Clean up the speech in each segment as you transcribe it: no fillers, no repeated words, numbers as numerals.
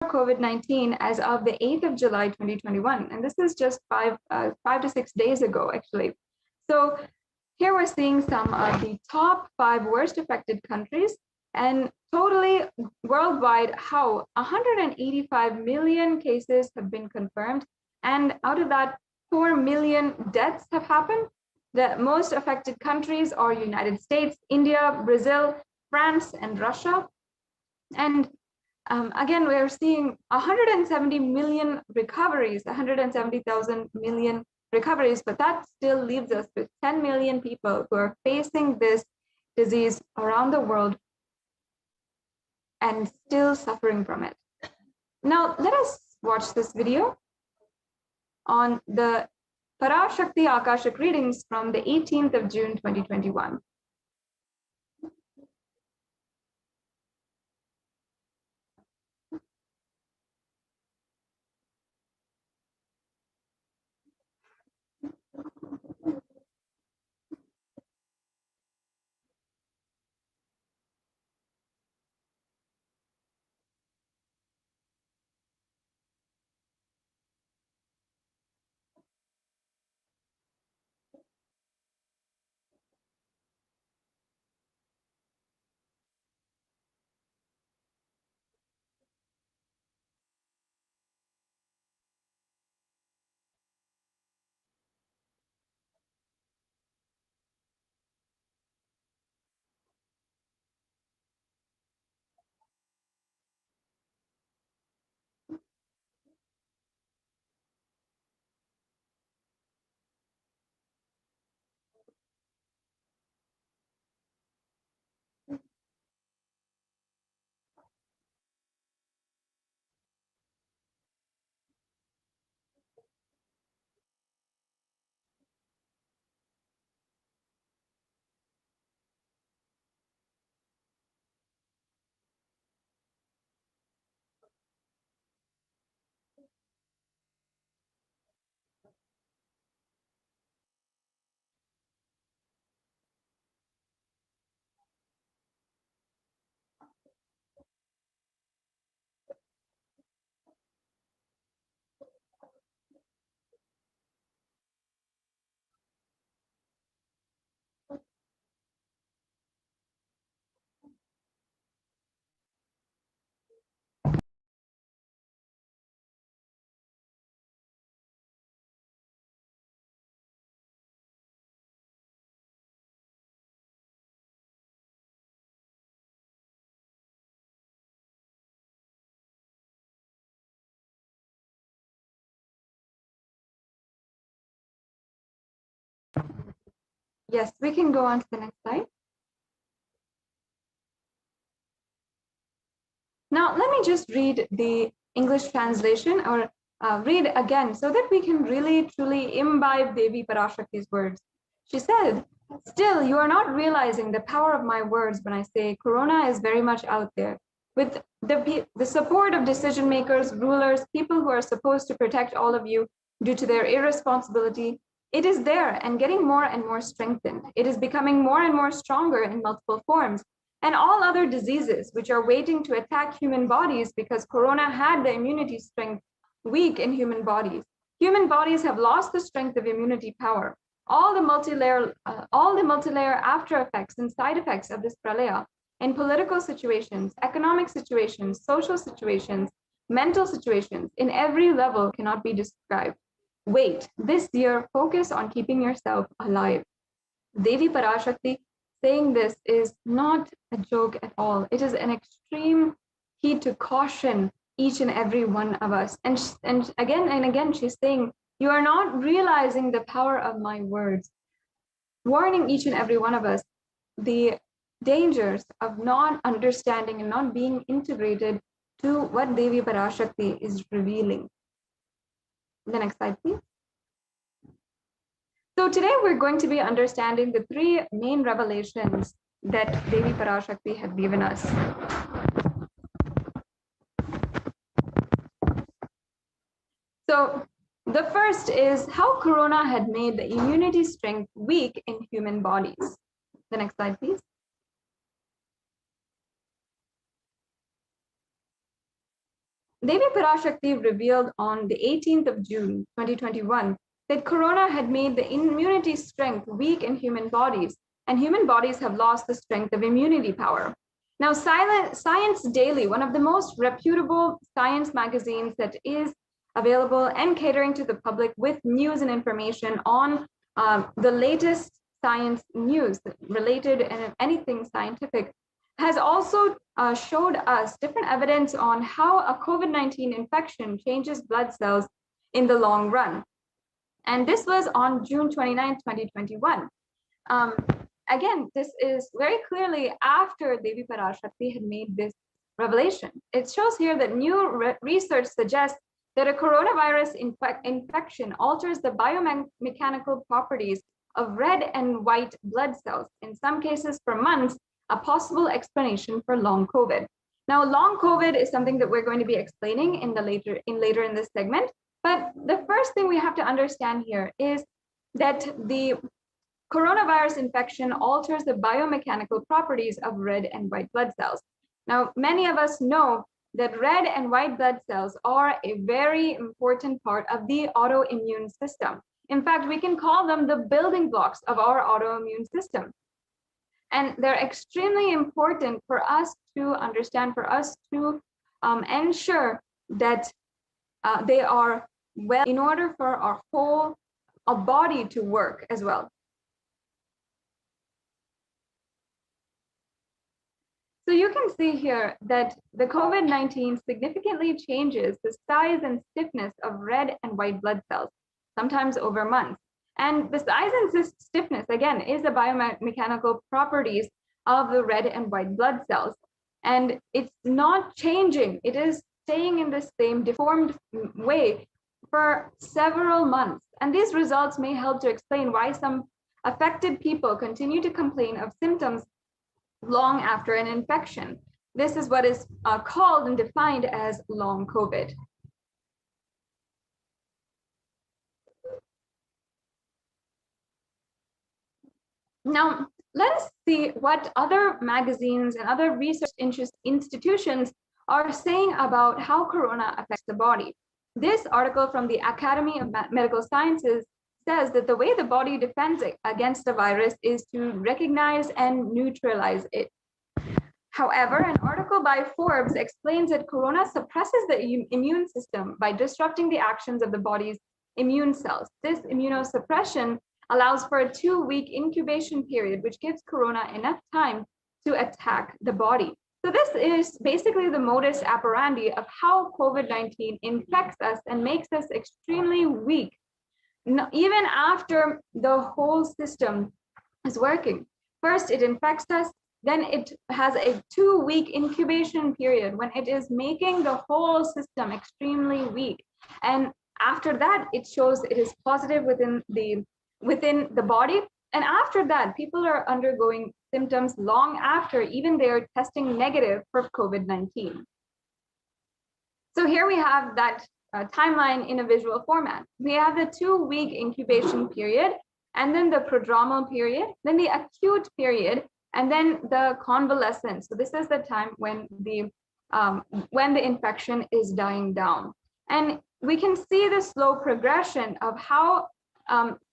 COVID-19 as of the 8th of July 2021, and this is just 5 to 6 days ago, actually. So here we're seeing some of the top 5 worst affected countries, and totally worldwide, how 185 million cases have been confirmed, and out of that, 4 million deaths have happened. The most affected countries are United States, India, Brazil, France, and Russia. And again, we're seeing 170 million recoveries, 170,000 million recoveries, but that still leaves us with 10 million people who are facing this disease around the world and still suffering from it. Now, let us watch this video on the Parashakti Akashic readings from the 18th of June, 2021. Yes, we can go on to the next slide. Now, let me just read the English translation, or read again, so that we can really truly imbibe Devi Parashakti's words. She said, "Still, you are not realizing the power of my words when I say Corona is very much out there. With the support of decision makers, rulers, people who are supposed to protect all of you due to their irresponsibility, it is there and getting more and more strengthened. It is becoming more and more stronger in multiple forms. And all other diseases which are waiting to attack human bodies because Corona had the immunity strength weak in human bodies. Human bodies have lost the strength of immunity power. All the multi-layer after effects and side effects of this pralaya in political situations, economic situations, social situations, mental situations, in every level cannot be described. Wait, this year, focus on keeping yourself alive." Devi Parashakti saying this is not a joke at all. It is an extreme heed to caution each and every one of us. And again and again, she's saying, you are not realizing the power of my words, warning each and every one of us the dangers of not understanding and not being integrated to what Devi Parashakti is revealing. The next slide, please. So today we're going to be understanding the 3 main revelations that Devi Parashakti had given us. So the first is how Corona had made the immunity strength weak in human bodies. The next slide, please. Devi Parashakti revealed on the 18th of June, 2021, that corona had made the immunity strength weak in human bodies, and human bodies have lost the strength of immunity power. Now, Science Daily, one of the most reputable science magazines that is available and catering to the public with news and information on the latest science news related and anything scientific, has also showed us different evidence on how a COVID-19 infection changes blood cells in the long run. And this was on June 29, 2021. Again, this is very clearly after Devi Parashakti had made this revelation. It shows here that new research suggests that a coronavirus infection alters the biomechanical properties of red and white blood cells, in some cases for months, a possible explanation for long COVID. Now, long COVID is something that we're going to be explaining later in this segment. But the first thing we have to understand here is that the coronavirus infection alters the biomechanical properties of red and white blood cells. Now, many of us know that red and white blood cells are a very important part of the autoimmune system. In fact, we can call them the building blocks of our autoimmune system. And they're extremely important for us to understand, for us to ensure that they are well in order for our whole body to work as well. So you can see here that the COVID-19 significantly changes the size and stiffness of red and white blood cells, sometimes over months. And the size and stiffness, again, is the biomechanical properties of the red and white blood cells. And it's not changing. It is staying in the same deformed way for several months. And these results may help to explain why some affected people continue to complain of symptoms long after an infection. This is what is called and defined as long COVID. Now, let us see what other magazines and other research institutions are saying about how corona affects the body. This article from the Academy of Medical Sciences says that the way the body defends against a virus is to recognize and neutralize it. However, an article by Forbes explains that corona suppresses the immune system by disrupting the actions of the body's immune cells. This immunosuppression allows for a 2-week incubation period, which gives corona enough time to attack the body. So this is basically the modus operandi of how COVID-19 infects us and makes us extremely weak, even after the whole system is working. First, it infects us, then it has a 2-week incubation period when it is making the whole system extremely weak. And after that, it shows it is positive within the body. And after that, people are undergoing symptoms long after even they are testing negative for COVID-19. So here we have that timeline in a visual format. We have the 2-week incubation period, and then the prodromal period, then the acute period, and then the convalescence. So this is the time when the infection is dying down. And we can see the slow progression of how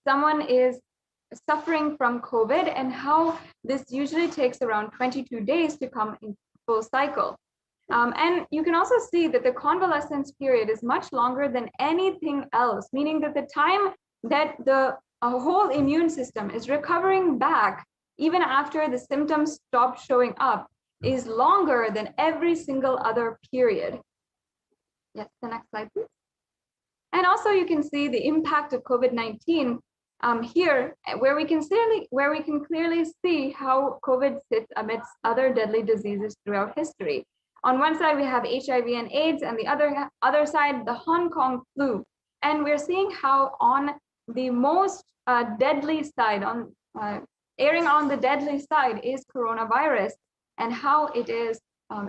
someone is suffering from COVID and how this usually takes around 22 days to come in full cycle. And you can also see that the convalescence period is much longer than anything else, meaning that the time that the whole immune system is recovering back, even after the symptoms stop showing up, is longer than every single other period. Yes, the next slide, please. And also you can see the impact of COVID-19 here, where we can clearly see how COVID sits amidst other deadly diseases throughout history. On one side, we have HIV and AIDS, and the other side, the Hong Kong flu. And we're seeing how on the most deadly side, erring on the deadly side is coronavirus, and how it is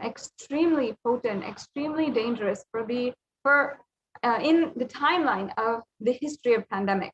extremely potent, extremely dangerous in the timeline of the history of pandemics.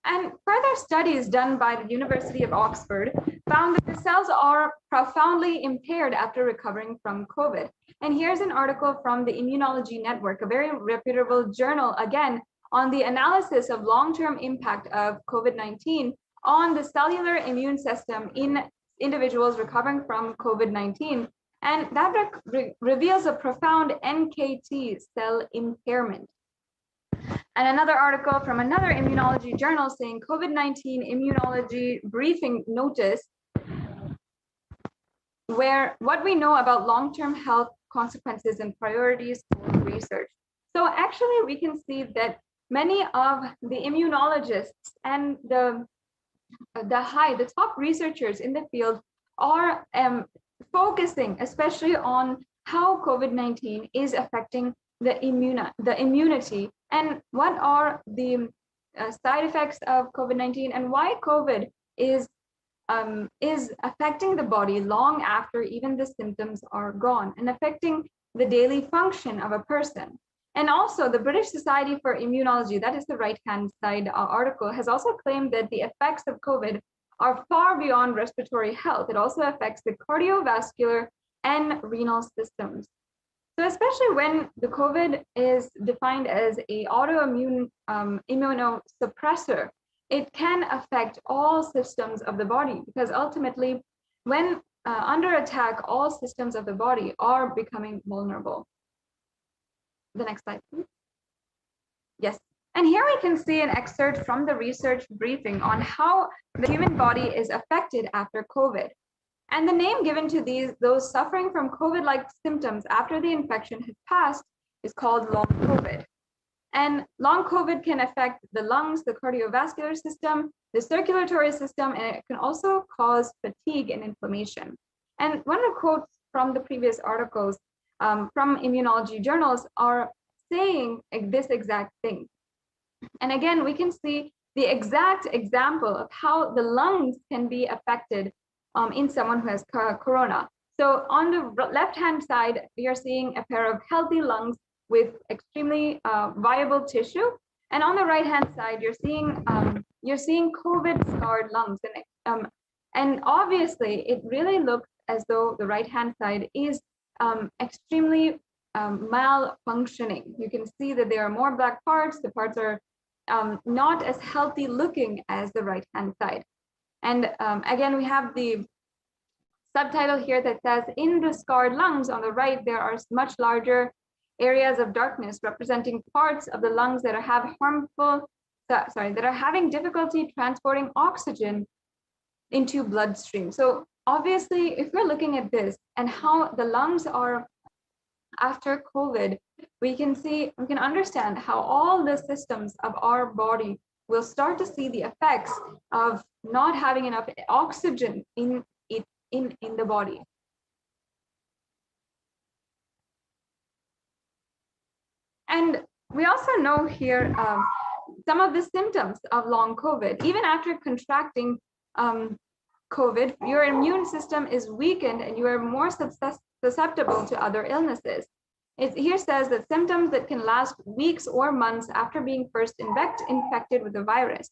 And further studies done by the University of Oxford found that the cells are profoundly impaired after recovering from COVID. And here's an article from the Immunology Network, a very reputable journal, again, on the analysis of long-term impact of COVID-19 on the cellular immune system in individuals recovering from COVID-19. And that reveals a profound NKT cell impairment. And another article from another immunology journal saying COVID-19 immunology briefing notice, where what we know about long-term health consequences and priorities for research. So actually we can see that many of the immunologists and the top researchers in the field are focusing especially on how COVID-19 is affecting the immunity, and what are the side effects of COVID-19, and why COVID is affecting the body long after even the symptoms are gone, and affecting the daily function of a person. And also the British Society for Immunology, that is the right-hand side article, has also claimed that the effects of COVID are far beyond respiratory health. It also affects the cardiovascular and renal systems. So especially when the COVID is defined as a autoimmune immunosuppressor, it can affect all systems of the body, because ultimately when under attack, all systems of the body are becoming vulnerable. The next slide, please. Yes. And here we can see an excerpt from the research briefing on how the human body is affected after COVID. And the name given to those suffering from COVID-like symptoms after the infection has passed is called long COVID. And long COVID can affect the lungs, the cardiovascular system, the circulatory system, and it can also cause fatigue and inflammation. And one of the quotes from the previous articles from immunology journals are saying this exact thing. And again, we can see the exact example of how the lungs can be affected in someone who has corona. So on the left-hand side, we are seeing a pair of healthy lungs with extremely viable tissue. And on the right-hand side, you're seeing COVID-scarred lungs. And obviously, it really looks as though the right-hand side is extremely malfunctioning. You can see that there are more black parts. The parts are not as healthy looking as the right-hand side. And again, we have the subtitle here that says, in the scarred lungs on the right, there are much larger areas of darkness representing parts of the lungs that are having difficulty transporting oxygen into bloodstream. So obviously, if we're looking at this and how the lungs are after COVID, we can understand how all the systems of our body will start to see the effects of not having enough oxygen in the body. And we also know here some of the symptoms of long COVID. Even after contracting COVID, your immune system is weakened and you are more susceptible to other illnesses. It here says that symptoms that can last weeks or months after being first infected with the virus.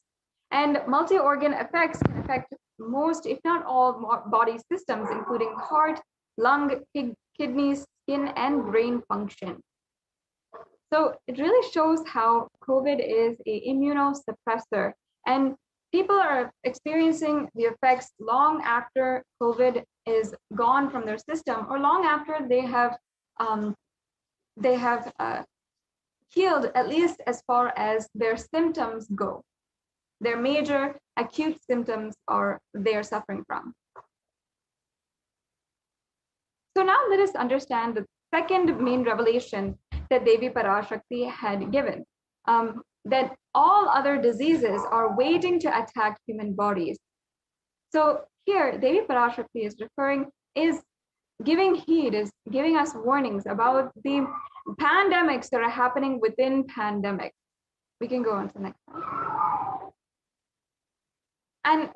And multi-organ effects can affect most, if not all, body systems, including heart, lung, kidneys, skin, and brain function. So it really shows how COVID is an immunosuppressor, and people are experiencing the effects long after COVID is gone from their system, or long after they have healed, at least as far as their symptoms go. Their major acute symptoms they are suffering from. So now let us understand the second main revelation that Devi Parashakti had given, that all other diseases are waiting to attack human bodies. So here, Devi Parashakti is giving heed, is giving us warnings about the pandemics that are happening within pandemics. We can go on to the next slide. And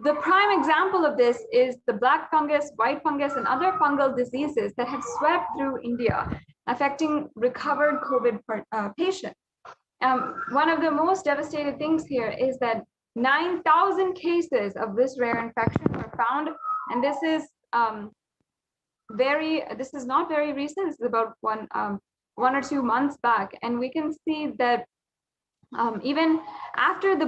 the prime example of this is the black fungus, white fungus, and other fungal diseases that have swept through India, affecting recovered COVID patients. one of the most devastating things here is that 9,000 cases of this rare infection were found, and this is not very recent. This is about 1 or 2 months back, and we can see that even after the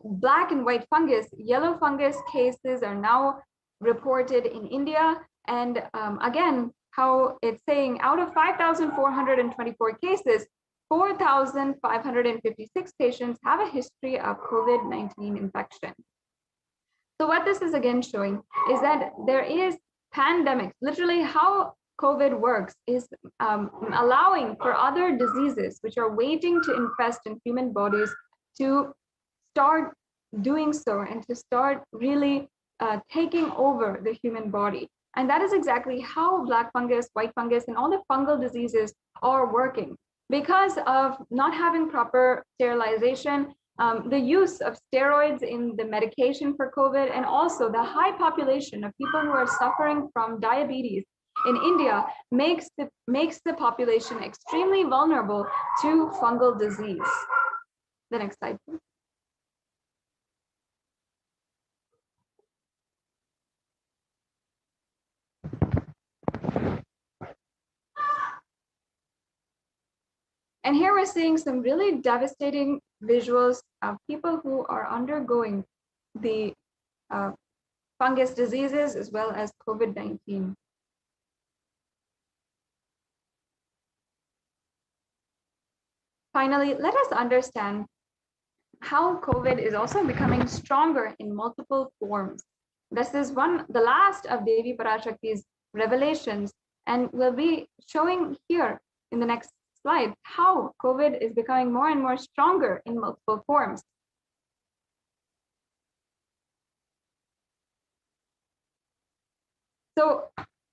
black and white fungus, yellow fungus cases are now reported in India. And again, how it's saying out of 5,424 cases, 4,556 patients have a history of COVID-19 infection. So what this is again showing is that there is pandemics. Literally how COVID works is allowing for other diseases which are waiting to infest in human bodies to start doing so and to start really taking over the human body. And that is exactly how black fungus, white fungus, and all the fungal diseases are working. Because of not having proper sterilization, the use of steroids in the medication for COVID, and also the high population of people who are suffering from diabetes in India makes the population extremely vulnerable to fungal disease. The next slide, please. And here we're seeing some really devastating visuals of people who are undergoing the fungus diseases as well as COVID-19. Finally, let us understand how COVID is also becoming stronger in multiple forms. This is the last of Devi Parashakti's revelations, and we'll be showing here in the next slide how COVID is becoming more and more stronger in multiple forms. So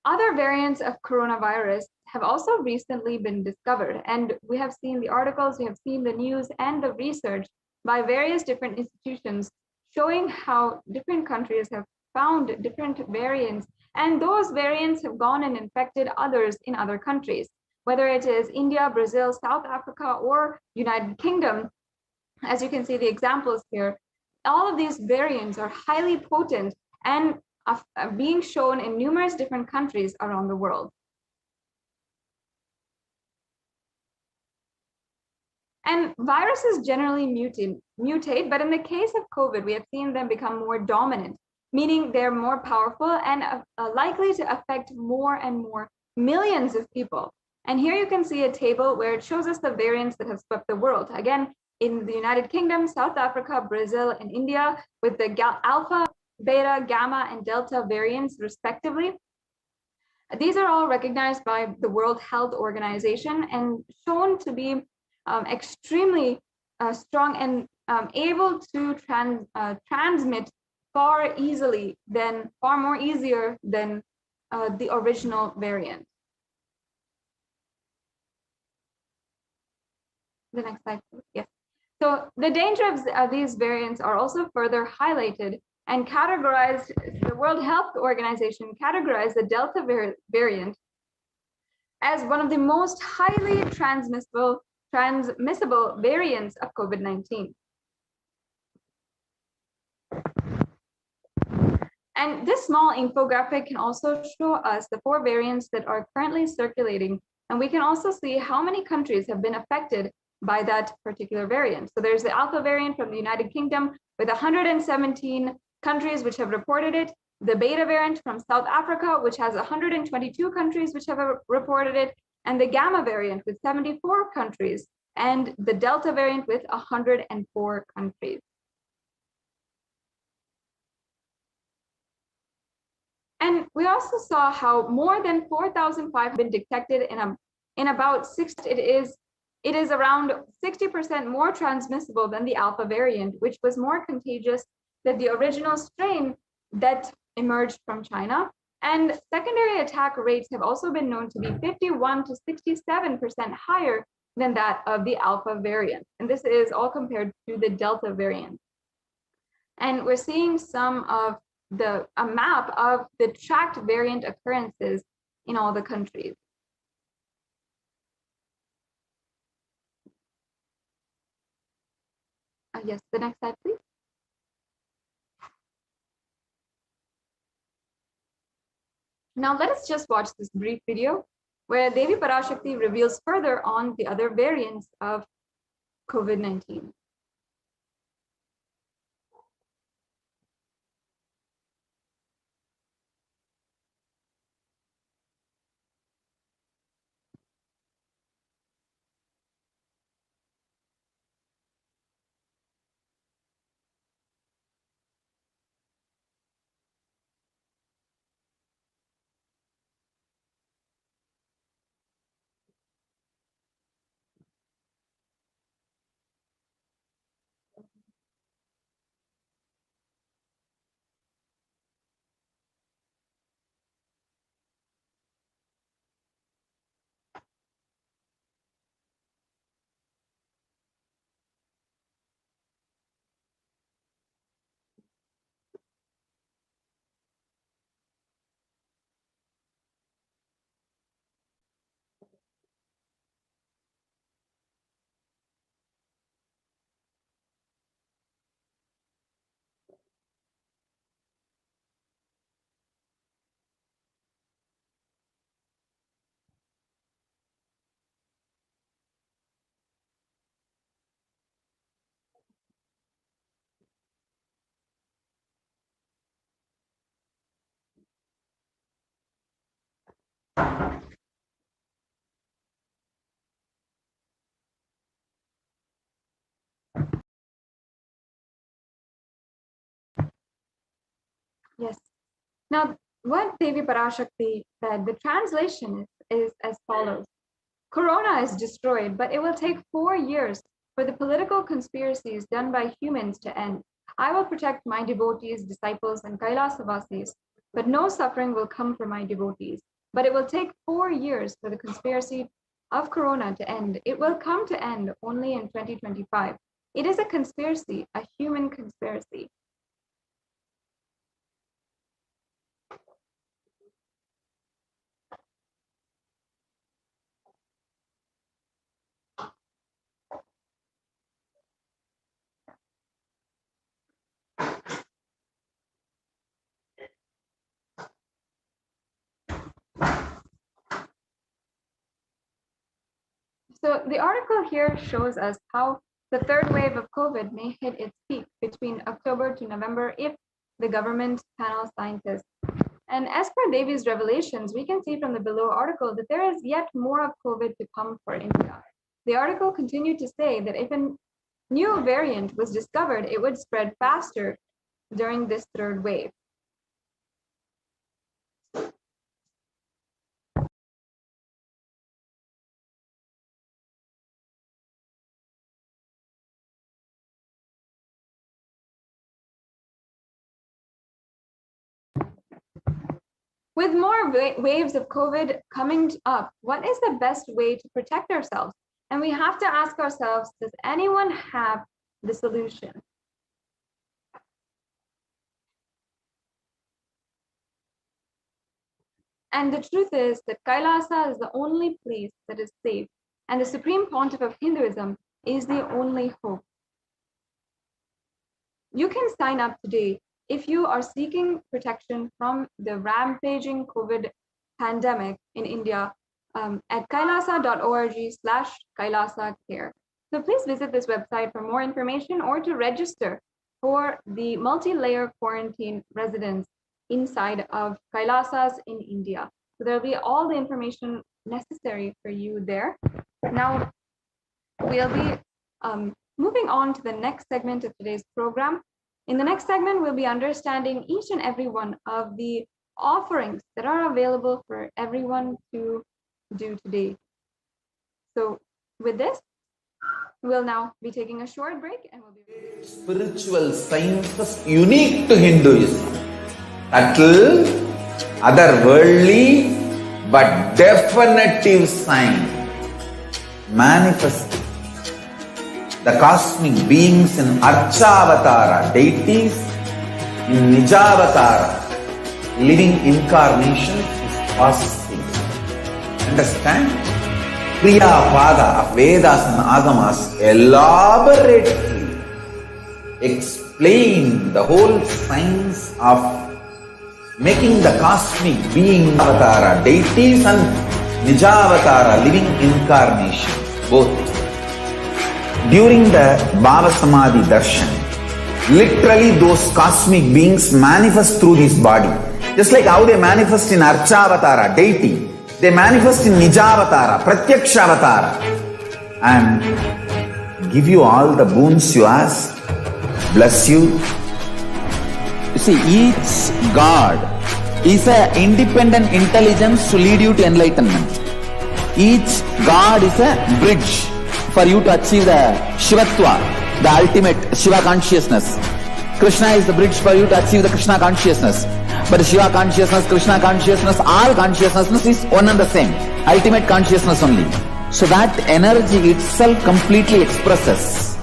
other variants of coronavirus have also recently been discovered, and we have seen the articles, we have seen the news and the research by various different institutions showing how different countries have found different variants, and those variants have gone and infected others in other countries, whether it is India, Brazil, South Africa, or United Kingdom. As you can see the examples here, all of these variants are highly potent and being shown in numerous different countries around the world. And viruses generally mutate, but in the case of COVID, we have seen them become more dominant, meaning they're more powerful and likely to affect more and more millions of people. And here you can see a table where it shows us the variants that have swept the world. Again, in the United Kingdom, South Africa, Brazil, and India, with the alpha, beta, gamma, and delta variants respectively. These are all recognized by the World Health Organization and shown to be extremely strong and able to transmit far more easier than the original variant. The next slide, please. Yes. So the danger of these variants are also further highlighted and categorized. The World Health Organization categorized the Delta variant as one of the most highly transmissible variants of COVID-19. And this small infographic can also show us the 4 variants that are currently circulating. And we can also see how many countries have been affected by that particular variant. So there's the alpha variant from the United Kingdom with 117 countries which have reported it, the beta variant from South Africa, which has 122 countries which have reported it, and the gamma variant with 74 countries, and the delta variant with 104 countries. And we also saw how more than 4,500 have been detected in about 6. It is around 60% more transmissible than the alpha variant, which was more contagious than the original strain that emerged from China. And secondary attack rates have also been known to be 51 to 67% higher than that of the alpha variant. And this is all compared to the delta variant. And we're seeing a map of the tracked variant occurrences in all the countries. Yes, the next slide, please. Now let us just watch this brief video where Devi Parashakti reveals further on the other variants of COVID-19. Yes. Now, what Devi Parashakti said, the translation is as follows. Corona is destroyed, but it will take 4 years for the political conspiracies done by humans to end. I will protect my devotees, disciples, and Kailasavasis, but no suffering will come for my devotees. But it will take 4 years for the conspiracy of Corona to end. It will come to end only in 2025. It is a conspiracy, a human conspiracy. So the article here shows us how the third wave of COVID may hit its peak between October to November if the government panel scientists. And as per Devi's revelations, we can see from the below article that there is yet more of COVID to come for India. The article continued to say that if a new variant was discovered, it would spread faster during this third wave. With more waves of COVID coming up, what is the best way to protect ourselves? And we have to ask ourselves, does anyone have the solution? And the truth is that Kailasa is the only place that is safe, and the Supreme Pontiff of Hinduism is the only hope. You can sign up today if you are seeking protection from the rampaging COVID pandemic in India at kailasa.org/Kailasa Care. So please visit this website for more information or to register for the multi-layer quarantine residence inside of Kailasas in India. So there'll be all the information necessary for you there. Now, we'll be moving on to the next segment of today's program. In the next segment, we'll be understanding each and every one of the offerings that are available for everyone to do today. So with this, we'll now be taking a short break and we'll be... Spiritual sciences unique to Hinduism. Subtle, otherworldly, but definitive sign. Manifesting the cosmic beings in Archavatara, deities in Nijavatara, living incarnations is possible. Understand? Kriya Pada of Vedas and Agamas elaborately explain the whole science of making the cosmic being avatara, deities and Nijavatara, living incarnation, both. During the Bhava Samadhi Darshan, literally those cosmic beings manifest through this body. Just like how they manifest in Archavatara, deity, they manifest in Nijavatara, Pratyakshavatara, and give you all the boons you ask, bless you. You see, each God is an independent intelligence to lead you to enlightenment. Each God is a bridge for you to achieve the Shivatva, the ultimate Shiva consciousness. Krishna is the bridge for you to achieve the Krishna consciousness. But Shiva consciousness, Krishna consciousness, all consciousness is one and the same. Ultimate consciousness only. So that energy itself completely expresses.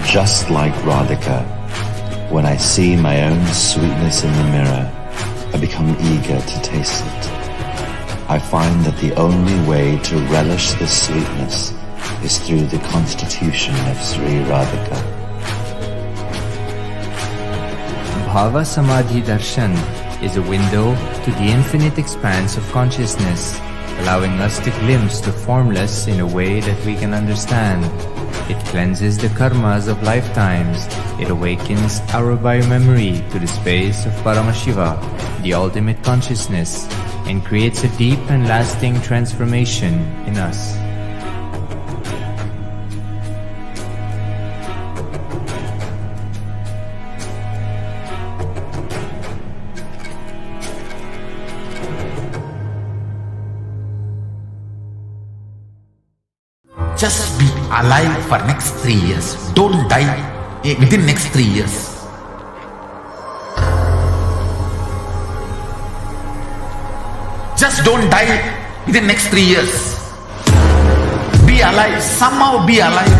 Just like Radhika, when I see my own sweetness in the mirror, I become eager to taste it. I find that the only way to relish this sweetness is through the constitution of Sri Radhika. Bhava Samadhi Darshan is a window to the infinite expanse of consciousness, allowing us to glimpse the formless in a way that we can understand. It cleanses the karmas of lifetimes. It awakens our biomemory to the space of Paramashiva, the ultimate consciousness, and creates a deep and lasting transformation in us. Just be alive for next 3 years. Don't die within next 3 years. Just don't die within next 3 years. Be alive. Somehow be alive.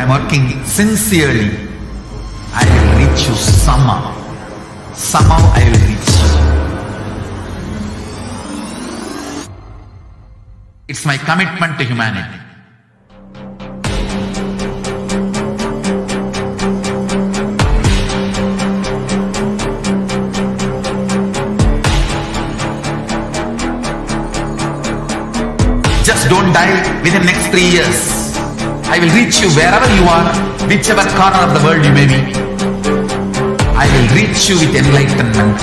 I'm working sincerely. I will reach you somehow. Somehow I will reach you. It's my commitment to humanity. Just don't die within next 3 years. I will reach you wherever you are, whichever corner of the world you may be. I will reach you with enlightenment.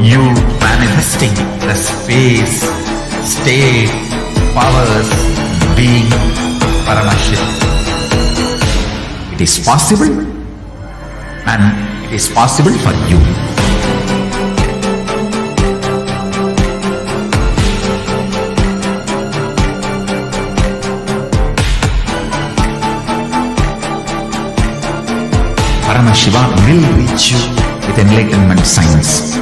You manifesting the space, state, powers, being Paramashivam. It is possible, and it is possible for you. Paramashiva will reach you with enlightenment science.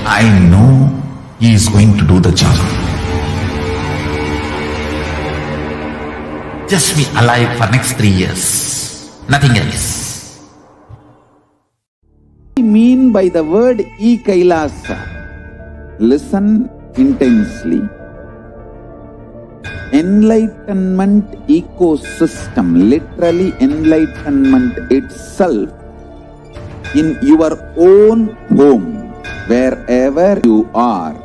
I know he is going to do the job. Just be alive for next 3 years. Nothing else. What I mean by the word e-Kailasa? Listen intensely. Enlightenment ecosystem, literally enlightenment itself, in your own home, wherever you are.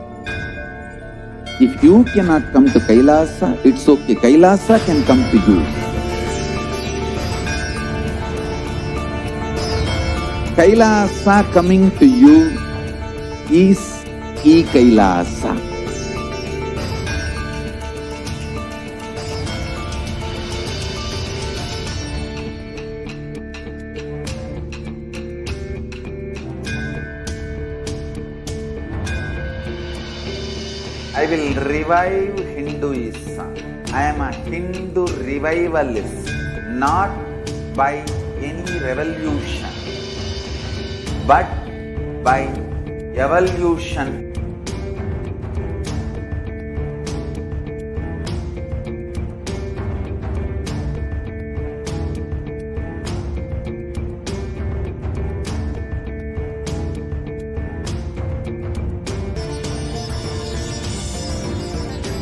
If you cannot come to Kailasa, it's okay. Kailasa can come to you. Kailasa coming to you is e-Kailasa. I will revive Hinduism. I am a Hindu revivalist, not by any revolution, but by evolution.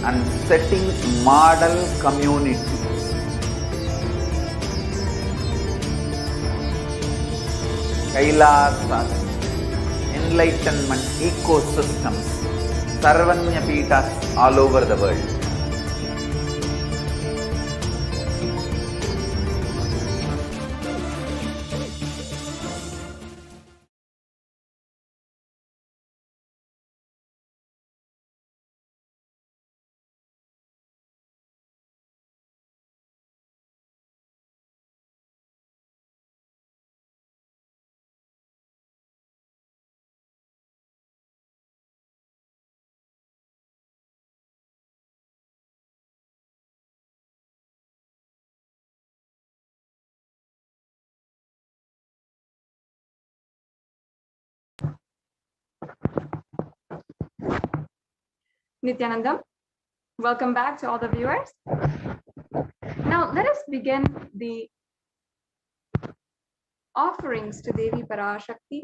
And setting model communities. Kailasas, enlightenment ecosystems, Sarvanya Peethas all over the world. Nithyanandam, welcome back to all the viewers. Now let us begin the offerings to Devi Parashakti.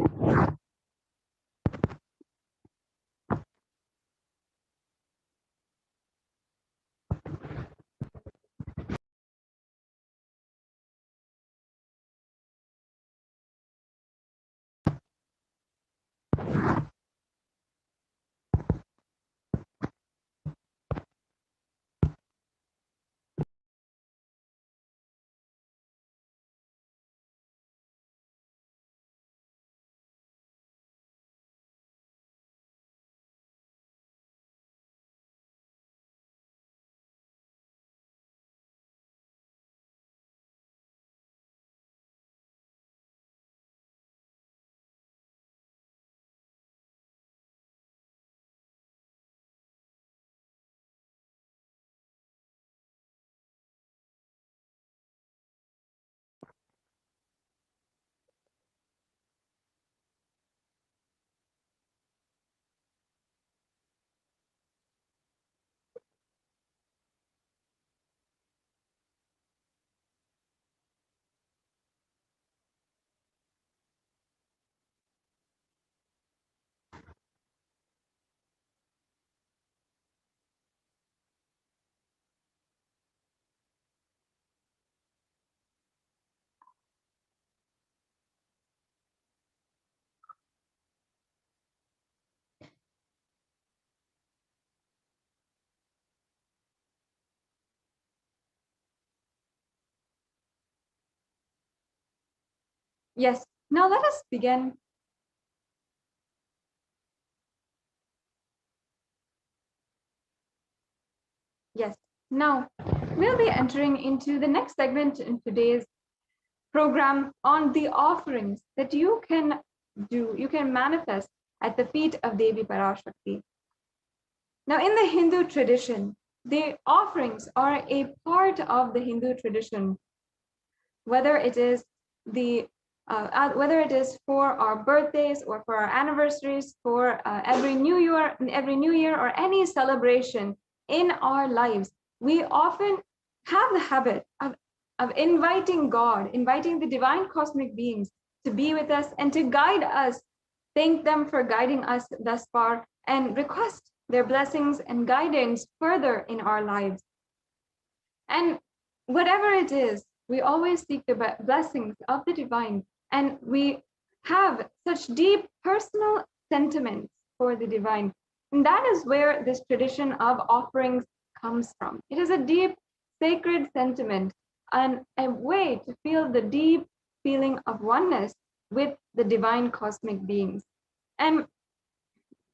Yes, now let us begin. Yes, now we'll be entering into the next segment in today's program on the offerings that you can do, you can manifest at the feet of Devi Parashakti. Now, in the Hindu tradition, the offerings are a part of the Hindu tradition, whether it is for our birthdays or for our anniversaries, for every new year or any celebration in our lives. We often have the habit of inviting God, inviting the divine cosmic beings to be with us and to guide us, thank them for guiding us thus far, and request their blessings and guidance further in our lives. And whatever it is, we always seek the blessings of the divine, and we have such deep personal sentiments for the divine. And that is where this tradition of offerings comes from. It is a deep, sacred sentiment and a way to feel the deep feeling of oneness with the divine cosmic beings. And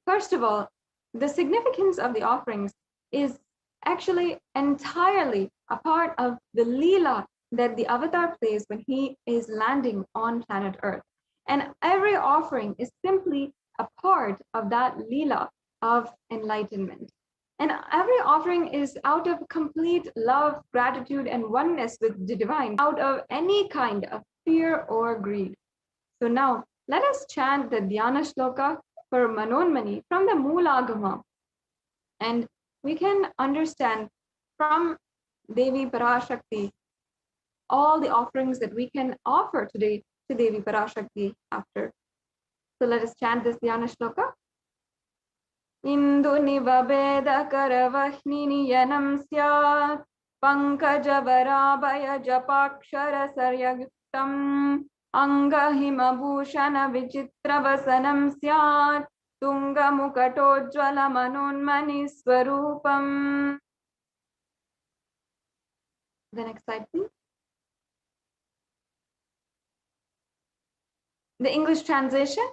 first of all, the significance of the offerings is actually entirely a part of the Leela that the avatar plays when he is landing on planet Earth. And every offering is simply a part of that Leela of enlightenment. And every offering is out of complete love, gratitude, and oneness with the divine, out of any kind of fear or greed. So now, let us chant the Dhyana Shloka for Manonmani from the Moolagama. And we can understand from Devi Parashakti all the offerings that we can offer today to Devi Parashakti after. So let us chant this Dhyana Shloka. Indu nivabeda karavahni yanam syat pankaja varabhaya japakshara saryaguptam Angahimabhushana vichitravasanam syat Tunga mukatojjvala manonmani swarupam. The next slide, please. The English translation.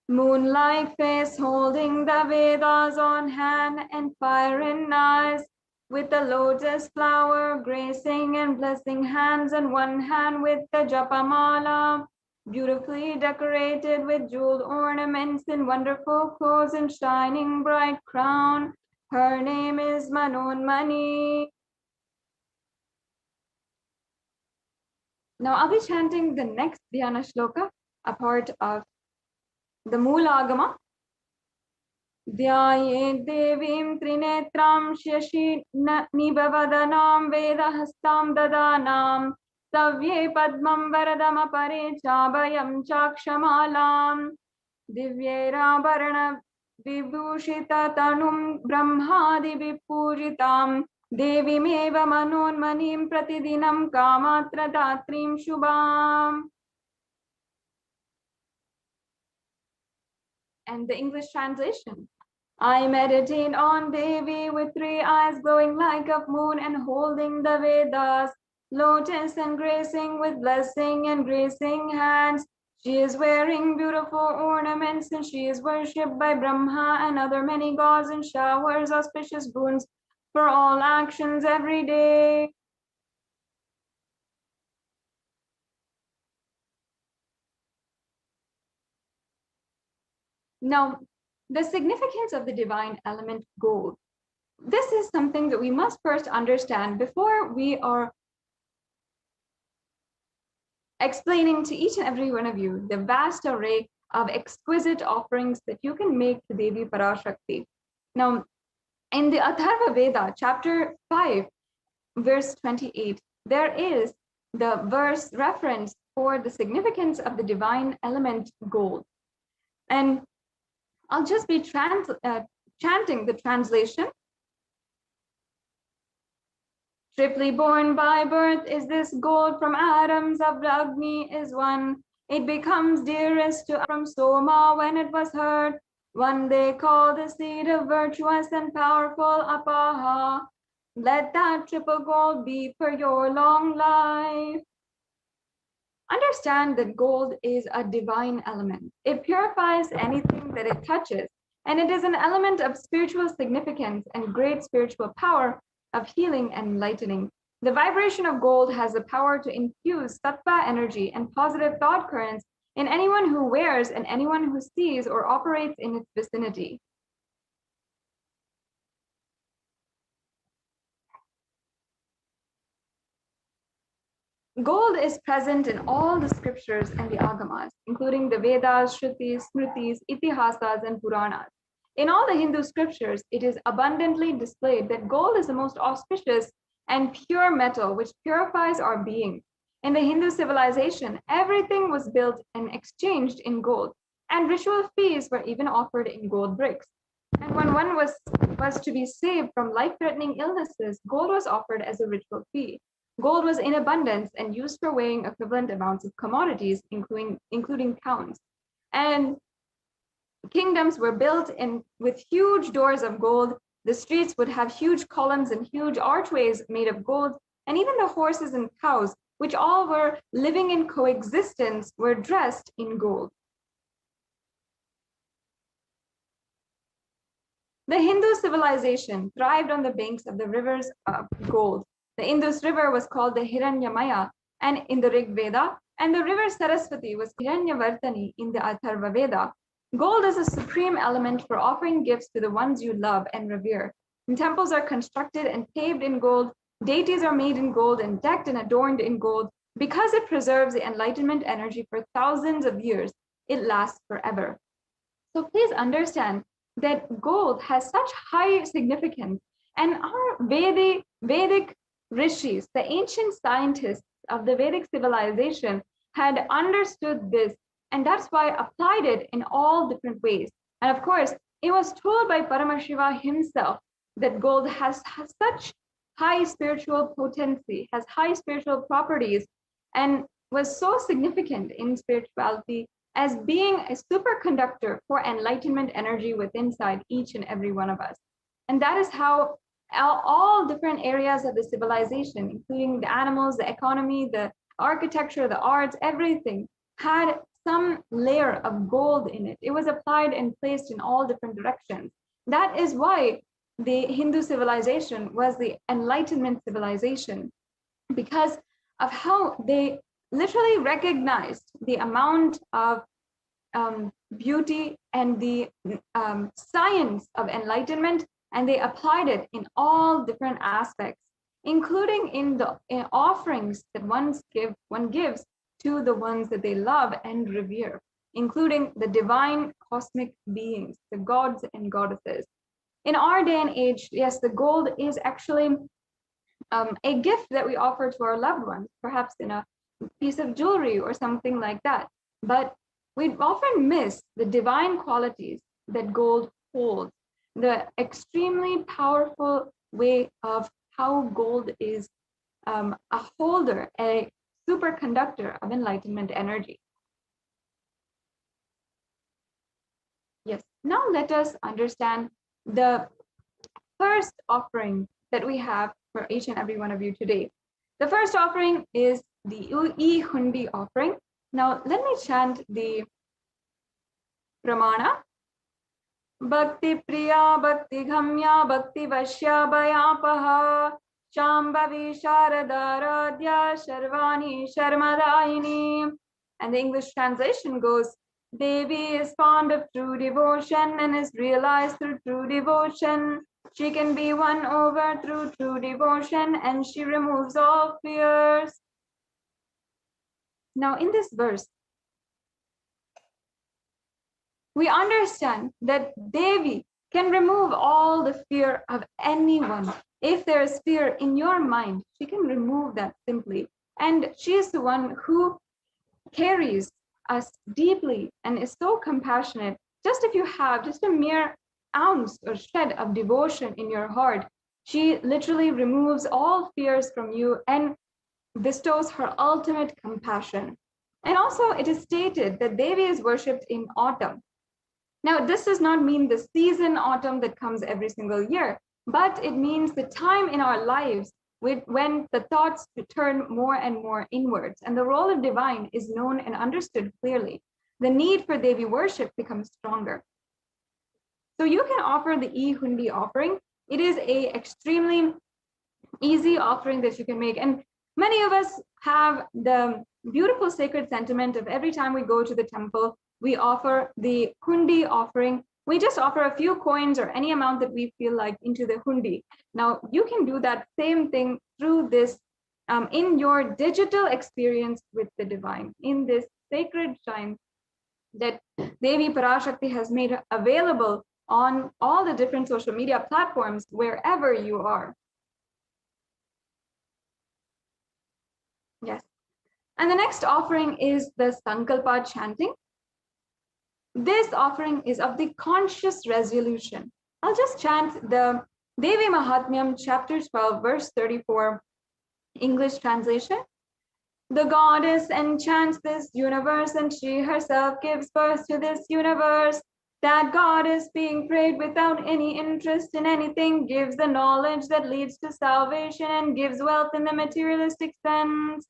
Moon-like face holding the Vedas on hand and fire in eyes, with the lotus flower gracing and blessing hands and one hand with the japamala, beautifully decorated with jeweled ornaments and wonderful clothes and shining bright crown. Her name is Manonmani. Now I'll be chanting the next Dhyana Shloka, a part of the Moolagama. Dhyaye devim trinetram shashi nibavadanam vedahastam dadanam savye padmam varadam apare chabayam chakshamalam divyera vibhushita tanum brahmadi vipujitam devimeva manonmanim pratidinam kamatra datrim shubham. And the English translation. I meditate on Devi with 3 eyes glowing like a moon and holding the Vedas, lotus and gracing with blessing and gracing hands. She is wearing beautiful ornaments and she is worshipped by Brahma and other many gods and showers auspicious boons for all actions every day. Now, the significance of the divine element gold. This is something that we must first understand before we are explaining to each and every one of you the vast array of exquisite offerings that you can make to Devi Parashakti. Now, in the Atharva Veda, chapter 5, verse 28, there is the verse reference for the significance of the divine element gold. And I'll just be chanting the translation. Triply born by birth is this gold, from atoms of the Agni is one. It becomes dearest to from Soma when it was heard. One they call the seed of virtuous and powerful Apaha. Let that triple gold be for your long life. Understand that gold is a divine element. It purifies anything that it touches, and it is an element of spiritual significance and great spiritual power of healing and enlightening. The vibration of gold has the power to infuse sattva energy and positive thought currents in anyone who wears and anyone who sees or operates in its vicinity. Gold is present in all the scriptures and the agamas, including the Vedas, Shrutis, Smritis, Itihasas, and Puranas. In all the Hindu scriptures, it is abundantly displayed that gold is the most auspicious and pure metal which purifies our being. In the Hindu civilization, everything was built and exchanged in gold, and ritual feasts were even offered in gold bricks. And when one was to be saved from life-threatening illnesses, gold was offered as a ritual fee. Gold was in abundance and used for weighing equivalent amounts of commodities, including pounds. And kingdoms were built with huge doors of gold. The streets would have huge columns and huge archways made of gold. And even the horses and cows, which all were living in coexistence, were dressed in gold. The Hindu civilization thrived on the banks of the rivers of gold. The Indus River was called the Hiranyamaya and in the Rig Veda, and the river Saraswati was Hiranyavartani in the Atharva Veda. Gold is a supreme element for offering gifts to the ones you love and revere. And temples are constructed and paved in gold. Deities are made in gold and decked and adorned in gold. Because it preserves the enlightenment energy for thousands of years, it lasts forever. So please understand that gold has such high significance, and our Vedic rishis, the ancient scientists of the Vedic civilization, had understood this, and that's why applied it in all different ways. And of course, it was told by Paramashiva himself that gold has such high spiritual potency, has high spiritual properties, and was so significant in spirituality as being a superconductor for enlightenment energy within inside each and every one of us. And that is how all different areas of the civilization, including the animals, the economy, the architecture, the arts, everything had some layer of gold in it. It was applied and placed in all different directions. That is why the Hindu civilization was the enlightenment civilization, because of how they literally recognized the amount of beauty and the science of enlightenment, and they applied it in all different aspects, including in the offerings that one gives to the ones that they love and revere, including the divine cosmic beings, the gods and goddesses. In our day and age, yes, the gold is actually a gift that we offer to our loved ones, perhaps in a piece of jewelry or something like that. But we often miss the divine qualities that gold holds, the extremely powerful way of how gold is a holder, a superconductor of enlightenment energy. Yes, now let us understand the first offering that we have for each and every one of you today. The first offering is the e-hundi offering. Now let me chant the pramana. Bhakti priya, bhakti ghamya, bhakti vashya bhayapaha, shambhavi sharadaradhya, sharvani sharmadayini. And the English translation goes, Devi is fond of true devotion and is realized through true devotion. She can be won over through true devotion, and she removes all fears. Now in this verse, we understand that Devi can remove all the fear of anyone. If there is fear in your mind, she can remove that simply. And she is the one who carries us deeply and is so compassionate. Just if you have just a mere ounce or shred of devotion in your heart, she literally removes all fears from you and bestows her ultimate compassion. And also it is stated that Devi is worshipped in autumn. Now, this does not mean the season autumn that comes every single year, but it means the time in our lives when the thoughts turn more and more inwards, and the role of divine is known and understood clearly. The need for Devi worship becomes stronger. So you can offer the e-hundi offering. It is a extremely easy offering that you can make. And many of us have the beautiful sacred sentiment of every time we go to the temple, we offer the hundi offering. We just offer a few coins or any amount that we feel like into the hundi. Now, you can do that same thing through this in your digital experience with the divine, in this sacred shrine that Devi Parashakti has made available on all the different social media platforms, wherever you are. Yes. And the next offering is the Sankalpa chanting. This offering is of the conscious resolution. I'll just chant the Devi Mahatmyam, chapter 12, verse 34, English translation. The goddess enchants this universe, and she herself gives birth to this universe. That goddess, being prayed without any interest in anything, gives the knowledge that leads to salvation and gives wealth in the materialistic sense.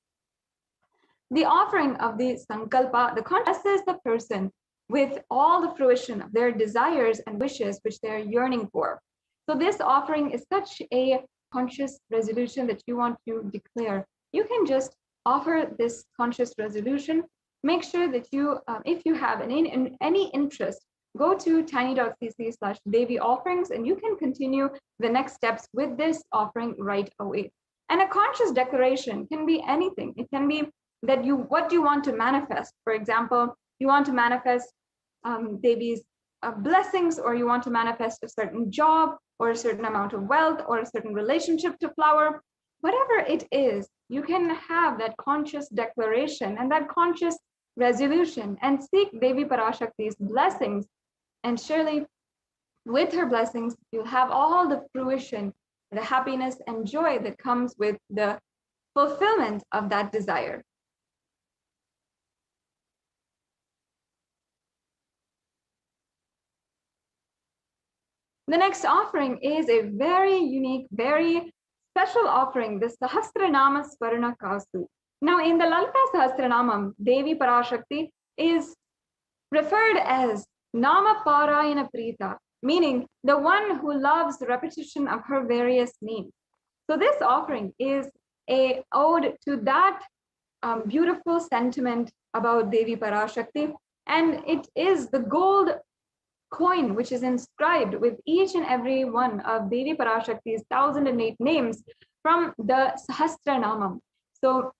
The offering of the Sankalpa, the conscious the person with all the fruition of their desires and wishes which they are yearning for. So this offering is such a conscious resolution that you want to declare. You can just offer this conscious resolution. Make sure that you, if you have any interest, go to tiny.cc/Devi offerings, and you can continue the next steps with this offering right away. And a conscious declaration can be anything. It can be that what you want to manifest. For example, you want to manifest Devi's blessings, or you want to manifest a certain job or a certain amount of wealth or a certain relationship to flower. Whatever it is, you can have that conscious declaration and that conscious resolution and seek Devi Parashakti's blessings. And surely with her blessings, you'll have all the fruition, the happiness and joy that comes with the fulfillment of that desire. The next offering is a very unique, very special offering, the Sahasranama Swarna Kasu. Now, in the Lalita Sahasranamam, Devi Parashakti is referred as Nama Parayana Prita, meaning the one who loves the repetition of her various names. So this offering is a ode to that beautiful sentiment about Devi Parashakti, and it is the gold coin which is inscribed with each and every one of Devi Parashakti's 1008 names from the Sahasranamam. So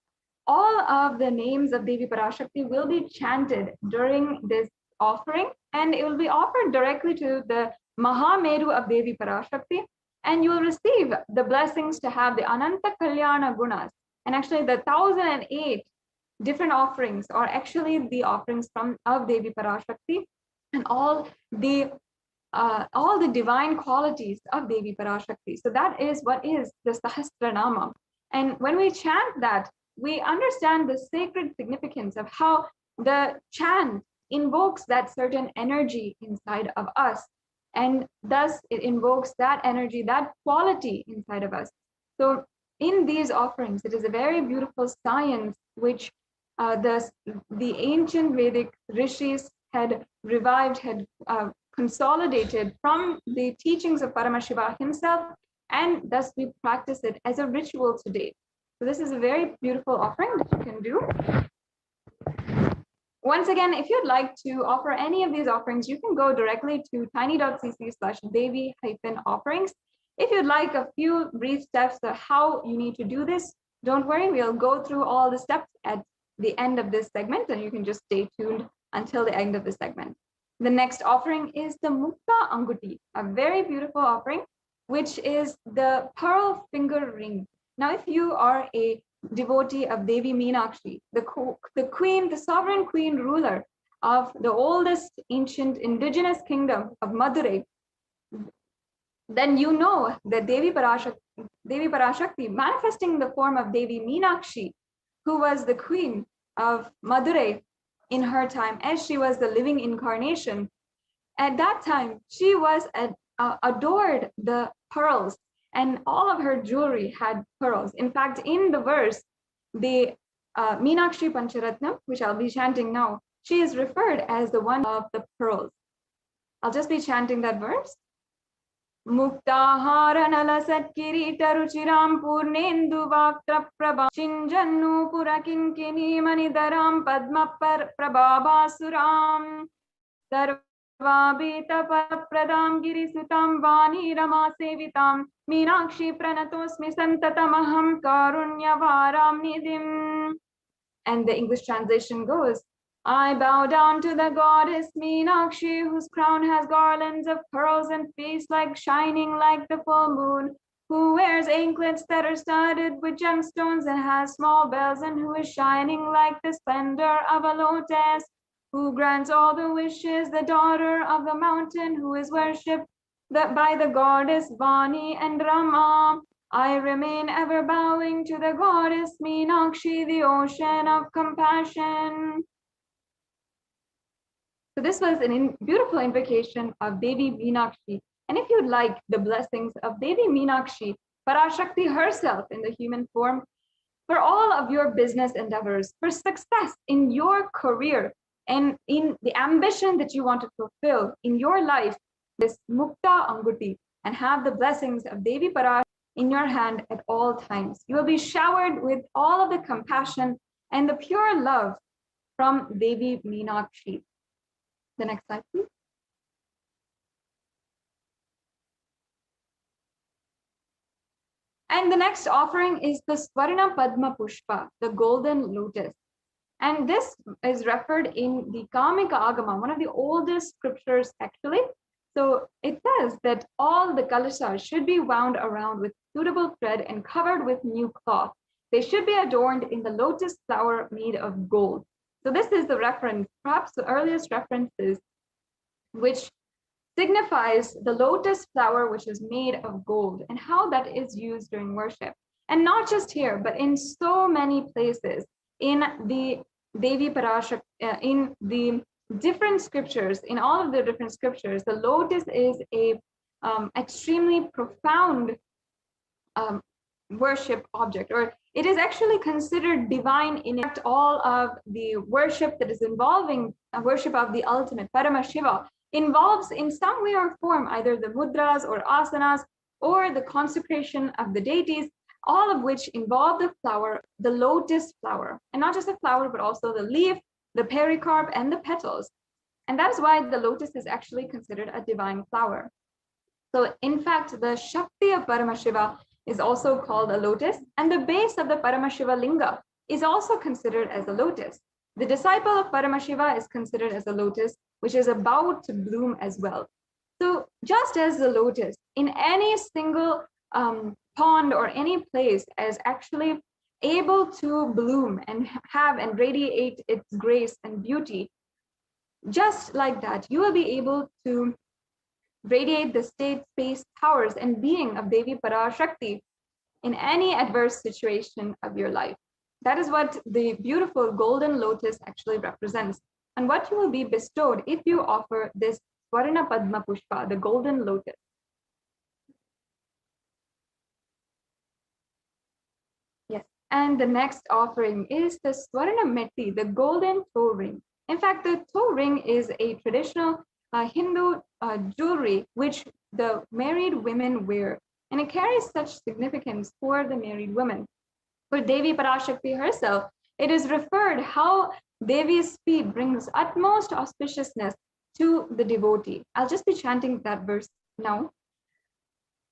all of the names of Devi Parashakti will be chanted during this offering, and it will be offered directly to the Mahameru of Devi Parashakti, and you will receive the blessings to have the Ananta Kalyana Gunas. And actually the 1008 different offerings are actually the offerings of Devi Parashakti, and all the divine qualities of Devi Parashakti. So that is what is the Sahasranama. And when we chant that, we understand the sacred significance of how the chant invokes that certain energy inside of us. And thus it invokes that energy, that quality inside of us. So in these offerings, it is a very beautiful science which the ancient Vedic rishis had revived, had consolidated from the teachings of Paramashiva himself, and thus we practice it as a ritual today. So this is a very beautiful offering that you can do. Once again, if you'd like to offer any of these offerings, you can go directly to tiny.cc/Devi-offerings. If you'd like a few brief steps of how you need to do this, don't worry, we'll go through all the steps at the end of this segment, and you can just stay tuned until the end of the segment. The next offering is the Mukta Anguti, a very beautiful offering, which is the pearl finger ring. Now, if you are a devotee of Devi Meenakshi, the queen, the sovereign queen ruler of the oldest ancient indigenous kingdom of Madurai, then you know that Devi Parashakti, manifesting in the form of Devi Meenakshi, who was the queen of Madurai in her time, as she was the living incarnation. At that time, she was adored the pearls, and all of her jewelry had pearls. In fact, in the verse, the Meenakshi Pancharatnam, which I'll be chanting now, she is referred as the one of the pearls. I'll just be chanting that verse. Muktahara nalasat kirita ruchiram purnendu vaktra prabha chinjannu purakinkini manidaram padma prabhabasuram sarvabita pradam girisutam vani rama sevitam Meenakshi pranatosmi santatamaham karunyavaram nidhim. And the English translation goes, I bow down to the goddess Meenakshi, whose crown has garlands of pearls and face shining like the full moon, who wears anklets that are studded with gemstones and has small bells, and who is shining like the splendor of a lotus, who grants all the wishes, the daughter of the mountain, who is worshipped by the goddess Vani and Rama. I remain ever bowing to the goddess Meenakshi, the ocean of compassion. So this was a beautiful invocation of Devi Meenakshi. And if you'd like the blessings of Devi Meenakshi, Parashakti herself in the human form, for all of your business endeavors, for success in your career, and in the ambition that you want to fulfill in your life, this Mukta Anguti, and have the blessings of Devi Parashakti in your hand at all times. You will be showered with all of the compassion and the pure love from Devi Meenakshi. The next slide, please. And the next offering is the Swarna Padma Pushpa, the golden lotus. And this is referred in the Kamika Agama, one of the oldest scriptures actually. So it says that all the kalashas should be wound around with suitable thread and covered with new cloth. They should be adorned in the lotus flower made of gold. So this is the reference, perhaps the earliest references, which signifies the lotus flower which is made of gold and how that is used during worship. And not just here, but in so many places in the Devi Parashakti, in the different scriptures, in all of the different scriptures, the lotus is a extremely profound worship object, or it is actually considered divine in fact. All of the worship that is involving worship of the ultimate Paramashiva involves in some way or form either the mudras or asanas or the consecration of the deities, all of which involve the flower, the lotus flower, and not just the flower, but also the leaf, the pericarp, and the petals. And that is why the lotus is actually considered a divine flower. So in fact, the Shakti of Paramashiva is also called a lotus, and the base of the Paramashiva linga is also considered as a lotus. The disciple of Paramashiva is considered as a lotus, which is about to bloom as well. So just as the lotus in any single pond or any place is actually able to bloom and have and radiate its grace and beauty, just like that, you will be able to radiate the state, space, powers, and being of Devi Parashakti in any adverse situation of your life. That is what the beautiful golden lotus actually represents, and what you will be bestowed if you offer this Swarna Padma Pushpa, the golden lotus. Yes, and the next offering is the Swarna Metti, the golden toe ring. In fact, the toe ring is a traditional Hindu jewelry which the married women wear, and it carries such significance for the married women. For Devi Parashakti herself, it is referred how Devi's feet brings utmost auspiciousness to the devotee. I'll just be chanting that verse now.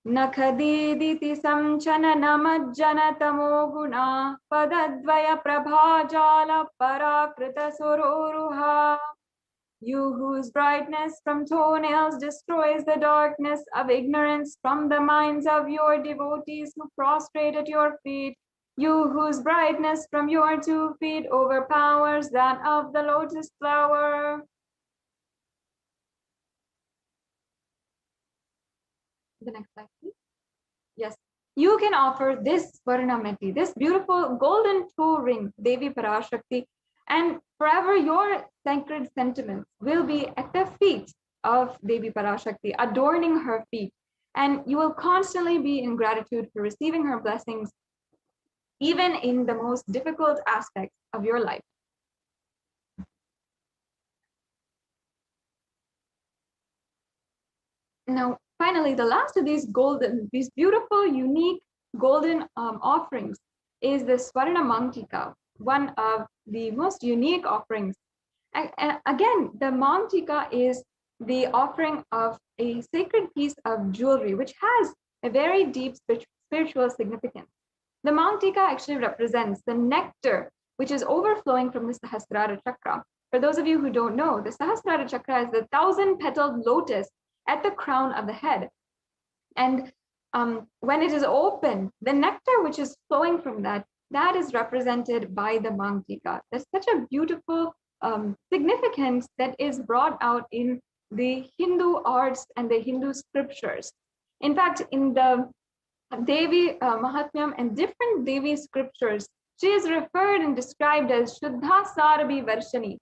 Nakhadiditi samchana namajjana tamoguna padadvaya prabhajala parakrita sororuha. You whose brightness from toenails destroys the darkness of ignorance from the minds of your devotees who prostrate at your feet. You whose brightness from your 2 feet overpowers that of the lotus flower. The next slide, please. Yes, you can offer this Varnameti, this beautiful golden toe ring, Devi Parashakti, and forever your sacred sentiments will be at the feet of Devi Parashakti, adorning her feet, and you will constantly be in gratitude for receiving her blessings, even in the most difficult aspects of your life. Now, finally, the last of these beautiful, unique golden offerings is the Swarna Mangtika, one of the most unique offerings. And again, the Mangtika is the offering of a sacred piece of jewelry, which has a very deep spiritual significance. The Mangtika actually represents the nectar, which is overflowing from the Sahasrara Chakra. For those of you who don't know, the Sahasrara Chakra is the 1,000-petaled lotus at the crown of the head. And when it is open, the nectar which is flowing from that is represented by the Mangtika. There's such a beautiful significance that is brought out in the Hindu arts and the Hindu scriptures. In fact, in the Devi Mahatmyam and different Devi scriptures, she is referred and described as Shuddha Sarabhi Varshani,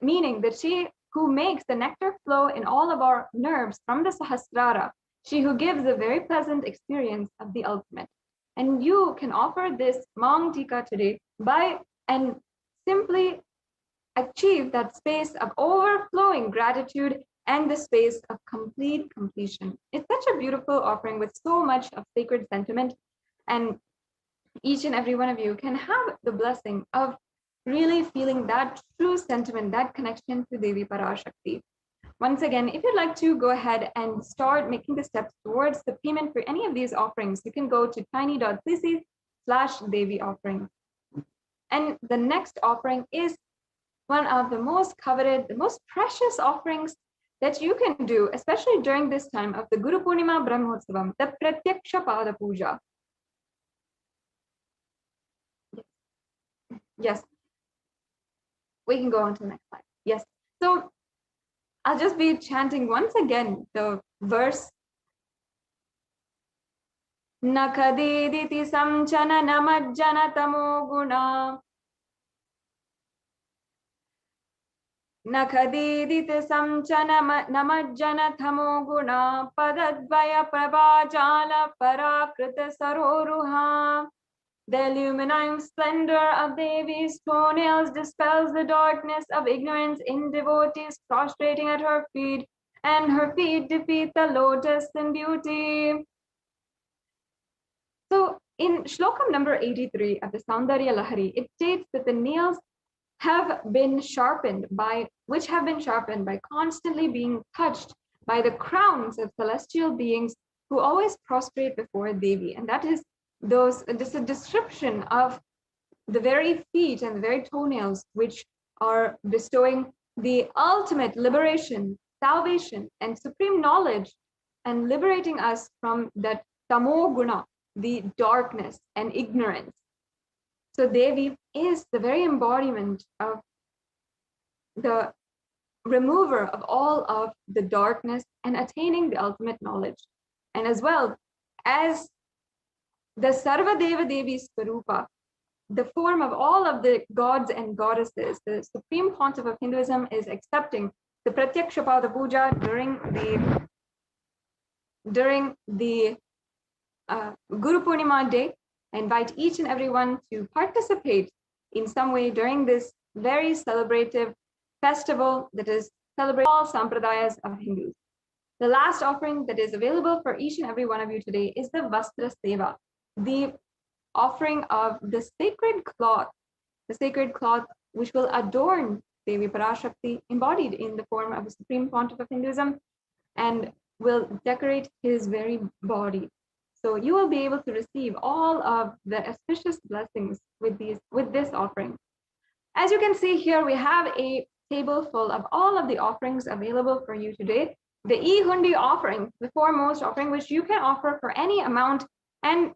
meaning that she who makes the nectar flow in all of our nerves from the Sahasrara, she who gives a very pleasant experience of the ultimate. And you can offer this Mangtika today by and simply achieve that space of overflowing gratitude and the space of complete completion. It's such a beautiful offering with so much of sacred sentiment, and each and every one of you can have the blessing of really feeling that true sentiment, that connection to Devi Parashakti. Once again, if you'd like to go ahead and start making the steps towards the payment for any of these offerings, you can go to tiny.cc/Devi offering. And the next offering is one of the most coveted, the most precious offerings that you can do, especially during this time of the Guru Purnima Brahmotsavam, the Pratyaksha Pada Puja. Yes. We can go on to the next slide. Yes. So I'll just be chanting once again the verse. Nakadiditi samchana namajjana tamo guna. Nakhadidita samchana namajjana thamo guna padadvaya prabhajala parakrita saroruha. The illuminizing splendor of Devi's toenails dispels the darkness of ignorance in devotees prostrating at her feet, and her feet defeat the lotus in beauty. So in Shlokam number 83 of the Saundarya Lahari, it states that the nails have been sharpened by constantly being touched by the crowns of celestial beings who always prostrate before Devi. And that is this is a description of the very feet and the very toenails which are bestowing the ultimate liberation, salvation, and supreme knowledge, and liberating us from that tamo guna, the darkness and ignorance. So Devi is the very embodiment of the remover of all of the darkness and attaining the ultimate knowledge. And as well as the Sarva Deva Devi Swarupa, the form of all of the gods and goddesses, the supreme pontiff of Hinduism is accepting the Pratyakshapada Puja during the Guru Purnima day. I invite each and everyone to participate in some way during this very celebrative festival that is celebrating all sampradayas of Hindus. The last offering that is available for each and every one of you today is the Vastra Seva, the offering of the sacred cloth which will adorn Devi Parashakti, embodied in the form of a supreme pontiff of Hinduism, and will decorate his very body. So you will be able to receive all of the auspicious blessings with this offering. As you can see here, we have a table full of all of the offerings available for you today. The E-Hundi offering, the foremost offering, which you can offer for any amount, and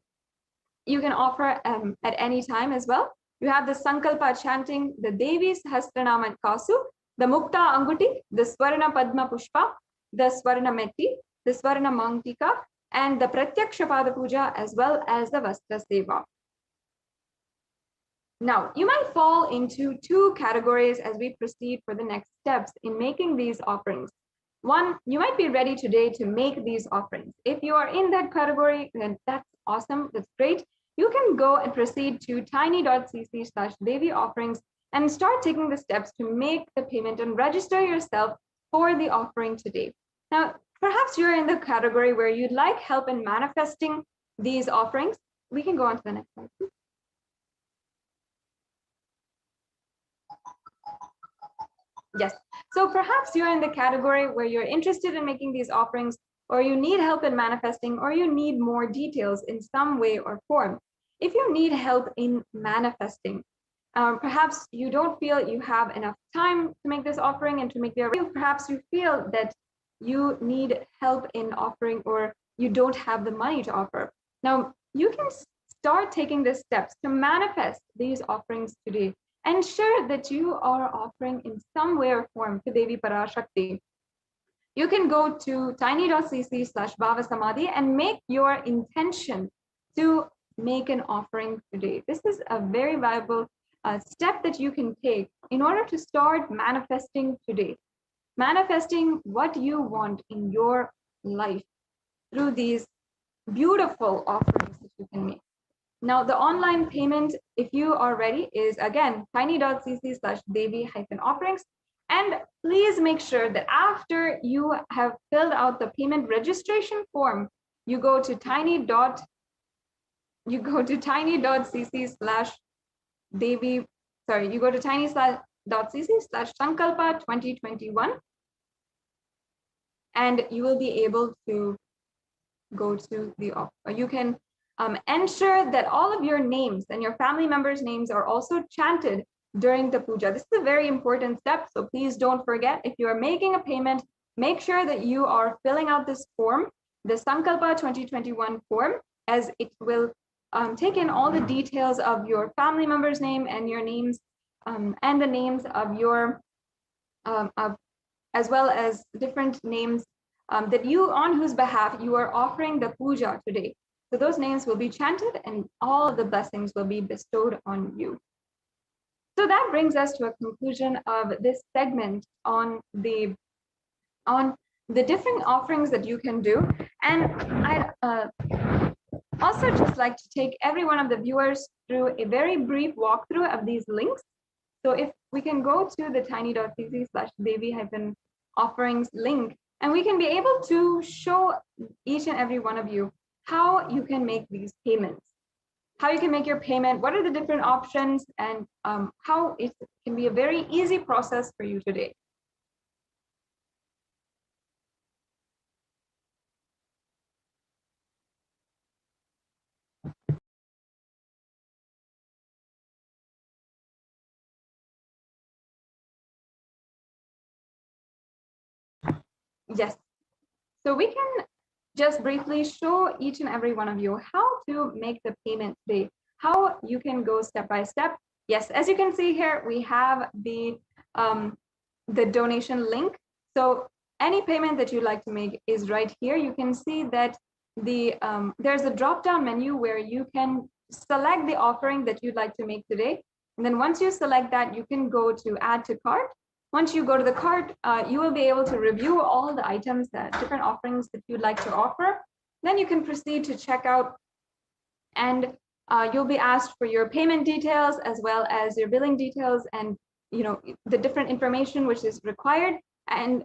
you can offer at any time as well. You have the Sankalpa chanting, the Devi's Hastranam Kasu, the Mukta Anguti, the Swarna Padma Pushpa, the Swarna Metti, the Swarna Mangtika, and the Pratyakshapada Puja, as well as the Vastra Seva. Now, you might fall into two categories as we proceed for the next steps in making these offerings. One, you might be ready today to make these offerings. If you are in that category, then that's awesome, that's great. You can go and proceed to tiny.cc/Devi offerings and start taking the steps to make the payment and register yourself for the offering today. Now, perhaps you're in the category where you'd like help in manifesting these offerings. We can go on to the next slide, please. Yes, so perhaps you're in the category where you're interested in making these offerings, or you need help in manifesting, or you need more details in some way or form. If you need help in manifesting, perhaps you don't feel you have enough time to make this offering and to make the offering. Perhaps you feel that you need help in offering, or you don't have the money to offer. Now, you can start taking the steps to manifest these offerings today. Ensure that you are offering in some way or form to Devi Parashakti. You can go to tiny.cc/Bhavasamadhi and make your intention to make an offering today. This is a very valuable step that you can take in order to start manifesting today. Manifesting what you want in your life through these beautiful offerings that you can make. Now, the online payment, if you are ready, is again tiny.cc/Devi-offerings. And please make sure that after you have filled out the payment registration form, you go to tiny.cc/Devi, you go to tiny.cc/Sankalpa 2021, and you will be able to go to the offer. You can ensure that all of your names and your family members' names are also chanted during the puja. This is a very important step, so please don't forget. If you are making a payment, make sure that you are filling out this form, the Sankalpa 2021 form, as it will take in all the details of your family member's name and your names, and the names of your, as well as different names that on whose behalf you are offering the puja today. So those names will be chanted and all of the blessings will be bestowed on you. So that brings us to a conclusion of this segment on the different offerings that you can do. And I'd also just like to take every one of the viewers through a very brief walkthrough of these links. So if we can go to the tiny.cc/Devi-offerings link, and we can be able to show each and every one of you how you can make these payments, how you can make your payment, what are the different options, and how it can be a very easy process for you today. Yes. So we can just briefly show each and every one of you how to make the payment today, how you can go step by step. Yes, as you can see here, we have the donation link. So any payment that you'd like to make is right here. You can see that there's a drop-down menu where you can select the offering that you'd like to make today. And then once you select that, you can go to add to cart. Once you go to the cart, you will be able to review all the items, that different offerings that you'd like to offer. Then you can proceed to checkout, and you'll be asked for your payment details as well as your billing details, and the different information which is required. And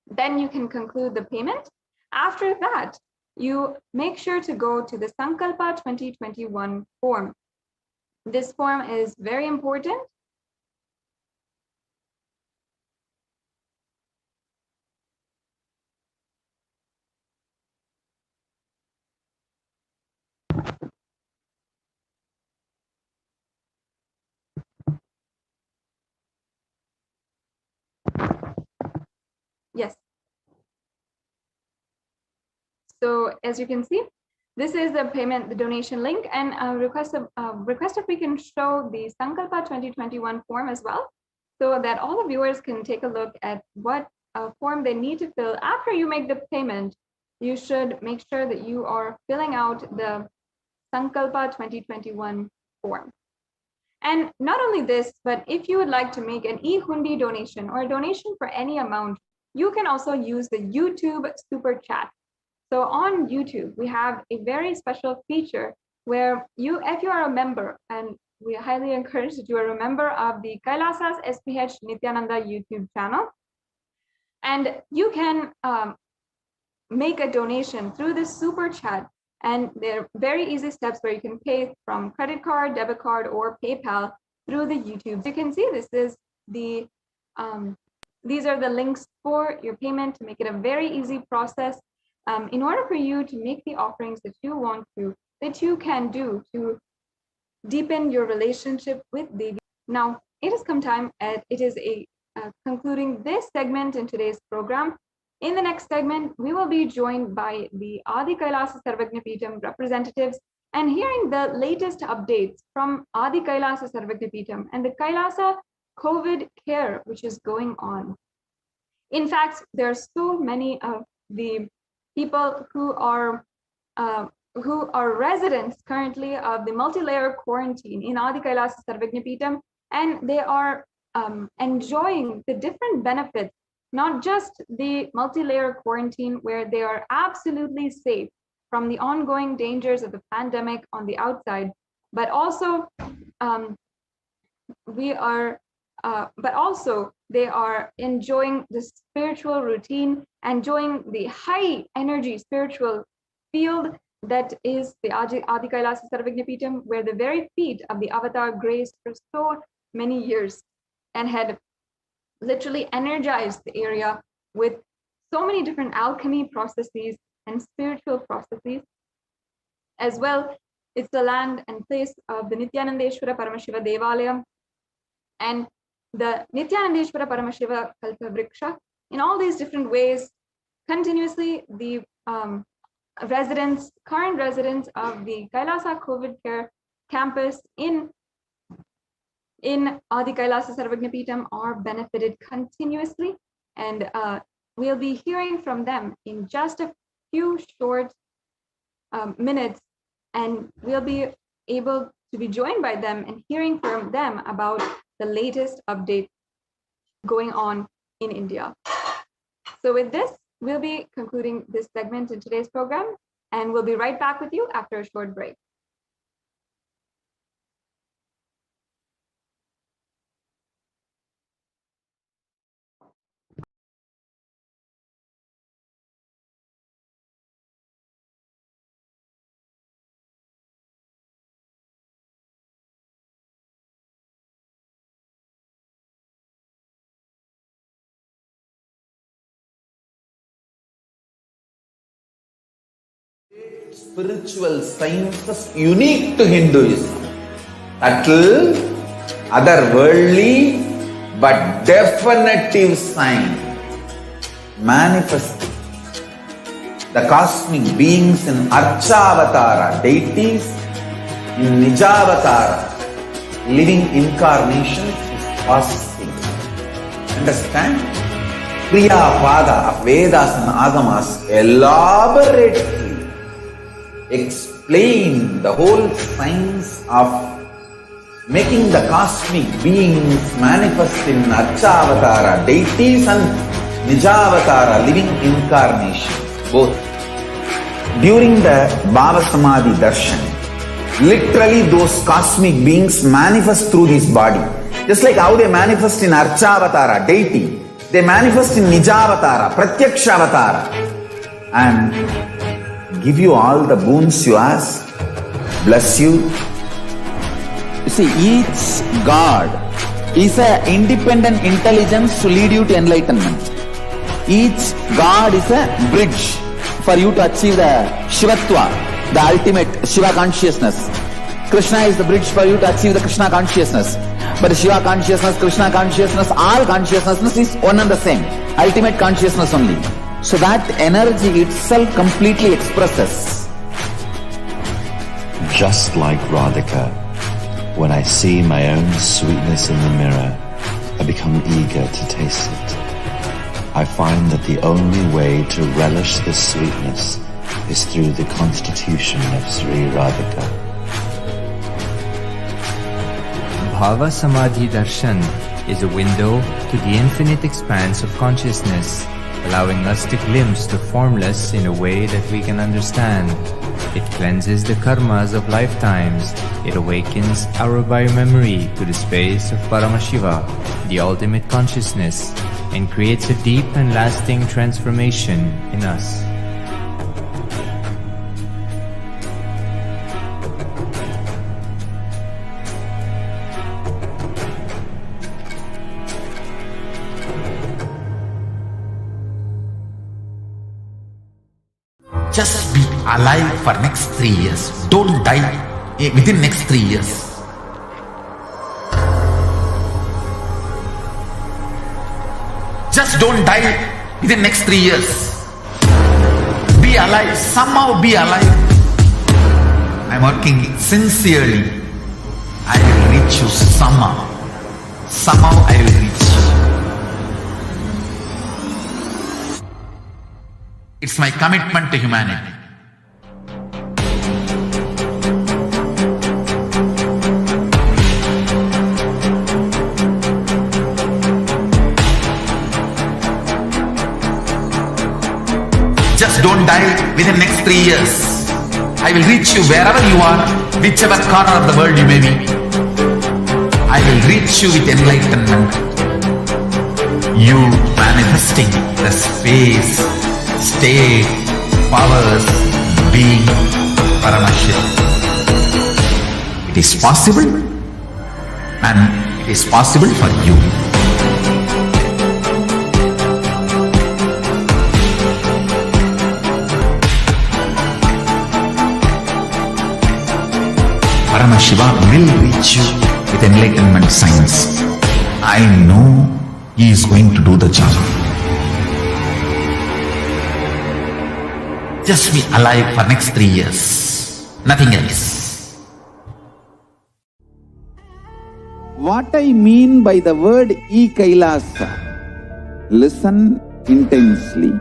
then you can conclude the payment. After that, you make sure to go to the Sankalpa 2021 form. This form is very important. Yes. So as you can see, this is the payment, the donation link, and request if we can show the Sankalpa 2021 form as well, so that all the viewers can take a look at what form they need to fill. After you make the payment, you should make sure that you are filling out the Sankalpa 2021 form. And not only this, but if you would like to make an e-hundi donation or a donation for any amount, you can also use the YouTube super chat. So on YouTube, we have a very special feature where if you are a member, and we highly encourage that you are a member of the Kailasa's HDH Nithyananda YouTube channel, and you can make a donation through this super chat. And there are very easy steps where you can pay from credit card, debit card, or PayPal through the YouTube. So you can see this is the these are the links for your payment to make it a very easy process. In order for you to make the offerings that you want to, that you can do to deepen your relationship with Devi. Now, it has come time, it is concluding this segment in today's program. In the next segment, we will be joined by the Adi Kailasa Sarvagna Peetham representatives and hearing the latest updates from Adi Kailasa Sarvagna Peetham and the Kailasa COVID care which is going on. In fact, there are so many of the people who are residents currently of the multi-layer quarantine in Adi Kailasa Sarvagna Peetham, and they are enjoying the different benefits, not just the multi-layer quarantine where they are absolutely safe from the ongoing dangers of the pandemic on the outside, but also they are enjoying the spiritual routine, enjoying the high energy spiritual field that is the Adi Kailasa Sarvagna Peetham, where the very feet of the Avatar graced for so many years and had literally energized the area with so many different alchemy processes and spiritual processes. As well, it's the land and place of the Nithyanandeshwara Paramashiva Devalayam and the Nithyanandeshwara Paramashiva Kalpa Vriksha. In all these different ways, continuously the current residents of the Kailasa COVID care campus in Adi Kailasa Sarvagna Peetham are benefited continuously, and we'll be hearing from them in just a few short minutes, and we'll be able to be joined by them and hearing from them about the latest update going on in India. So with this, we'll be concluding this segment in today's program, and we'll be right back with you after a short break. Spiritual sciences unique to Hinduism. Subtle, otherworldly, but definitive sign. Manifesting the cosmic beings in Archavatara, deities in Nijavatara, living incarnations is possible. Understand? Kriya Pada of Vedas and Agamas elaborately explain the whole science of making the cosmic beings manifest in Archavatara, deities and Nijavatara, living incarnations, both. During the Bhava Samadhi Darshan, literally those cosmic beings manifest through this body. Just like how they manifest in Archavatara, deity, they manifest in Nijavatara, Pratyakshavatara, and give you all the boons you ask, bless you. You see, each God is an independent intelligence to lead you to enlightenment. Each God is a bridge for you to achieve the Shivatva, the ultimate Shiva consciousness. Krishna is the bridge for you to achieve the Krishna consciousness. But the Shiva consciousness, Krishna consciousness, all consciousness is one and the same. Ultimate consciousness only. So that energy itself completely expresses. Just like Radhika, when I see my own sweetness in the mirror, I become eager to taste it. I find that the only way to relish this sweetness is through the constitution of Sri Radhika. Bhava Samadhi Darshan is a window to the infinite expanse of consciousness, allowing us to glimpse the formless in a way that we can understand. It cleanses the karmas of lifetimes. It awakens our biomemory to the space of Paramashiva, the ultimate consciousness, and creates a deep and lasting transformation in us. Just be alive for next 3 years. Don't die within next 3 years. Just don't die within next 3 years. Be alive. Somehow be alive. I'm working sincerely. I will reach you somehow. Somehow I will reach you. It's my commitment to humanity. Just don't die within next 3 years. I will reach you wherever you are, whichever corner of the world you may be. I will reach you with enlightenment. You manifesting the space, state, powers, being Paramashivoham. It is possible, and it is possible for you. Paramashiva will reach you with enlightenment science. I know he is going to do the job. Just be alive for next 3 years. Nothing else. What I mean by the word E-Kailasa, listen intensely.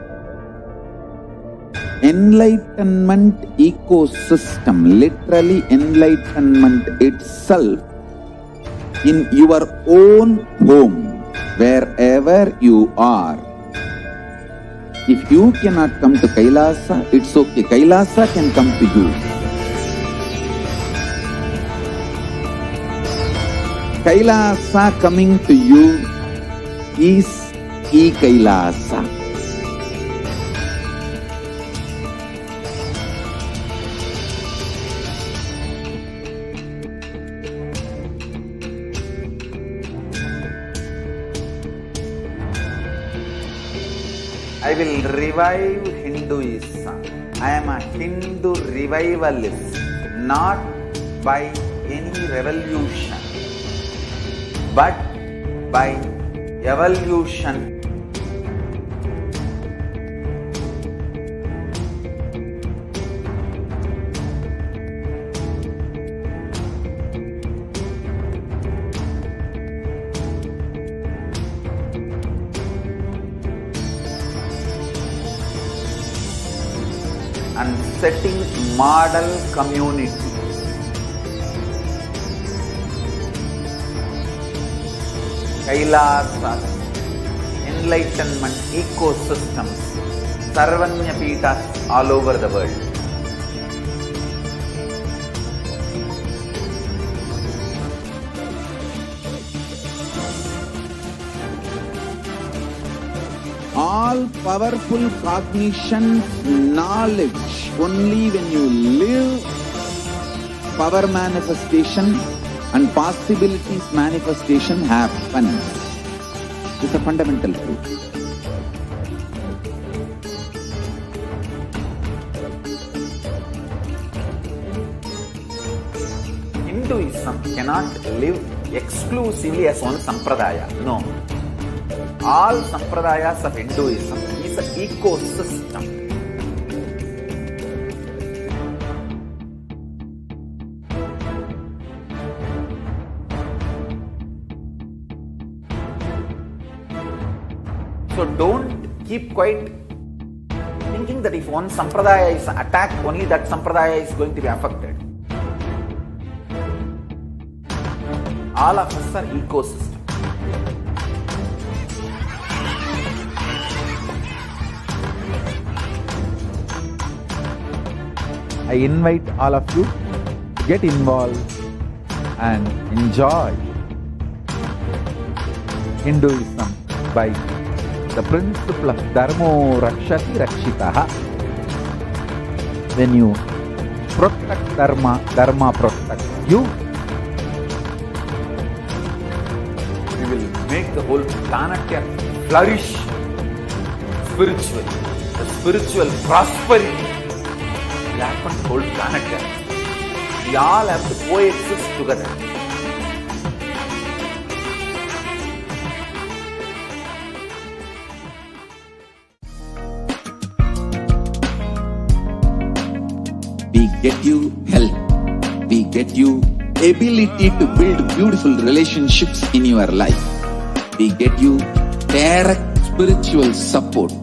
enlightenment ecosystem, literally enlightenment itself, in your own home, wherever you are. If you cannot come to Kailasa, it's okay. Kailasa can come to you. Kailasa coming to you is e-Kailasa. I will revive Hinduism. I am a Hindu revivalist, not by any revolution, but by evolution. And setting model community. Kailasa, enlightenment ecosystems, Sarvanya Pitas all over the world. All powerful cognition, knowledge, only when you live, power manifestation and possibilities manifestation happens. It's a fundamental truth. Hinduism cannot live exclusively as one sampradaya. No. All sampradayas of Hinduism is an ecosystem. So don't keep quiet thinking that if one sampradaya is attacked, only that sampradaya is going to be affected. All of us are ecosystems. I invite all of you to get involved and enjoy Hinduism by the principle of Dharmo Rakshati Rakshitaha. When you protect Dharma, Dharma protects you. We will make the whole planet flourish spiritually. The spiritual prosperity will happen to the whole planet. We all have to coexist together. We get you health. We get you ability to build beautiful relationships in your life. We get you direct spiritual support,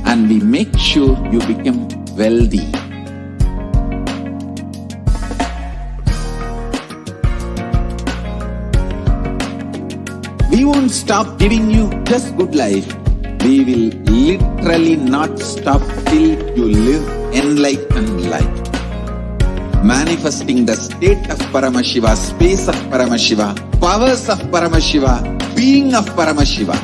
and we make sure you become wealthy. We won't stop giving you just good life. We will literally not stop till you live enlightened life. Manifesting the state of Paramashiva, space of Paramashiva, powers of Paramashiva, being of Paramashiva.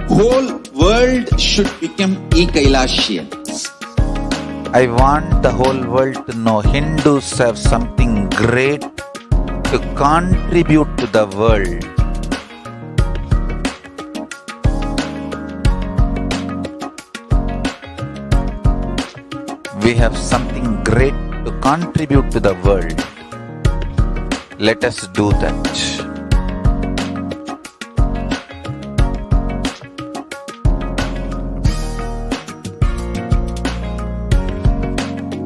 Whole world should become e-Kailasians. I want the whole world to know Hindus have something great to contribute to the world. We have something great to contribute to the world. Let us do that.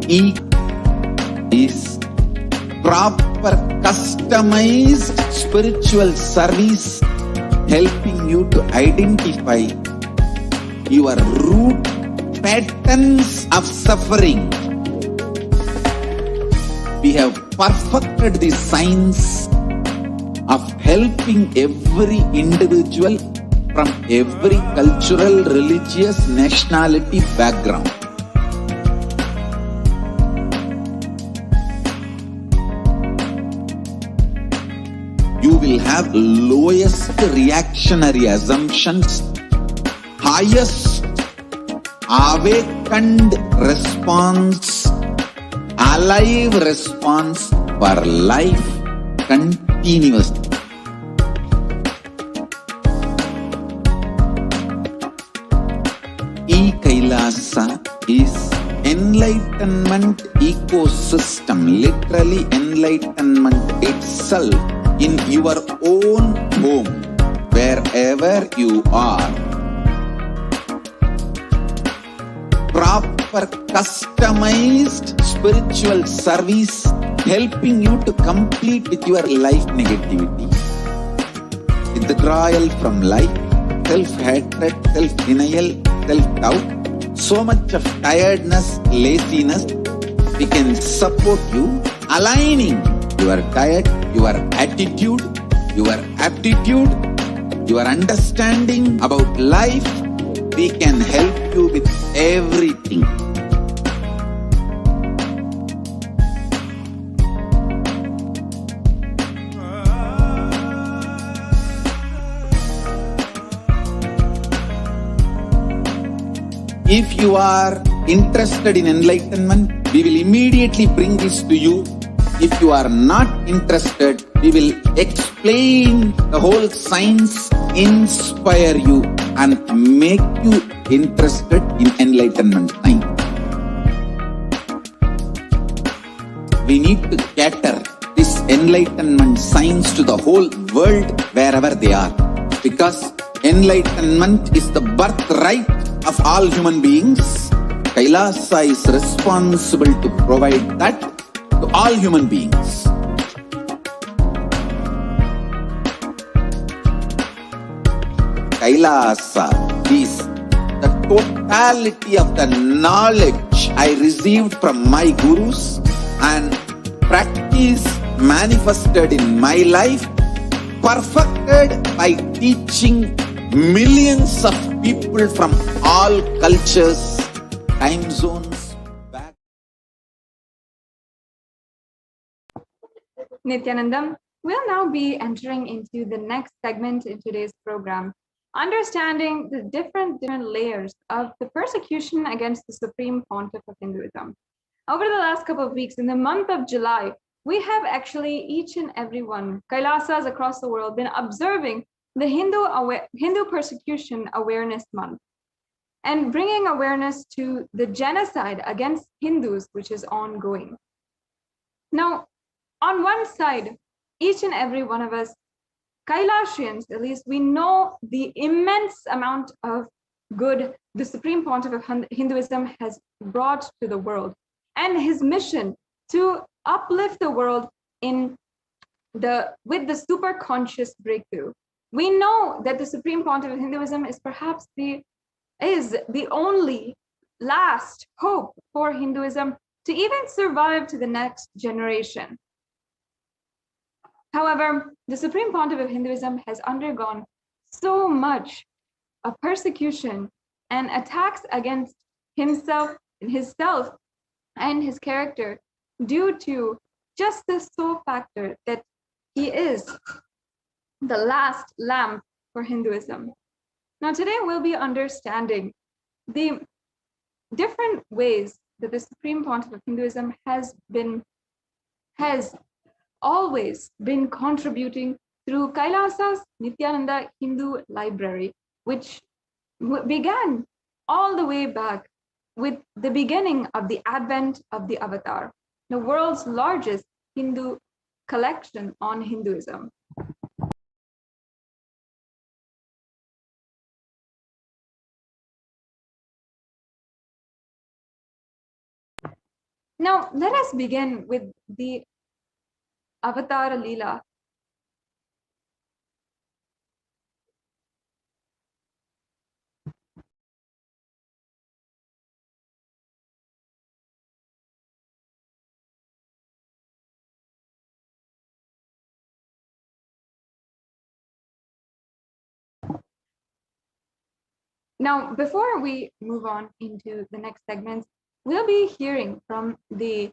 E is proper proper customized spiritual service helping you to identify your root patterns of suffering. We have perfected the science of helping every individual from every cultural, religious, nationality background. You will have lowest reactionary assumptions, highest awakened response, alive response for life continuously. E-Kailasa is enlightenment ecosystem, literally enlightenment itself in your own home, wherever you are. Proper customized spiritual service helping you to complete with your life negativity, withdrawal from life, self-hatred, self-denial, self-doubt, so much of tiredness, laziness. We can support you aligning your diet, your attitude, your aptitude, your understanding about life. We can help you with everything. If you are interested in enlightenment, we will immediately bring this to you. If you are not interested, we will explain the whole science, inspire you and make you interested in enlightenment time. We need to cater this enlightenment science to the whole world wherever they are, because enlightenment is the birthright of all human beings. Kailasa is responsible to provide that to all human beings. Kailasa is the totality of the knowledge I received from my gurus and practice manifested in my life, perfected by teaching millions of people from all cultures, time zones. Nithyanandam, we'll now be entering into the next segment in today's program, understanding the different layers of the persecution against the Supreme Pontiff of Hinduism. Over the last couple of weeks, in the month of July, we have actually each and every one, Kailasas across the world, been observing the Hindu Persecution Awareness Month and bringing awareness to the genocide against Hindus, which is ongoing. Now, on one side, each and every one of us, Kailasians, at least, we know the immense amount of good the Supreme Pontiff of Hinduism has brought to the world, and his mission to uplift the world with the super conscious breakthrough. We know that the Supreme Pontiff of Hinduism is perhaps the only last hope for Hinduism to even survive to the next generation. However, the Supreme Pontiff of Hinduism has undergone so much of persecution and attacks against himself, and his character due to just the sole factor that he is the last lamp for Hinduism. Now, today we'll be understanding the different ways that the Supreme Pontiff of Hinduism has always been contributing through Kailasa's Nithyananda Hindu Library, which began all the way back with the beginning of the advent of the Avatar, the world's largest Hindu collection on Hinduism. Now, let us begin with the Avatara Leela. Now, before we move on into the next segments, we'll be hearing from the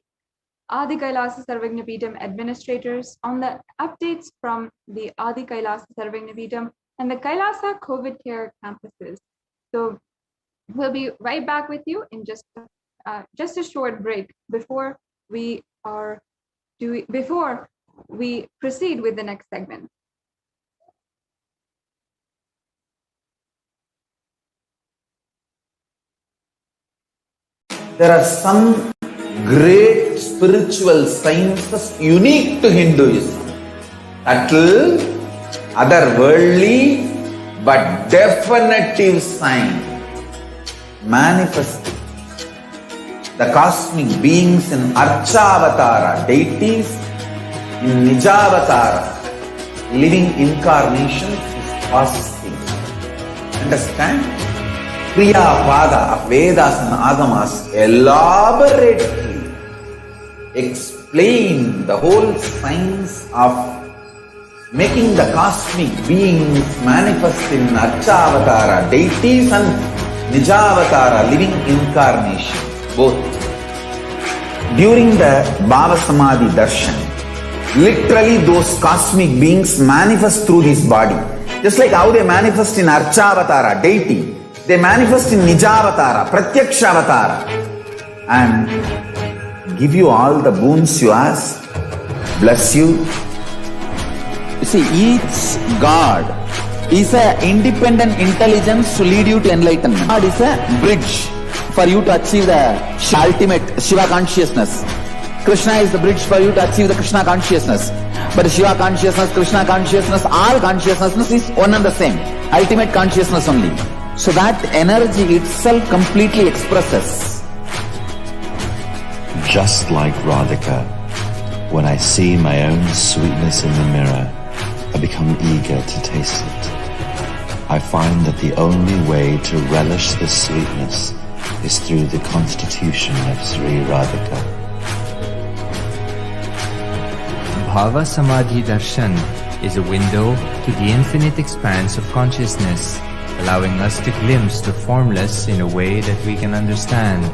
Adi Kailasa Sarvagnapeetham administrators on the updates from the Adi Kailasa Sarvagnapeetham and the Kailasa COVID care campuses. So we'll be right back with you in just a short break before we proceed with the next segment. There are some great spiritual sciences unique to Hinduism. Subtle, otherworldly, but definitive sign. Manifesting the cosmic beings in Archavatara, deities in Nijavatara, living incarnations is fasting. Understand? Kriya Pada of Vedas and Agamas elaborately explain the whole science of making the cosmic beings manifest in Archavatara, deities and Nijavatara, living incarnation, both. During the Bhava Samadhi Darshan, literally those cosmic beings manifest through this body. Just like how they manifest in Archavatara, deity, they manifest in Nijavatara, Pratyakshavatara, and give you all the boons you ask, bless you. You see, each God is an independent intelligence to lead you to enlightenment. God is a bridge for you to achieve the ultimate Shiva consciousness. Krishna is the bridge for you to achieve the Krishna consciousness. But Shiva consciousness, Krishna consciousness, all consciousness is one and the same. Ultimate consciousness only. So that energy itself completely expresses. Just like Radhika, when I see my own sweetness in the mirror, I become eager to taste it. I find that the only way to relish the sweetness is through the constitution of Sri Radhika. Bhava Samadhi Darshan is a window to the infinite expanse of consciousness, allowing us to glimpse the formless in a way that we can understand.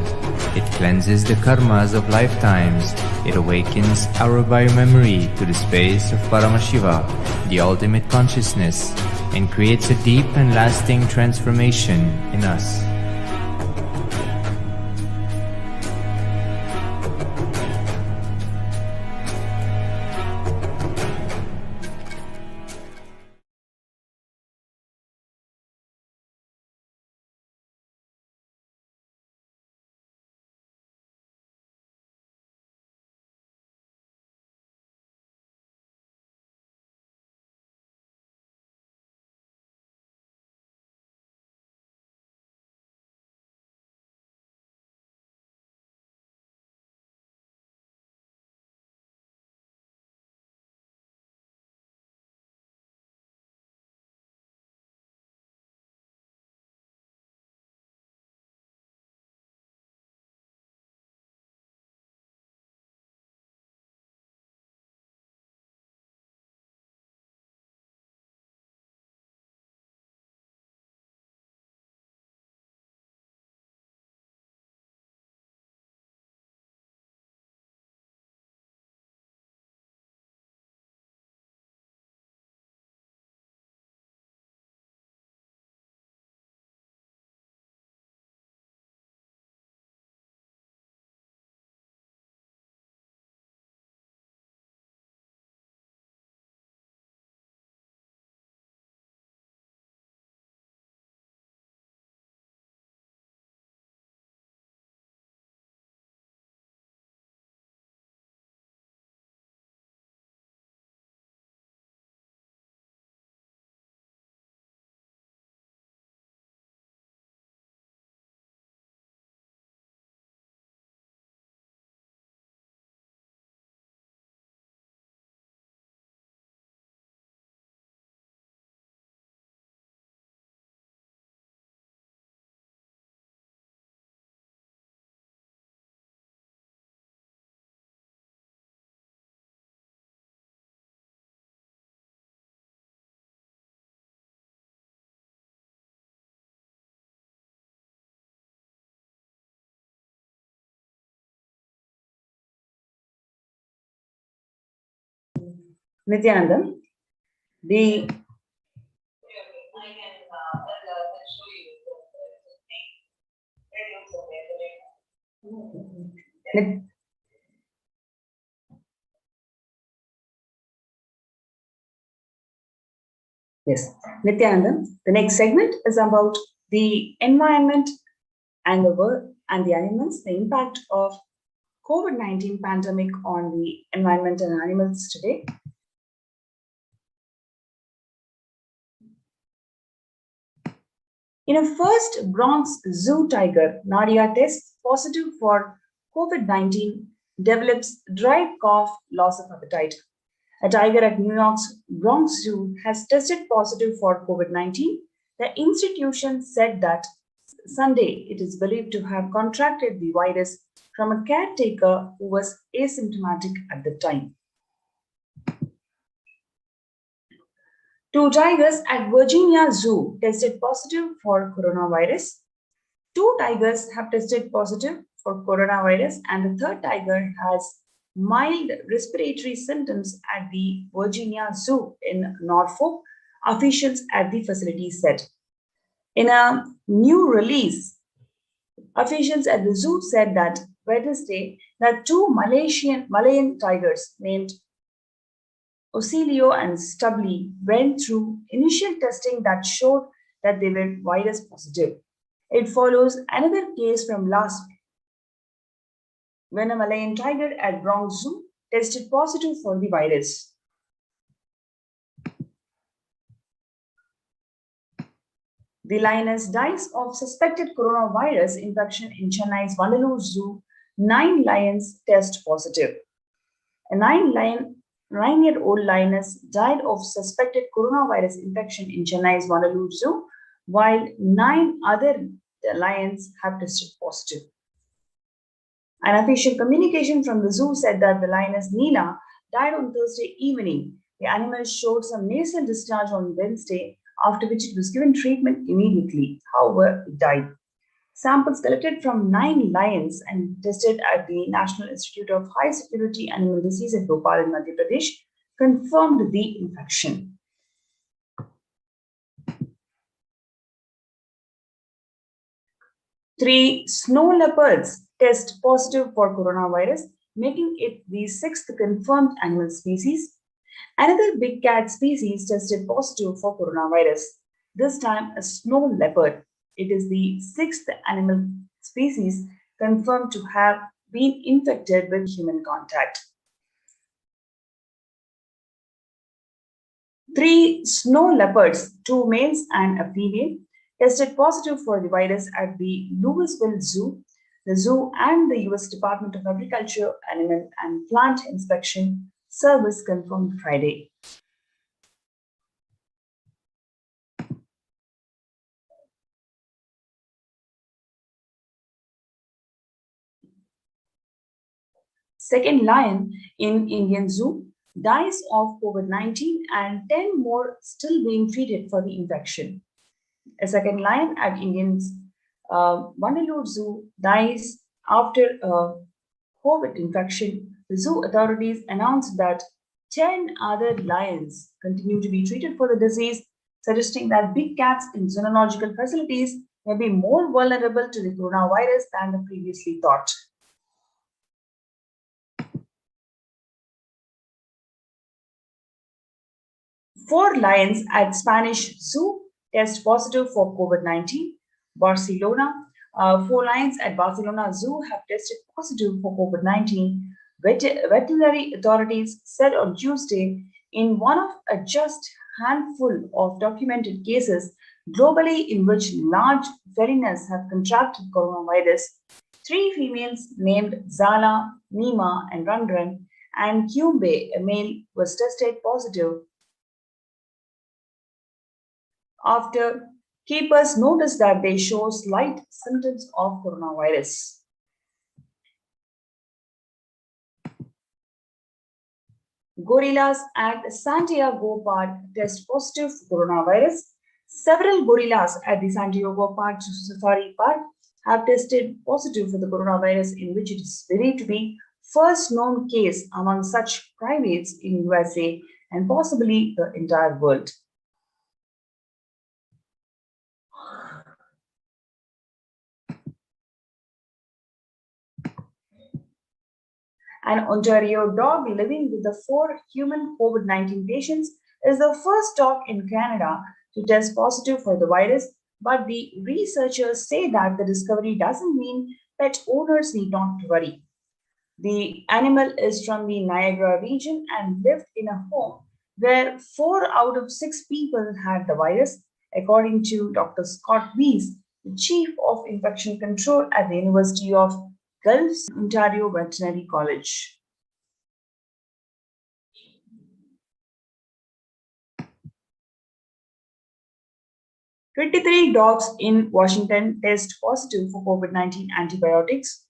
It cleanses the karmas of lifetimes. It awakens our biomemory to the space of Paramashiva, the ultimate consciousness, and creates a deep and lasting transformation in us. Nithyananda, the Yes, Nithyananda, the next segment is about the environment and the world and the animals, the impact of COVID-19 pandemic on the environment and animals today. In a first Bronx Zoo tiger, Nadia tests positive for COVID-19, develops dry cough, loss of appetite. A tiger at New York's Bronx Zoo has tested positive for COVID-19. The institution said that Sunday it is believed to have contracted the virus from a caretaker who was asymptomatic at the time. Two tigers at Virginia Zoo tested positive for coronavirus. Two tigers have tested positive for coronavirus, and the third tiger has mild respiratory symptoms at the Virginia Zoo in Norfolk, officials at the facility said. In a new release, officials at the zoo said that Wednesday that two Malayan tigers named Ocelio and Stubbly went through initial testing that showed that they were virus positive. It follows another case from last week when a Malayan tiger at Bronx Zoo tested positive for the virus. The lioness dies of suspected coronavirus infection in Chennai's Vandalur Zoo. 9 lions test positive. A 9-year-old lioness died of suspected coronavirus infection in Chennai's Vandalur Zoo, while 9 other lions have tested positive. An official communication from the zoo said that the lioness Neela died on Thursday evening. The animal showed some nasal discharge on Wednesday, after which it was given treatment immediately. However, it died. Samples collected from 9 lions and tested at the National Institute of High Security Animal Disease at Bhopal in Madhya Pradesh confirmed the infection. Three snow leopards test positive for coronavirus, making it the 6th confirmed animal species. Another big cat species tested positive for coronavirus, this time a snow leopard. It is the 6th animal species confirmed to have been infected with human contact. 3 snow leopards, 2 males and a female, tested positive for the virus at the Louisville Zoo. The zoo and the US Department of Agriculture, Animal and Plant Inspection Service confirmed Friday. Second lion in Indian Zoo dies of COVID-19 and 10 more still being treated for the infection. A second lion at Indian's Vandalur Zoo dies after a COVID infection. The zoo authorities announced that 10 other lions continue to be treated for the disease, suggesting that big cats in zoological facilities may be more vulnerable to the coronavirus than the previously thought. Four lions at Spanish Zoo test positive for COVID-19. Barcelona. 4 lions at Barcelona Zoo have tested positive for COVID-19. Veterinary authorities said on Tuesday in one of a just handful of documented cases globally in which large felinas have contracted coronavirus. 3 females named Zala, Nima, and Run, and Kyumbe, a male, was tested positive after keepers noticed that they show slight symptoms of coronavirus. Gorillas at Santiago Park test positive for coronavirus. Several gorillas at the Santiago Park Safari Park have tested positive for the coronavirus, in which it is believed to be first known case among such primates in USA, and possibly the entire world. An Ontario dog living with the 4 human COVID-19 patients is the first dog in Canada to test positive for the virus, but the researchers say that the discovery doesn't mean pet owners need not worry. The animal is from the Niagara region and lived in a home where 4 out of 6 people had the virus, according to Dr. Scott Weiss, the Chief of Infection Control at the University of Guelph's Ontario Veterinary College. "23 dogs in Washington test positive for COVID-19 antibodies.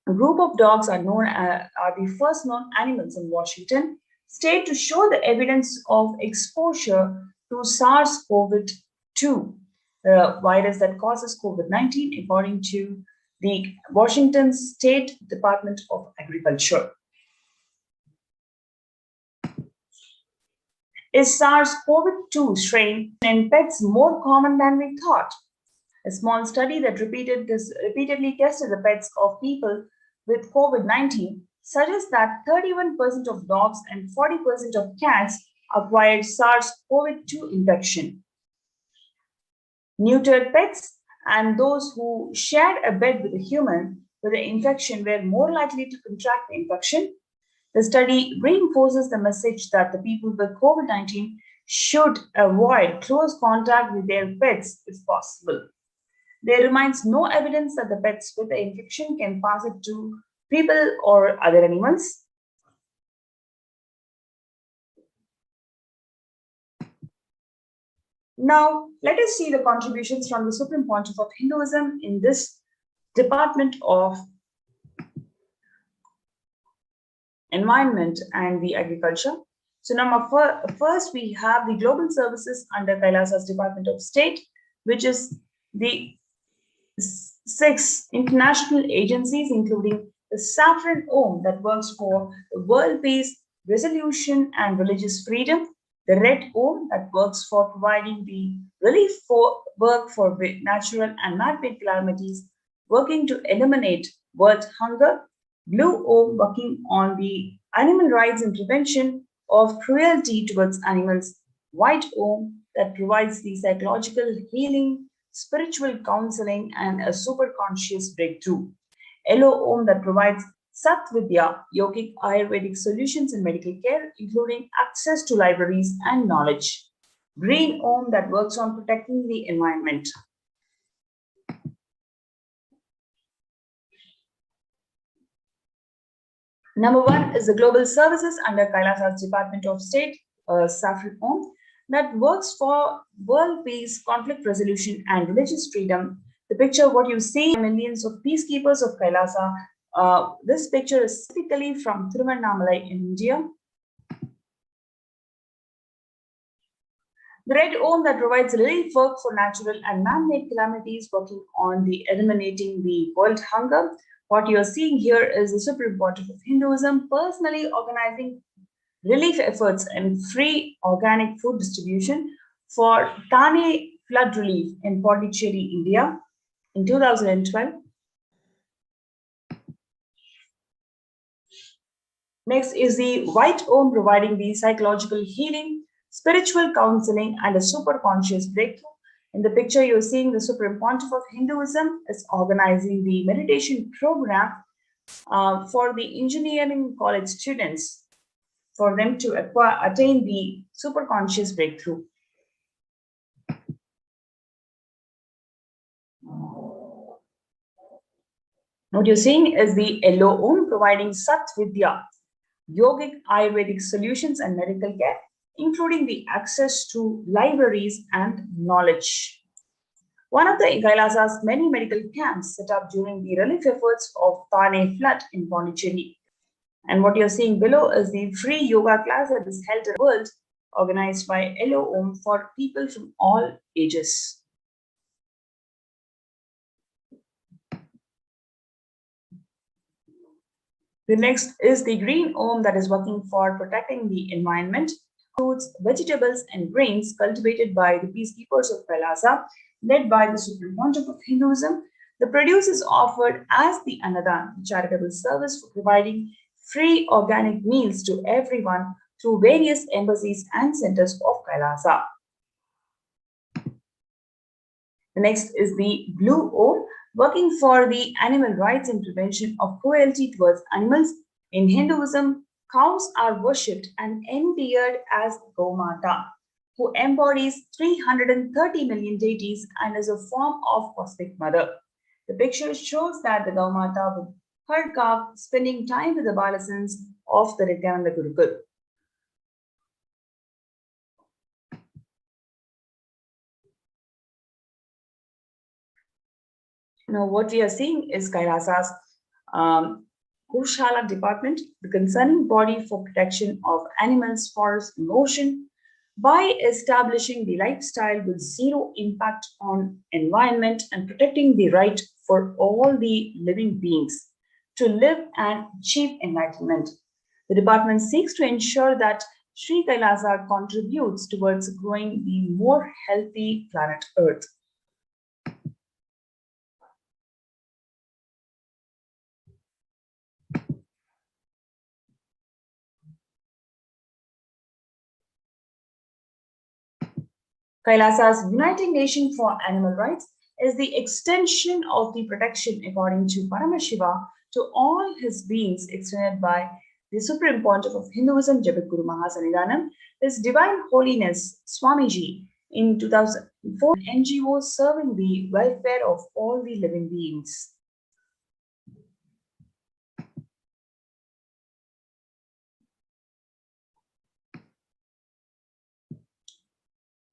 A group of dogs are the first known animals in Washington state to show the evidence of exposure to SARS-CoV-2, the virus that causes COVID-19, according to the Washington State Department of Agriculture. Is SARS-CoV-2 strain in pets more common than we thought? A small study that repeatedly tested the pets of people with COVID-19 suggests that 31% of dogs and 40% of cats acquired SARS-CoV-2 infection. Neutered pets and those who shared a bed with a human with the infection were more likely to contract the infection. The study reinforces the message that the people with COVID-19 should avoid close contact with their pets if possible. There remains no evidence that the pets with the infection can pass it to people or other animals. Now, let us see the contributions from the Supreme Pontiff of Hinduism in this Department of Environment and the Agriculture. So first we have the global services under Kailasa's Department of State, which is the 6 international agencies, including the Saffron Om that works for the world peace, resolution, and religious freedom, the Red Om that works for providing the relief work for natural and man-made calamities, working to eliminate world hunger, Blue Om working on the animal rights and prevention of cruelty towards animals, White Om that provides the psychological healing, spiritual counseling, and a super conscious breakthrough, Yellow Om that provides Sat Vidya, yogic Ayurvedic solutions in medical care, including access to libraries and knowledge, Green Om that works on protecting the environment. Number 1 is the global services under Kailasa's Department of State, Saffron Om, that works for world peace, conflict resolution, and religious freedom. The picture, what you see, millions of peacekeepers of Kailasa. This picture is typically from Tiruvannamalai in India. The Red Om that provides relief work for natural and man-made calamities, working on the eliminating the world hunger. What you are seeing here is the Supreme Pontiff of Hinduism personally organizing relief efforts and free organic food distribution for Thane flood relief in Pondicherry, India in 2012. Next is the White Om providing the psychological healing, spiritual counseling, and a super conscious breakthrough. In the picture, you're seeing the Supreme Pontiff of Hinduism is organizing the meditation program for the engineering college students for them to attain the super conscious breakthrough. What you're seeing is the Yellow Om providing Sat Vidya, yogic Ayurvedic solutions and medical care, including the access to libraries and knowledge. One of the Kailasa's many medical camps set up during the relief efforts of Thane flood in Pondicherry. And what you're seeing below is the free yoga class that is held in the world, organized by Yellow Om for people from all ages. The next is the Green Om that is working for protecting the environment. Fruits, vegetables, and grains cultivated by the peacekeepers of Kailasa, led by the Supreme Pontiff of Hinduism. The produce is offered as the Annadan, charitable service for providing free organic meals to everyone through various embassies and centers of Kailasa. The next is the Blue Om, working for the animal rights and prevention of cruelty towards animals. In Hinduism, cows are worshipped and endeared as Gomata, who embodies 330 million deities and is a form of cosmic mother. The picture shows that the Gaumata with her calf spending time with the adolescents of the Nithyananda Gurukul. Now, what we are seeing is Kailasa's Goshala department, the concerning body for protection of animals, forests, and ocean, by establishing the lifestyle with zero impact on environment and protecting the right for all the living beings to live and achieve enlightenment. The department seeks to ensure that Sri Kailasa contributes towards growing the more healthy planet Earth. Kailasa's United Nation for Animal Rights is the extension of the protection according to Paramashiva to all his beings extended by the Supreme Pontiff of Hinduism, Jagadguru Mahasannidhanam, His Divine Holiness Swamiji in 2004, NGO serving the welfare of all the living beings.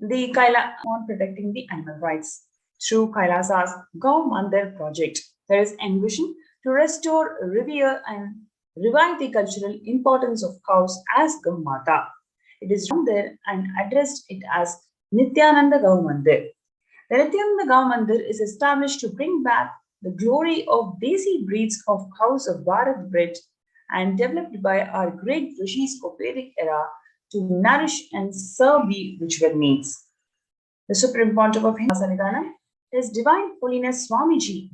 The Kaila on protecting the animal rights. Through Kailasa's Gau Mandir project, there is ambition to restore, revere, and revive the cultural importance of cows as Gau Mata. It is from there and addressed it as Nithyananda Gau Mandir. The Nithyananda Gau Mandir is established to bring back the glory of Desi breeds of cows of Bharat breed and developed by our great rishis of Vedic era to nourish and serve the ritual needs. The Supreme Pontiff of Hinduism, His Divine Holiness Swamiji,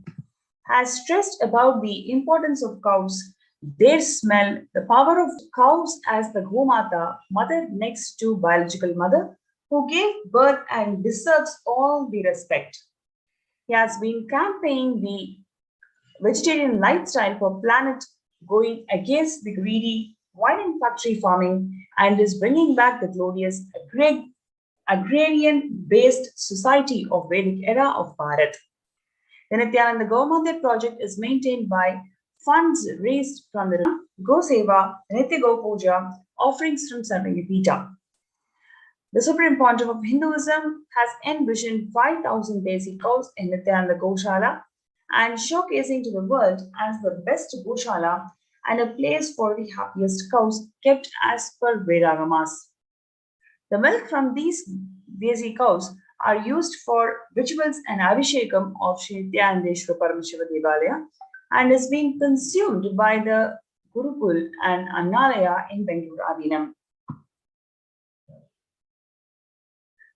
has stressed about the importance of cows, their smell, the power of cows as the Gomata, mother next to biological mother, who gave birth and deserves all the respect. He has been campaigning the vegetarian lifestyle for planet, going against the greedy wine and factory farming, and is bringing back the glorious agrarian-based society of Vedic era of Bharat. The Nithyananda Gau Mandir project is maintained by funds raised from the Go Seva, Nitya Go Puja, offerings from Sarvangapita. The Supreme Pontiff of Hinduism has envisioned 5,000 Desi cows in Nithyananda Goshala and showcasing to the world as the best Goshala and a place for the happiest cows kept as per Vedagamas. The milk from these Desi cows are used for rituals and Abhishekam of Sri Nithyananda Paramashivam Devalaya and is being consumed by the Gurukul and Annalaya in Bengaluru Adinam.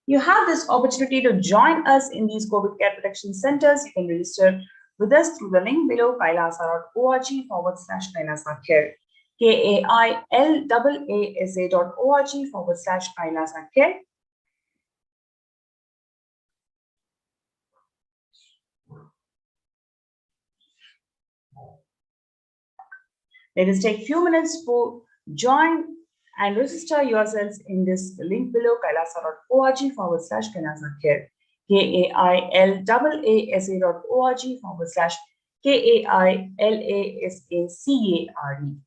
You have this opportunity to join us in these COVID care protection centers. You can register with us through the link below kailasa.org/kailasacare. kailasa.org/kailasacare. Let us take a few minutes to join and register yourselves in this link below kailasa.org/kailasacare. kailasa.org/kailasacare.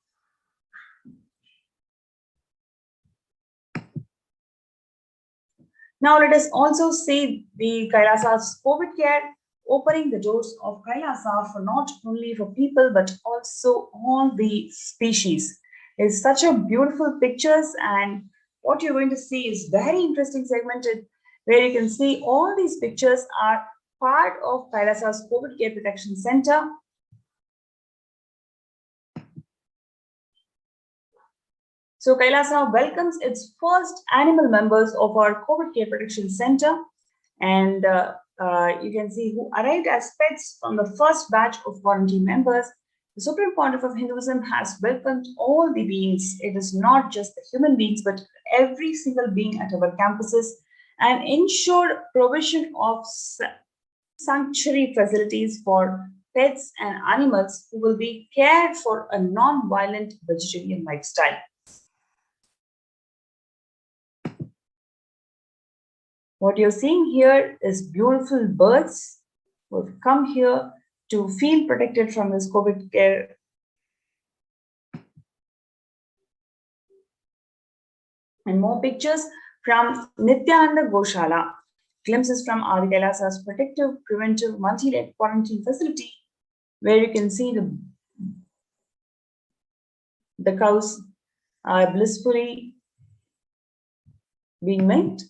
Now let us also see the Kailasa's COVID care, opening the doors of Kailasa for not only for people but also all the species. It's such a beautiful pictures, and what you're going to see is very interesting segmented, where you can see all these pictures are part of Kailasa's COVID Care Protection Center. So Kailasa welcomes its first animal members of our COVID Care Protection Center, and you can see who arrived as pets from the first batch of quarantine members. The Supreme Pontiff of Hinduism has welcomed all the beings. It is not just the human beings, but every single being at our campuses, and ensured provision of sanctuary facilities for pets and animals who will be cared for a non-violent vegetarian lifestyle. What you're seeing here is beautiful birds who have come here to feel protected from this COVID care. And more pictures from Nithyananda Goshala. Glimpses from Adi Kailasa's protective, preventive, multi-led quarantine facility, where you can see the cows are blissfully being milked.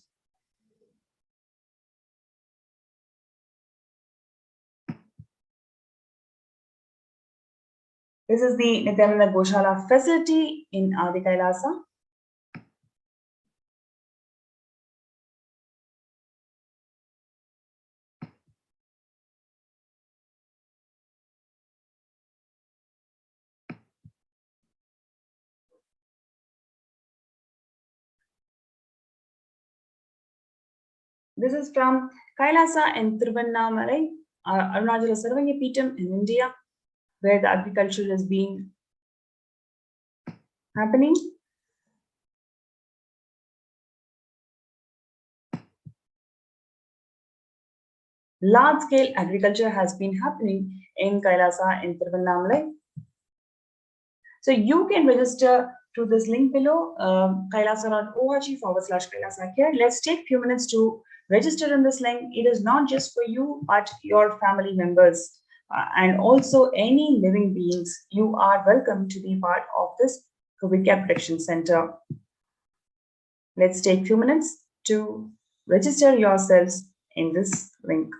This is the Nithyananda Goshala facility in Adi Kailasa. This is from Kailasa in Tiruvannamalai, Arunachala Sarvanya Peetham in India, where the agriculture has been happening. Large-scale agriculture has been happening in Kailasa in Tiruvannamalai. So you can register through this link below, kailasa.org/Kailasa Care. Let's take a few minutes to register in this link. It is not just for you, but your family members and also any living beings. You are welcome to be part of this COVID Care Protection Center. Let's take a few minutes to register yourselves in this link.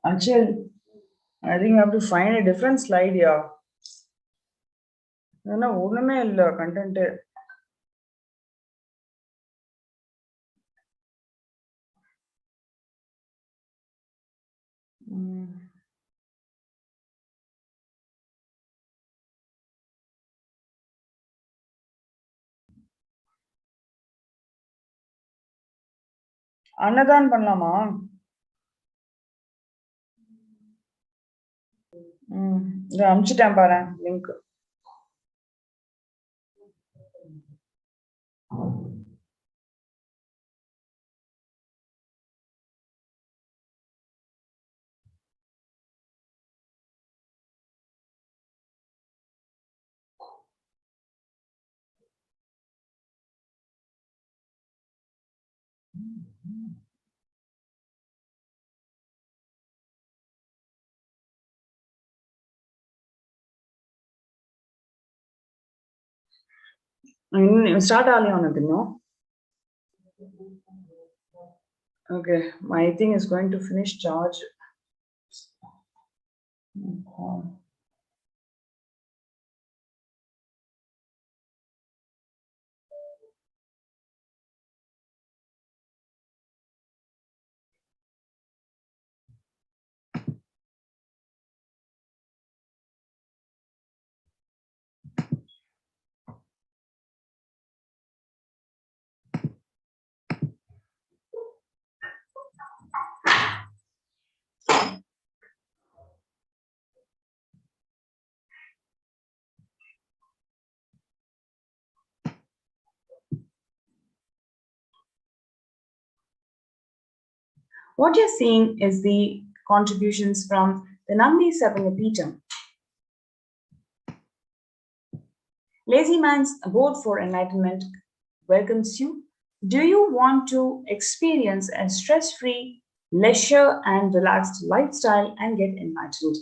Achal, I think I have to find a different slide here. No, ஒண்ணுமே இல்ல content. அன்னதான் பண்ணலாமா? இதை அனுப்பிச்சிட்டேன் பாரு link. Start early on it, no? Okay, my thing is going to finish charge. What you're seeing is the contributions from the Nandi Sarvanya Peetham. Lazy Man's Abode for Enlightenment welcomes you. Do you want to experience a stress-free, leisure and relaxed lifestyle and get enlightened?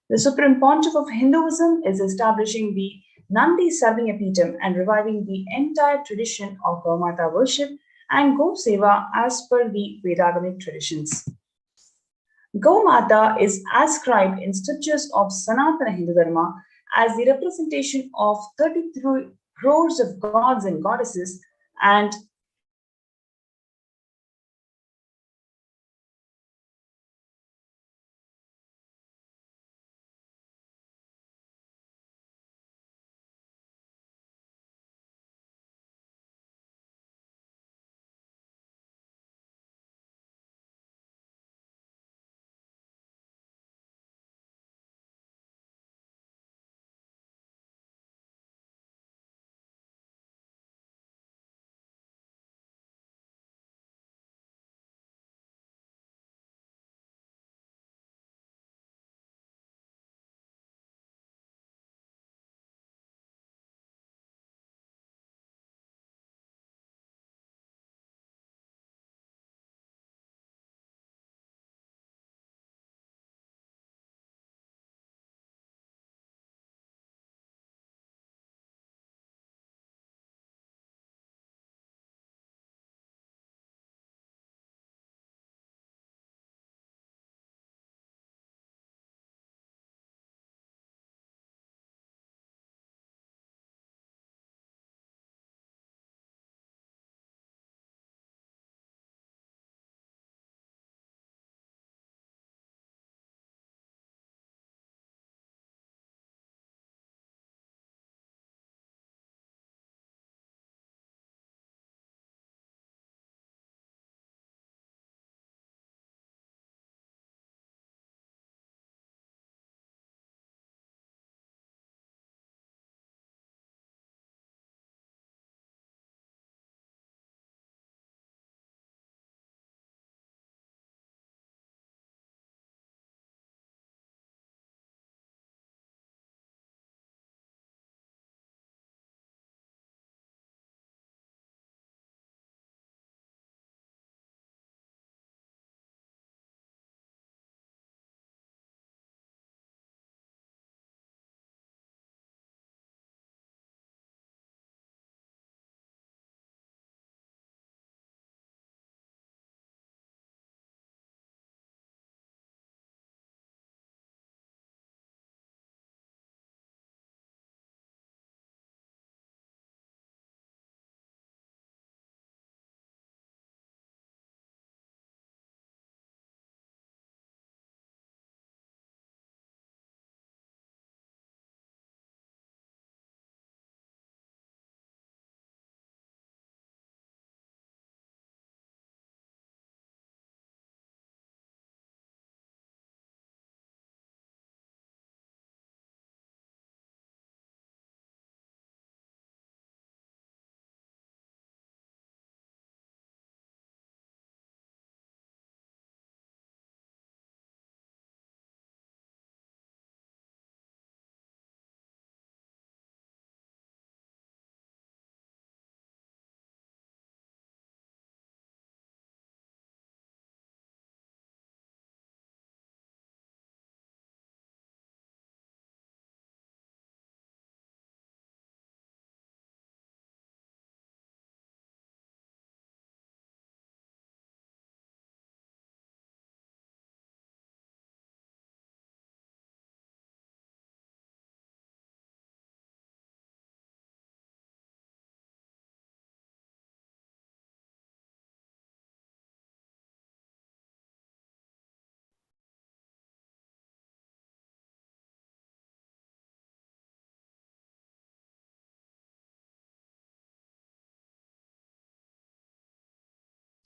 The Supreme Pontiff of Hinduism is establishing the Nandi Sarvapidam and reviving the entire tradition of Gaumata worship and Go Seva as per the Vedagamic traditions. Gaumata is ascribed in scriptures of Sanatana Hindu Dharma as the representation of 33 crores of gods and goddesses and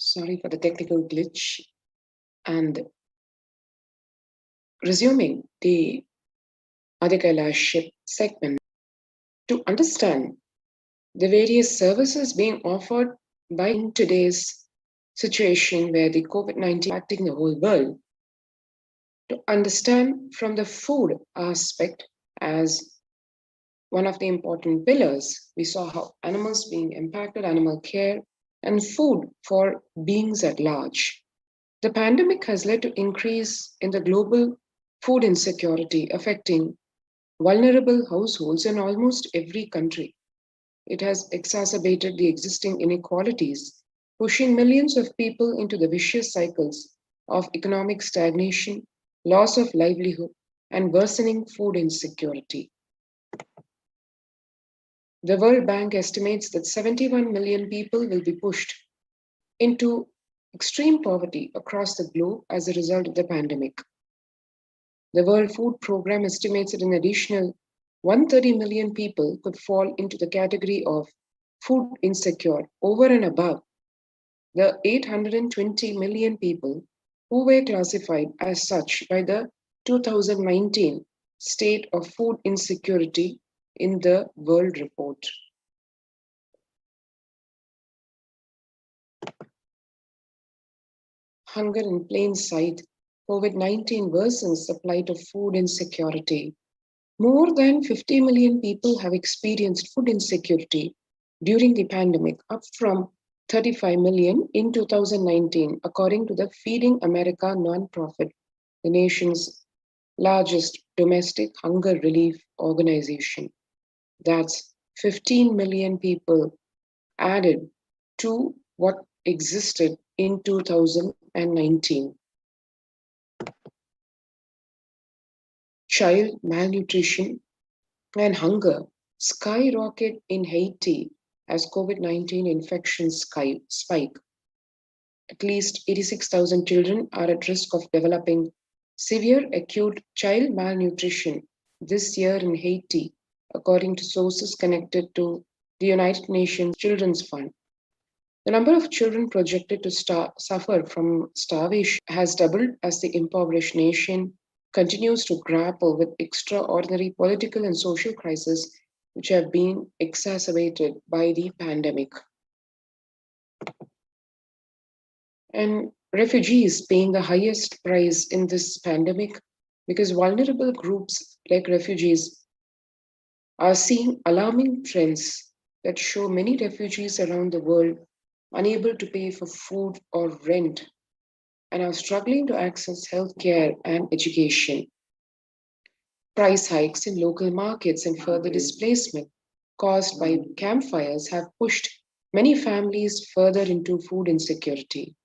Sorry for the technical glitch. And resuming the Adhikailash segment, to understand the various services being offered by in today's situation where the COVID-19 is impacting the whole world, to understand from the food aspect as one of the important pillars, we saw how animals being impacted, animal care, and food for beings at large. The pandemic has led to increase in the global food insecurity affecting vulnerable households in almost every country. It has exacerbated the existing inequalities, pushing millions of people into the vicious cycles of economic stagnation, loss of livelihood, and worsening food insecurity. The World Bank estimates that 71 million people will be pushed into extreme poverty across the globe as a result of the pandemic. The World Food Programme estimates that an additional 130 million people could fall into the category of food insecure over and above the 820 million people who were classified as such by the 2019 State of Food Insecurity in the World Report. Hunger in plain sight, COVID-19 worsens the plight of food insecurity. More than 50 million people have experienced food insecurity during the pandemic, up from 35 million in 2019, according to the Feeding America nonprofit, the nation's largest domestic hunger relief organization. That's 15 million people added to what existed in 2019. Child malnutrition and hunger skyrocket in Haiti as COVID-19 infections spike. At least 86,000 children are at risk of developing severe acute child malnutrition this year in Haiti, according to sources connected to the United Nations Children's Fund. The number of children projected to suffer from starvation has doubled as the impoverished nation continues to grapple with extraordinary political and social crises which have been exacerbated by the pandemic. And refugees paying the highest price in this pandemic because vulnerable groups like refugees are seeing alarming trends that show many refugees around the world unable to pay for food or rent and are struggling to access healthcare and education. Price hikes in local markets and further displacement caused by campfires have pushed many families further into food insecurity.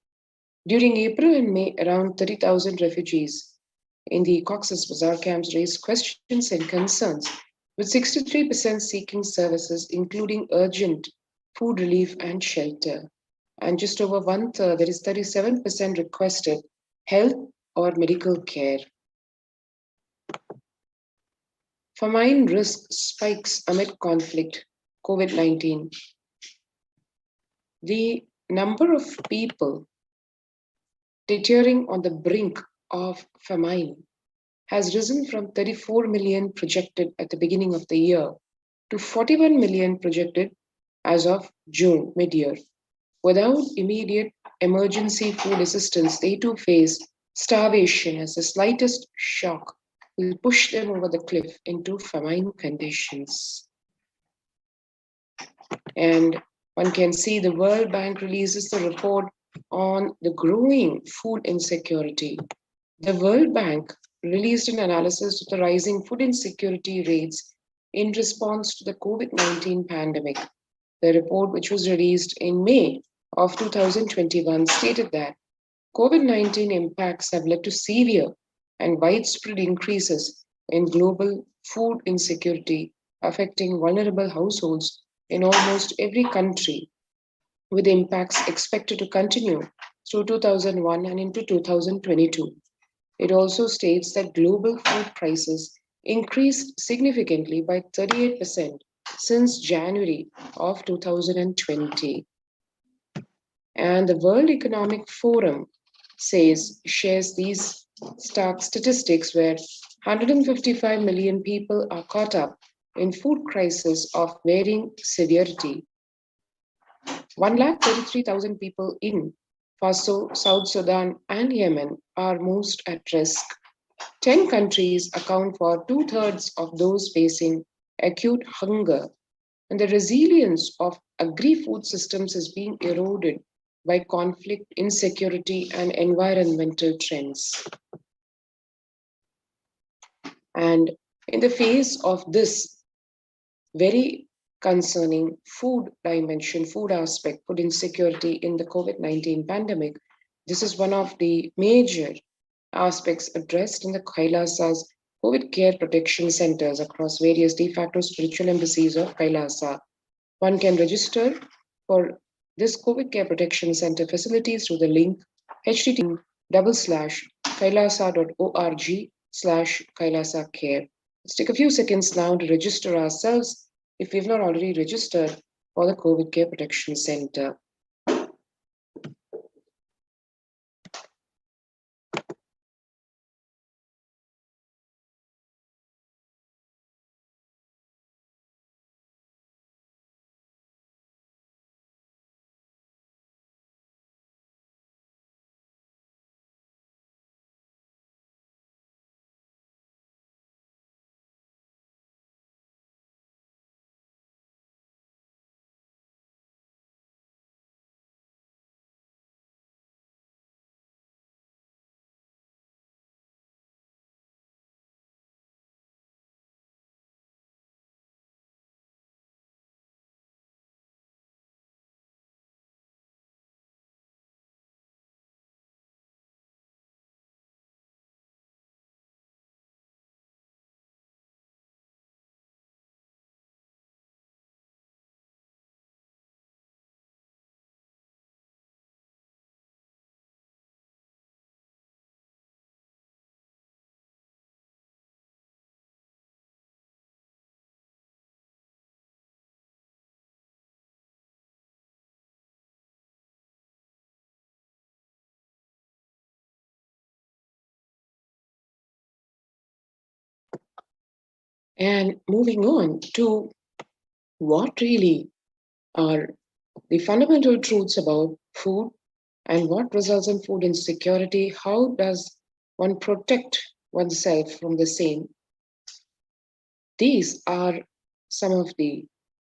During April and May, around 30,000 refugees in the Cox's Bazar camps raised questions and concerns, with 63% seeking services, including urgent food relief and shelter. And just over one-third, that is 37%, requested health or medical care. Famine risk spikes amid conflict, COVID-19. The number of people teetering on the brink of famine has risen from 34 million projected at the beginning of the year to 41 million projected as of June mid-year. Without immediate emergency food assistance, they too face starvation as the slightest shock will push them over the cliff into famine conditions. And one can see the World Bank releases the report on the growing food insecurity. The World Bank released an analysis of the rising food insecurity rates in response to the COVID-19 pandemic. The report, which was released in May of 2021, stated that COVID-19 impacts have led to severe and widespread increases in global food insecurity, affecting vulnerable households in almost every country, with impacts expected to continue through 2001 and into 2022. It also states that global food prices increased significantly by 38% since January of 2020. And the World Economic Forum shares these stark statistics where 155 million people are caught up in food crisis of varying severity. 133,000 people in Faso, South Sudan, and Yemen are most at risk. 10 countries account for 2/3 of those facing acute hunger, and the resilience of agri-food systems is being eroded by conflict, insecurity, and environmental trends. And in the face of this very concerning food dimension, food aspect, food insecurity in the COVID-19 pandemic, this is one of the major aspects addressed in the Kailasa's COVID care protection centers across various de facto spiritual embassies of Kailasa. One can register for this COVID care protection center facilities through the link http://kailasa.org/Kailasa care. Let's take a few seconds now to register ourselves if we've not already registered for the COVID care protection center. And moving on to what really are the fundamental truths about food and what results in food insecurity, how does one protect oneself from the same? These are some of the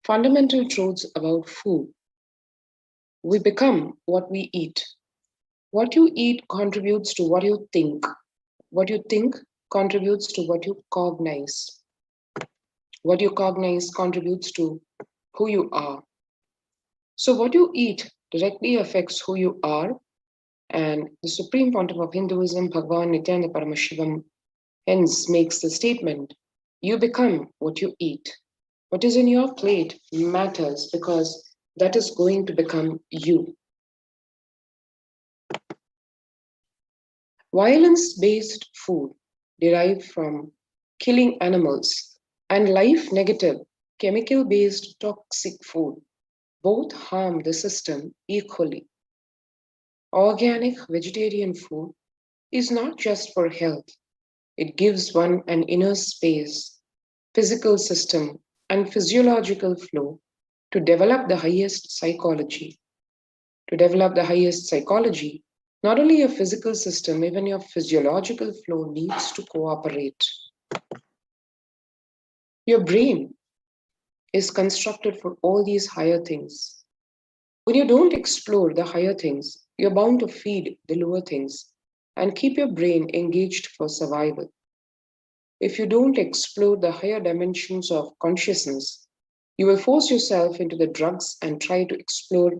fundamental truths about food. We become what we eat. What you eat contributes to what you think. What you think contributes to what you cognize. What you cognize contributes to who you are. So what you eat directly affects who you are, and the Supreme Pontiff of Hinduism, Bhagavan Nithyananda Paramashivam, hence makes the statement, you become what you eat. What is in your plate matters because that is going to become you. Violence-based food derived from killing animals and life-negative, chemical-based toxic food both harm the system equally. Organic vegetarian food is not just for health. It gives one an inner space, physical system, and physiological flow to develop the highest psychology. To develop the highest psychology, not only your physical system, even your physiological flow needs to cooperate. Your brain is constructed for all these higher things. When you don't explore the higher things, you're bound to feed the lower things and keep your brain engaged for survival. If you don't explore the higher dimensions of consciousness, you will force yourself into the drugs and try to explore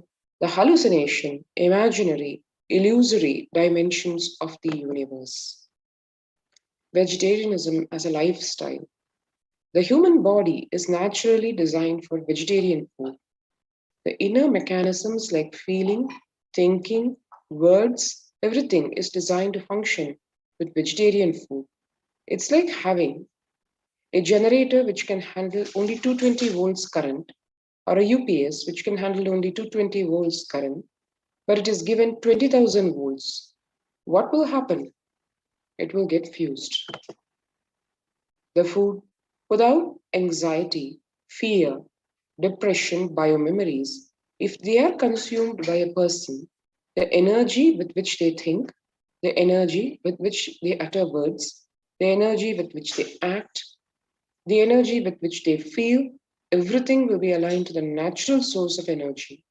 the hallucination, imaginary, illusory dimensions of the universe. Vegetarianism as a lifestyle. The human body is naturally designed for vegetarian food. The inner mechanisms like feeling, thinking, words, everything is designed to function with vegetarian food. It's like having a generator which can handle only 220 volts current, or a UPS which can handle only 220 volts current, but it is given 20,000 volts. What will happen? It will get fused. The food without anxiety, fear, depression, biomemories, if they are consumed by a person, the energy with which they think, the energy with which they utter words, the energy with which they act, the energy with which they feel, everything will be aligned to the natural source of energy.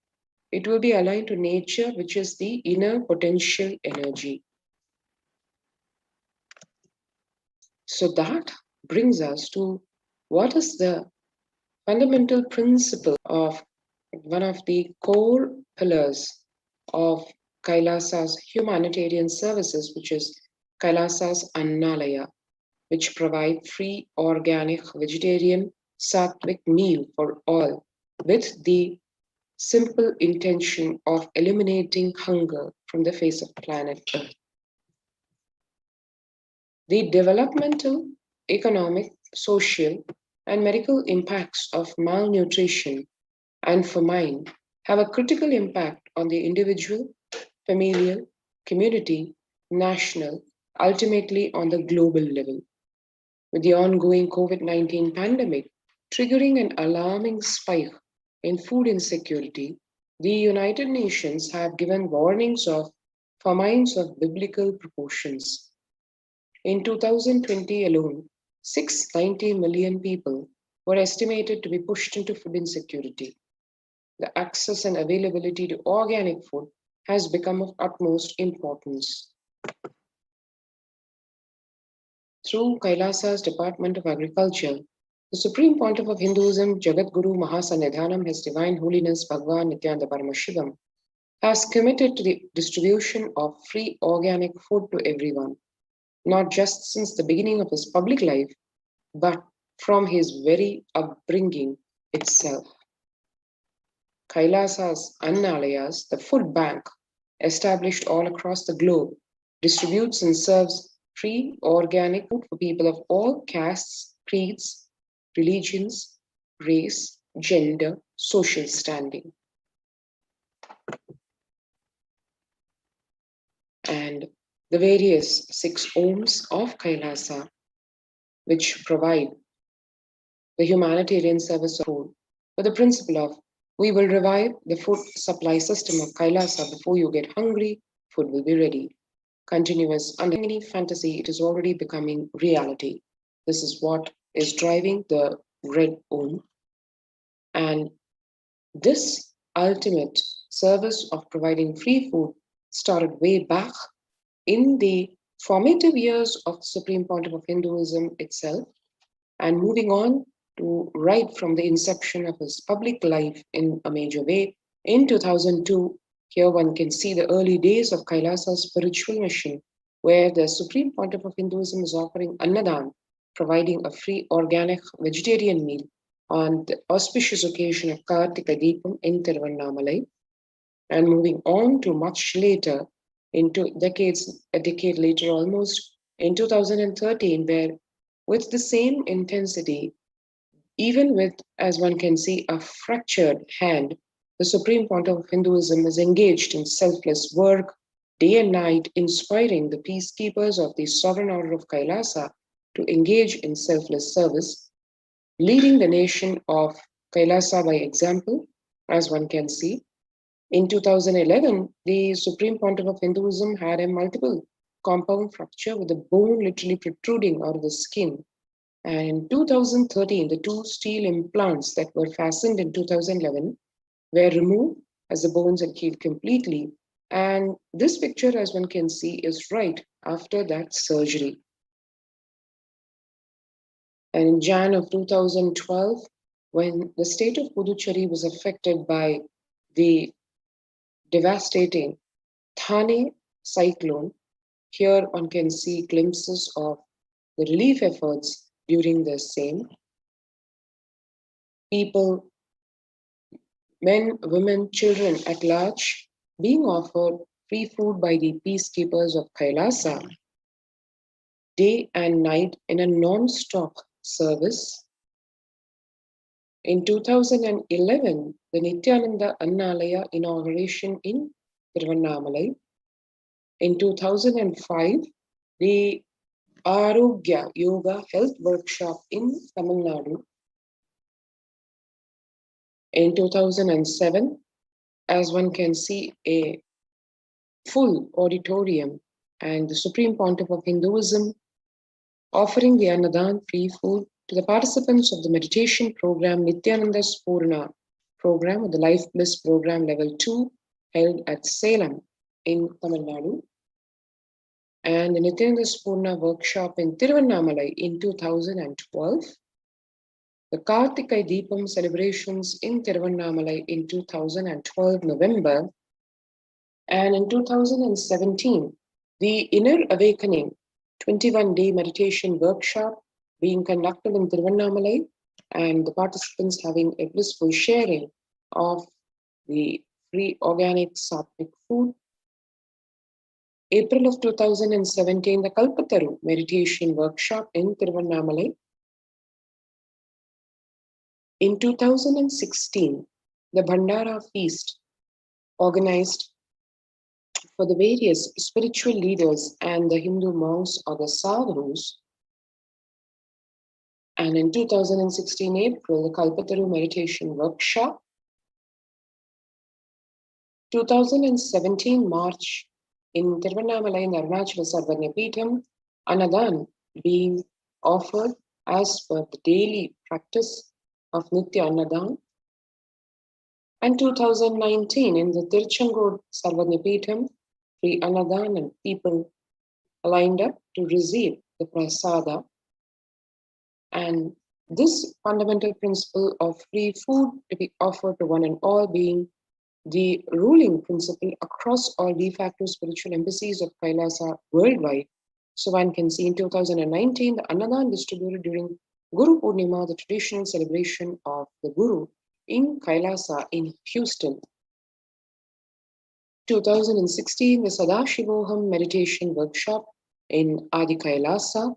It will be aligned to nature, which is the inner potential energy. So that brings us to what is the fundamental principle of one of the core pillars of Kailasa's humanitarian services, which is Kailasa's Annalaya, which provide free organic vegetarian sattvic meal for all with the simple intention of eliminating hunger from the face of planet Earth. The developmental, economic, social, and medical impacts of malnutrition and famine have a critical impact on the individual, familial, community, national, ultimately on the global level. With the ongoing COVID-19 pandemic triggering an alarming spike in food insecurity, the United Nations have given warnings of famines of biblical proportions. In 2020 alone, 690 million people were estimated to be pushed into food insecurity. The access and availability to organic food has become of utmost importance. Through Kailasa's Department of Agriculture, the Supreme Pontiff of Hinduism, Jagat Guru Mahasannidhanam, His Divine Holiness Bhagavan Nithyananda Paramashivam, has committed to the distribution of free organic food to everyone, not just since the beginning of his public life, but from his very upbringing itself. Kailasa's Annalayas, the food bank, established all across the globe, distributes and serves free organic food for people of all castes, creeds, religions, race, gender, social standing. And the various 6 Ohms of Kailasa, which provide the humanitarian service of food, with the principle of we will revive the food supply system of Kailasa. Before you get hungry, food will be ready. Continuous, under any fantasy, it is already becoming reality. This is what is driving the red Om. And this ultimate service of providing free food started way back in the formative years of the Supreme Pontiff of Hinduism itself, and moving on to right from the inception of his public life in a major way. In 2002, here one can see the early days of Kailasa's spiritual mission, where the Supreme Pontiff of Hinduism is offering Annadan, providing a free organic vegetarian meal on the auspicious occasion of Kartika Deepam in Tiruvannamalai. And moving on to much later, into a decade later almost, in 2013, where with the same intensity, even with, as one can see, a fractured hand, the Supreme Pontiff of Hinduism is engaged in selfless work, day and night, inspiring the peacekeepers of the Sovereign Order of Kailasa to engage in selfless service, leading the nation of Kailasa by example, as one can see. In 2011, the Supreme Pontiff of Hinduism had a multiple compound fracture with the bone literally protruding out of the skin. And in 2013, the 2 steel implants that were fastened in 2011 were removed as the bones had healed completely. And this picture, as one can see, is right after that surgery. And in Jan of 2012, when the state of Puducherry was affected by the devastating Thane cyclone, here one can see glimpses of the relief efforts during the same. People, men, women, children at large, being offered free food by the peacekeepers of Kailasa, day and night in a non-stop service. In 2011, the Nithyananda Annalaya inauguration in Tiruvannamalai. In 2005, the Arogya Yoga Health Workshop in Tamil Nadu. In 2007, as one can see, a full auditorium and the Supreme Pontiff of Hinduism offering the Annadan free food to the participants of the meditation program Nithyananda Spurna program, or the Life Bliss program level 2, held at Salem in Tamil Nadu. and the Nithyananda Spurna workshop in Tiruvannamalai in 2012, the Kartikai Deepam celebrations in Tiruvannamalai in 2012 November, and in 2017, the Inner Awakening 21-day meditation workshop being conducted in Tiruvannamalai, and the participants having a blissful sharing of the free organic sattvic food. April of 2017, the Kalpataru meditation workshop in Tiruvannamalai. In 2016, the Bhandara feast organized for the various spiritual leaders and the Hindu monks or the sadhus. And in 2016 April, the Kalpataru meditation workshop. 2017 March, in Tiruvannamalai and Arunachala Sarvanya Peetham, Annadan being offered as per the daily practice of Nitya Annadan. And 2019 in the Tiruchengood Sarvanya Peetham, free Annadan and people lined up to receive the prasada. And this fundamental principle of free food to be offered to one and all being the ruling principle across all de facto spiritual embassies of Kailasa worldwide. So one can see in 2019, the Annadan distributed during Guru Purnima, the traditional celebration of the Guru in Kailasa in Houston. 2016, the Sadashivoham meditation workshop in Adi Kailasa.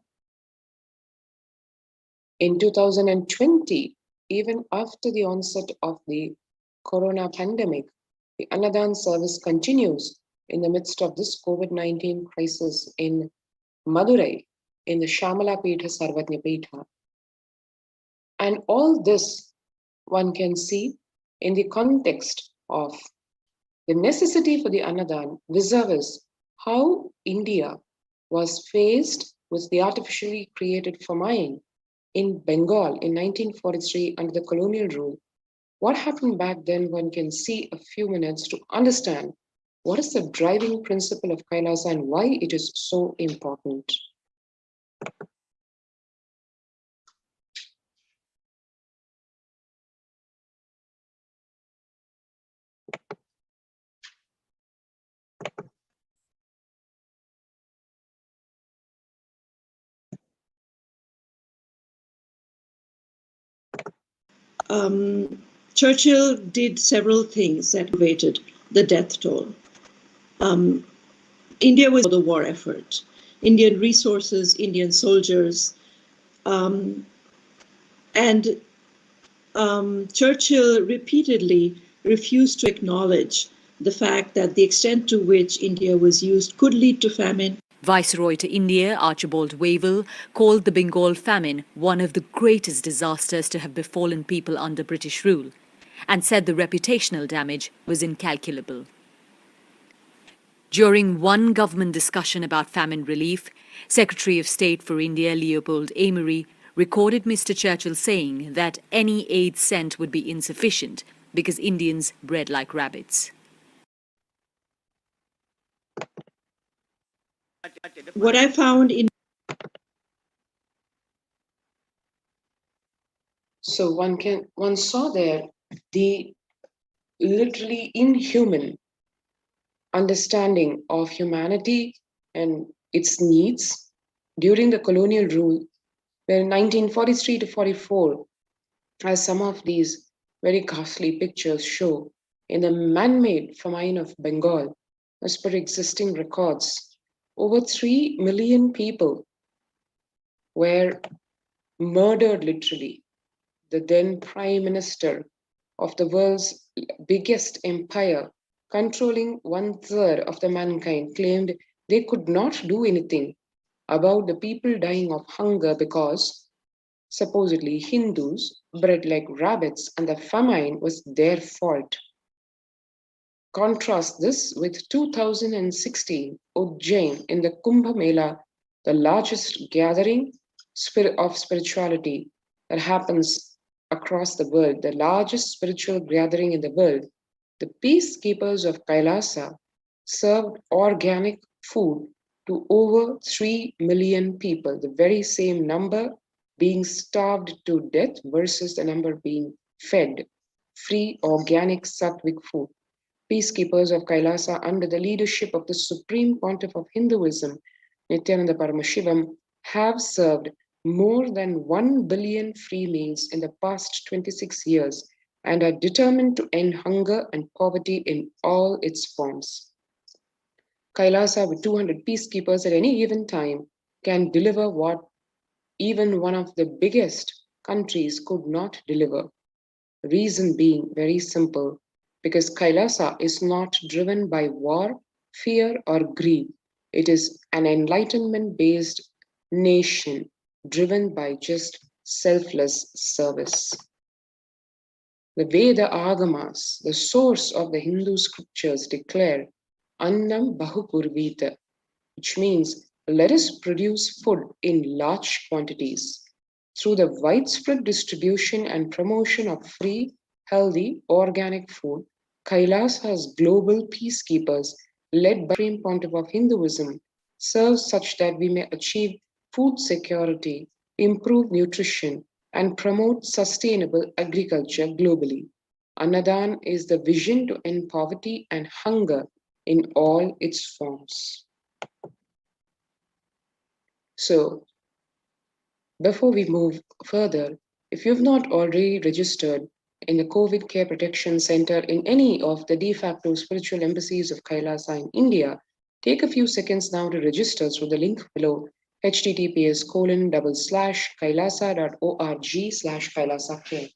In 2020, even after the onset of the Corona pandemic, the Annadan service continues in the midst of this COVID-19 crisis in Madurai, in the Shamala Peetha Sarvanya Peetha. And all this one can see in the context of the necessity for the Annadan vis-a-vis how India was faced with the artificially created famine in Bengal in 1943 under the colonial rule. What happened back then, one can see a few minutes to understand what is the driving principle of Kailasa and why it is so important. Churchill did several things that elevated the death toll. India was the war effort. Indian resources, Indian soldiers, and Churchill repeatedly refused to acknowledge the fact that the extent to which India was used could lead to famine. Viceroy to India, Archibald Wavell, called the Bengal famine one of the greatest disasters to have befallen people under British rule, and said the reputational damage was incalculable. During one government discussion about famine relief, Secretary of State for India Leopold Amery recorded Mr. Churchill saying that any aid sent would be insufficient because Indians bred like rabbits. What I found in So one saw there the literally inhuman understanding of humanity and its needs during the colonial rule, where in 1943 to 44, as some of these very ghastly pictures show, in the man-made famine of Bengal, as per existing records, over 3 million people were murdered literally. The then Prime Minister of the world's biggest empire, controlling 1/3 of the mankind, claimed they could not do anything about the people dying of hunger because supposedly Hindus bred like rabbits and the famine was their fault. Contrast this with 2016 Ujjain in the Kumbh Mela, the largest gathering of spirituality that happens across the world, the largest spiritual gathering in the world. The peacekeepers of Kailasa served organic food to over 3 million people, the very same number being starved to death versus the number being fed free organic sattvic food. Peacekeepers of Kailasa, under the leadership of the Supreme Pontiff of Hinduism, Nithyananda Paramashivam, have served more than 1 billion free meals in the past 26 years and are determined to end hunger and poverty in all its forms. Kailasa, with 200 peacekeepers at any given time, can deliver what even one of the biggest countries could not deliver. Reason being very simple, because Kailasa is not driven by war, fear, or greed. It is an enlightenment-based nation driven by just selfless service. The Veda Agamas, the source of the Hindu scriptures, declare Annam Bahupurvita, which means let us produce food in large quantities. Through the widespread distribution and promotion of free, healthy, organic food, Kailasa's global peacekeepers, led by the Supreme Pontiff of Hinduism, serve such that we may achieve food security, improve nutrition, and promote sustainable agriculture globally. Annadan is the vision to end poverty and hunger in all its forms. So, before we move further, if you've not already registered in the COVID Care Protection Center in any of the de facto spiritual embassies of Kailasa in India, take a few seconds now to register through the link below, https://kailasa.org/kailasacare.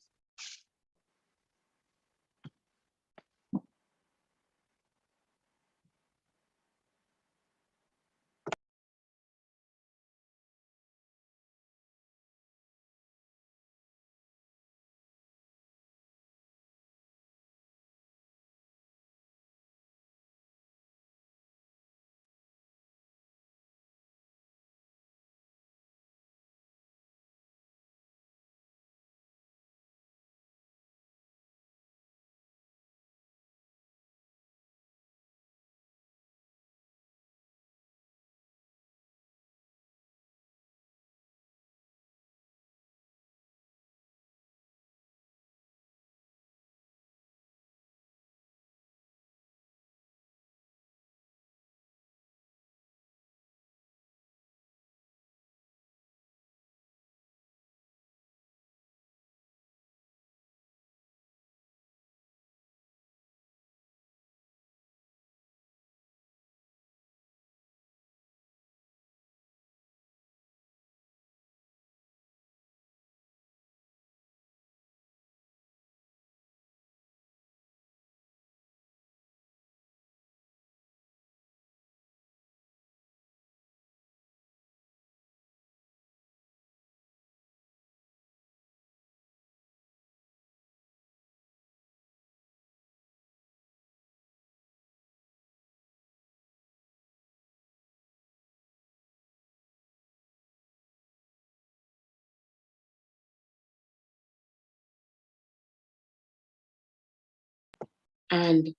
And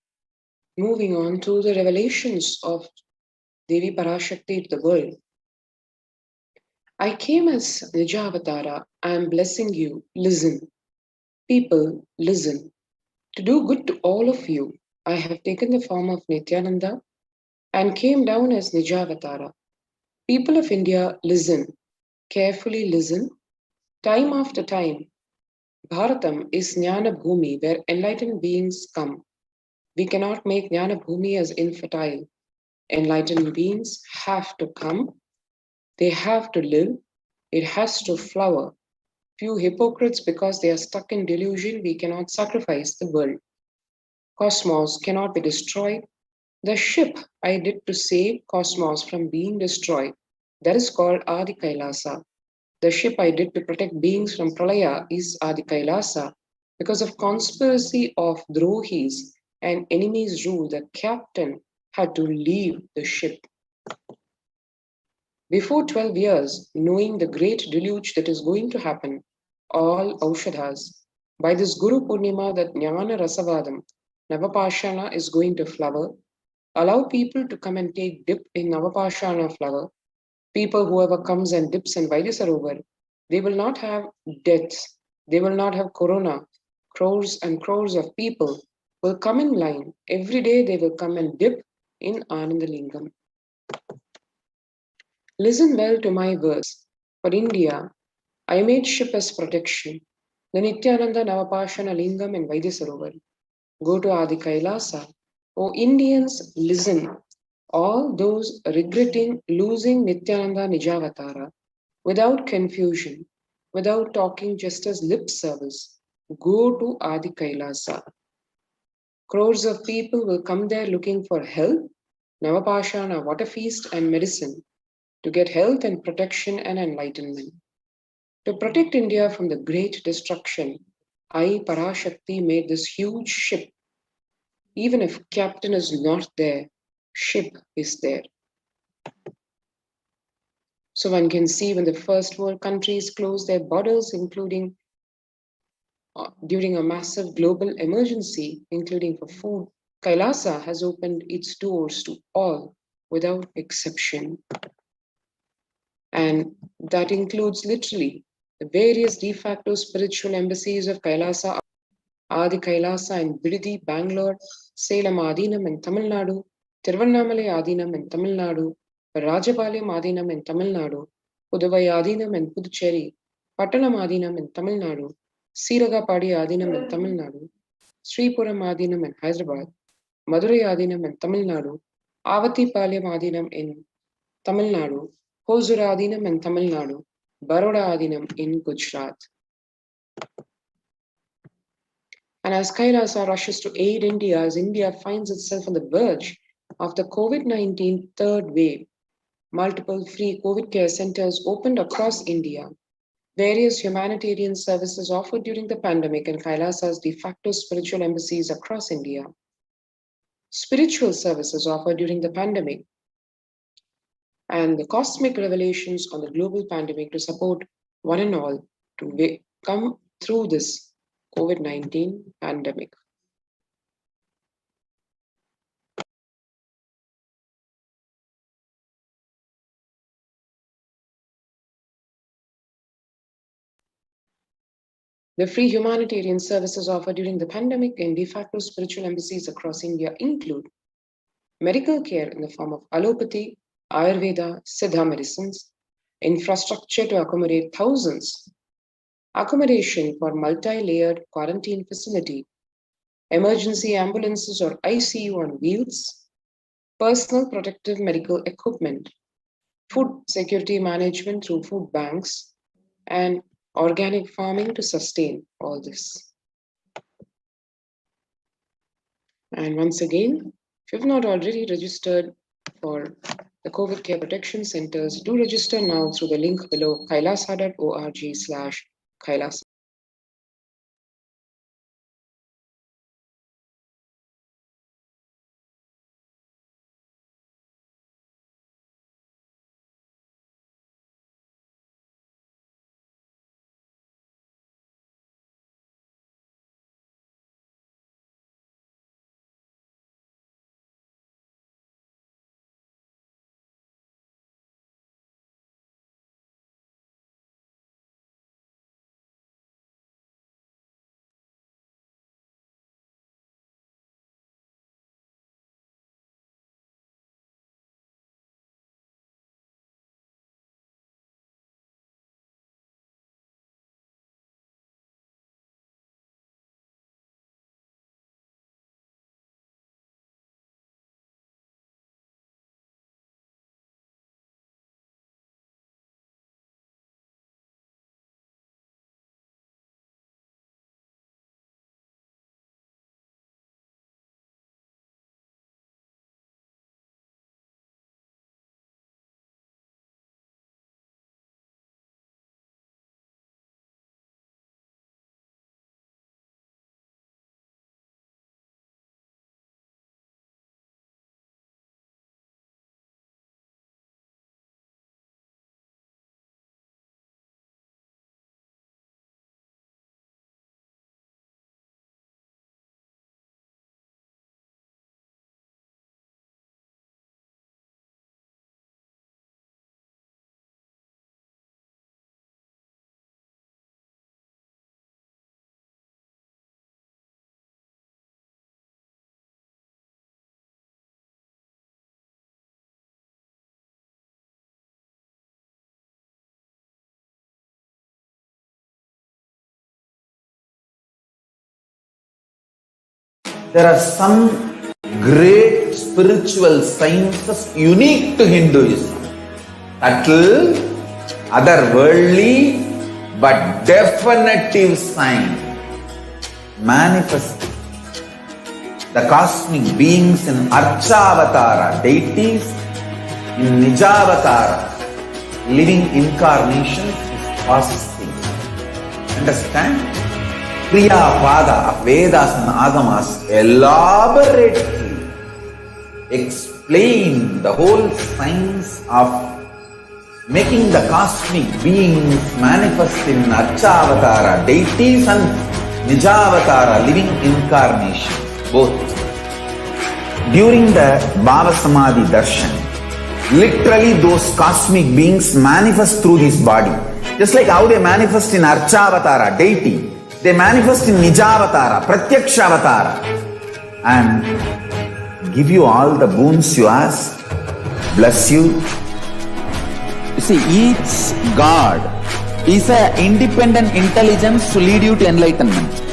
moving on to the revelations of Devi Parashakti to the world. I came as Nijavatara. I am blessing you. Listen. People, listen. To do good to all of you, I have taken the form of Nithyananda and came down as Nijavatara. People of India, listen. Carefully listen. Time after time, Bharatam is Jnana Bhumi, where enlightened beings come. We cannot make Jnana Bhumi as infertile. Enlightened beings have to come. They have to live. It has to flower. Few hypocrites, because they are stuck in delusion, we cannot sacrifice the world. Cosmos cannot be destroyed. The ship I did to save Cosmos from being destroyed, that is called Adi Kailasa. The ship I did to protect beings from Pralaya is Adi Kailasa. Because of conspiracy of Drohis and enemies' rule, the captain had to leave the ship. Before 12 years, knowing the great deluge that is going to happen, all Aushadhas, by this Guru Purnima, that Jnana Rasavadam, Navapashana is going to flower, Allow people to come and take dip in Navapashana flower. People, whoever comes and dips in Vaidyasarovar, they will not have deaths. They will not have corona. Crores and crores of people will come in line. Every day they will come and dip in Anandalingam. Listen well to my verse. For India, I made ship as protection. The Nithyananda Navapashana Lingam in Vaidyasarovar. Go to Adi Kailasa. O Indians, listen. All those regretting losing Nithyananda Nijavatara, without confusion, without talking just as lip service, go to Adi Kailasa. Crores of people will come there looking for help, Navapashana, water feast, and medicine to get health and protection and enlightenment. To protect India from the great destruction, I, Parashakti, made this huge ship. Even if captain is not there, ship is there. So one can see when the first world countries closed their borders, including during a massive global emergency, including for food, Kailasa has opened its doors to all without exception. And that includes literally the various de facto spiritual embassies of Kailasa, Adi Kailasa in Bididi, Bangalore, Salem Adinam in Tamil Nadu, Tiruvannamalai Adinam in Tamil Nadu, Rajapalayam Adinam in Tamil Nadu, Puduvai Adinam in Puducherry, Pattanam Adinam in Tamil Nadu, Siragapadi Adinam in Tamil Nadu, Sripuram Adinam in Hyderabad, Madurai Adinam in Tamil Nadu, Avatipalayam Adinam in Tamil Nadu, Hosur Adinam in Tamil Nadu, Baroda Adinam in Gujarat. And as Kailasa rushes to aid India, as India finds itself on the verge of the COVID-19 third wave, multiple free COVID care centers opened across India. Various humanitarian services offered during the pandemic and Kailasa's de facto spiritual embassies across India. Spiritual services offered during the pandemic and the cosmic revelations on the global pandemic to support one and all to come through this COVID-19 pandemic. The free humanitarian services offered during the pandemic and de facto spiritual embassies across India include medical care in the form of allopathy, Ayurveda, Siddha medicines, infrastructure to accommodate thousands, accommodation for multi-layered quarantine facility, emergency ambulances or ICU on wheels, personal protective medical equipment, food security management through food banks, and organic farming to sustain all this. And once again, if you've not already registered for the COVID Care Protection Centers, do register now through the link below kailasa.org/kailasa. there are some great spiritual sciences unique to Hinduism. Subtle, otherworldly, but definitive sign. Manifesting the cosmic beings in Archavatara, deities in Nijavatara, living incarnations is possible. Understand? Kriya Pada of Vedas and Agamas elaborately explain the whole science of making the cosmic beings manifest in Archavatara, deities and Nijavatara, living incarnations. Both. During the Bhava Samadhi Darshan, literally those cosmic beings manifest through this body. Just like how they manifest in Archavatara, deity, they manifest in Nijavatara, Pratyakshavatara, and give you all the boons you ask, bless you. You see, each God is an independent intelligence to lead you to enlightenment.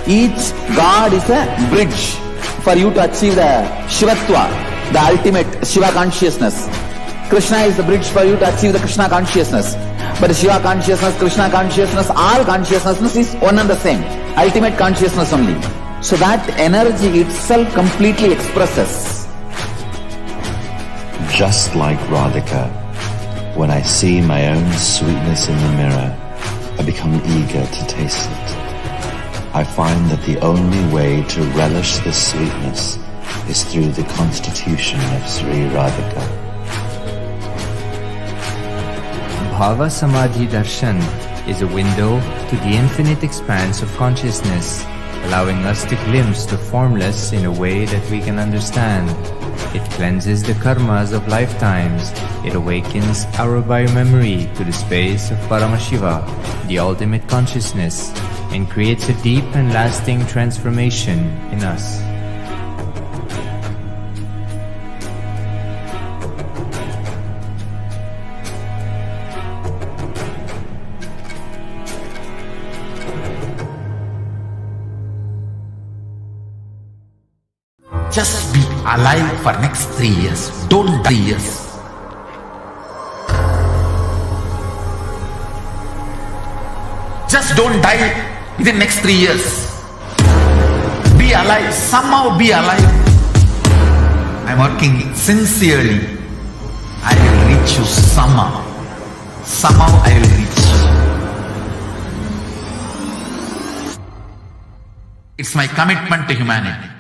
Each God is a bridge for you to achieve the Shivatva, the ultimate Shiva consciousness. Krishna is the bridge for you to achieve the Krishna consciousness. But Shiva consciousness, Krishna consciousness, all consciousness is one and the same. Ultimate consciousness only. So that energy itself completely expresses. Just like Radhika, when I see my own sweetness in the mirror, I become eager to taste it. I find that the only way to relish this sweetness is through the constitution of Sri Radhika. Bhava Samadhi Darshan is a window to the infinite expanse of consciousness, allowing us to glimpse the formless in a way that we can understand. It cleanses the karmas of lifetimes. It awakens our biomemory to the space of Paramashiva, the ultimate consciousness, and creates a deep and lasting transformation in us. Just be alive for next 3 years. Don't die 3 years. Just don't die within next 3 years. Be alive. Somehow be alive. I'm working sincerely. I will reach you somehow. Somehow I will reach you. It's my commitment to humanity.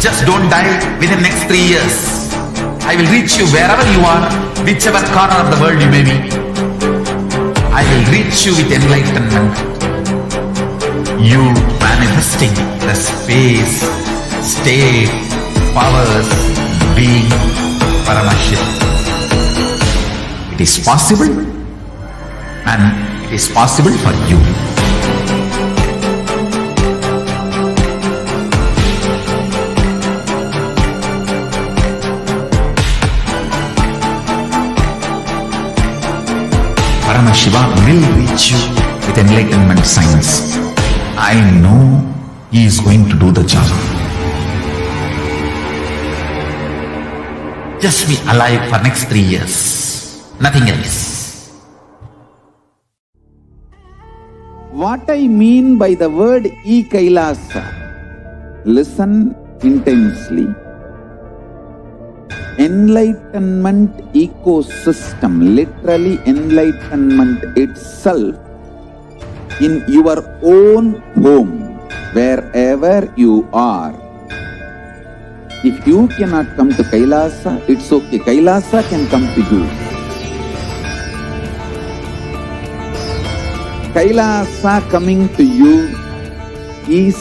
Just don't die within next 3 years. I will reach you wherever you are, whichever corner of the world you may be. I will reach you with enlightenment. You manifesting the space, state, powers, being Paramashivoham. It is possible, and it is possible for you. Paramashiva will reach you with enlightenment science. I know he is going to do the job. Just be alive for next 3 years. Nothing else. What I mean by the word E-Kailasa, listen intensely. Enlightenment ecosystem, literally enlightenment itself in your own home, wherever you are. If you cannot come to Kailasa, it's okay. Kailasa can come to you. Kailasa coming to you is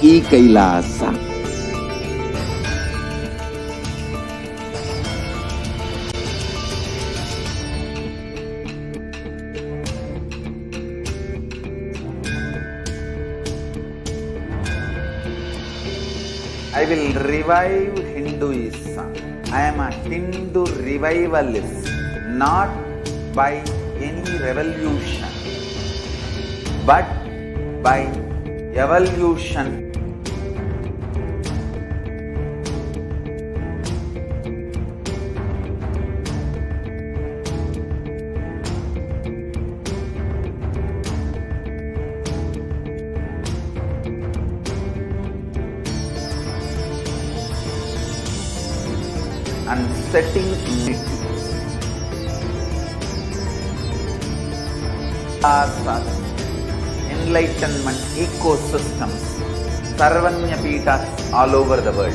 E-Kailasa. I will revive Hinduism. I am a Hindu revivalist, not by any revolution, but by evolution. And setting unity. Enlightenment ecosystems, Sarvanya Peethas all over the world.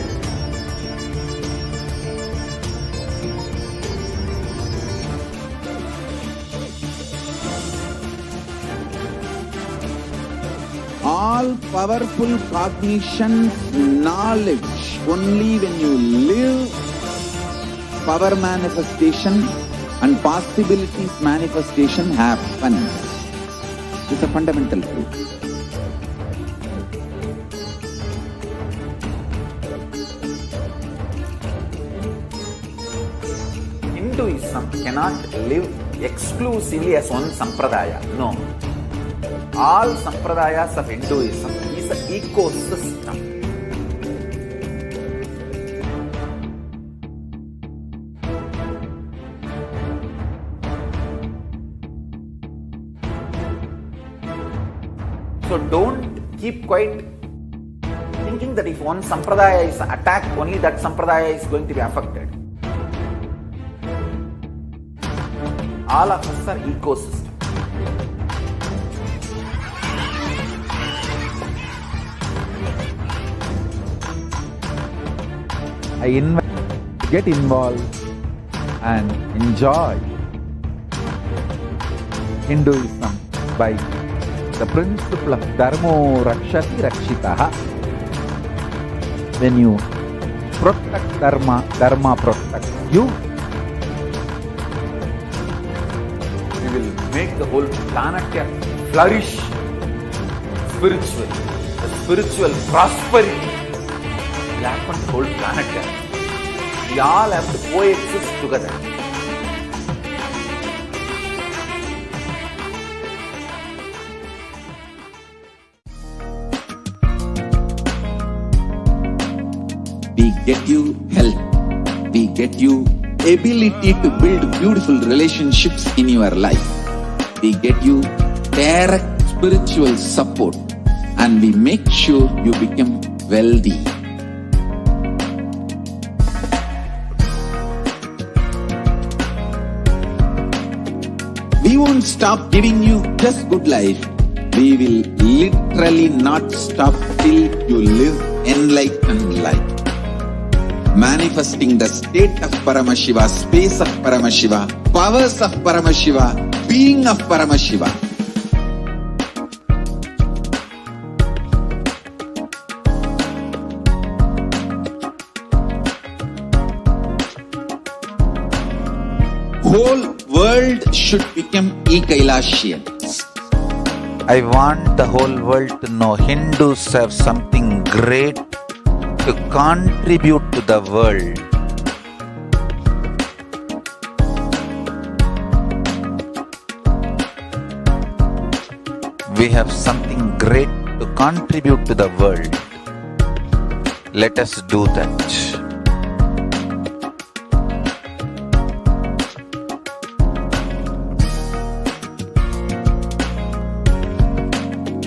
All powerful cognition, knowledge, only when you live power manifestation and possibilities manifestation happen. It's a fundamental truth. Hinduism cannot live exclusively as one sampradaya. No. All sampradayas of Hinduism is an ecosystem. So don't keep quiet thinking that if one sampradaya is attacked, only that sampradaya is going to be affected. All of us are ecosystem. I invite you to get involved and enjoy Hinduism by the principle of Dharmo Rakshati Rakshitaha. When you protect Dharma, Dharma protects you. We will make the whole planet flourish spiritually. The spiritual prosperity will happen to the whole planet. We all have to coexist together. We get you health. We get you ability to build beautiful relationships in your life. We get you direct spiritual support, and we make sure you become wealthy. We won't stop giving you just good life. We will literally not stop till you live enlightened life. Manifesting the state of Paramashiva, space of Paramashiva, powers of Paramashiva, being of Paramashiva. Whole world should become e-Kailashians. I want the whole world to know Hindus have something great to contribute to the world. We have something great to contribute to the world. Let us do that.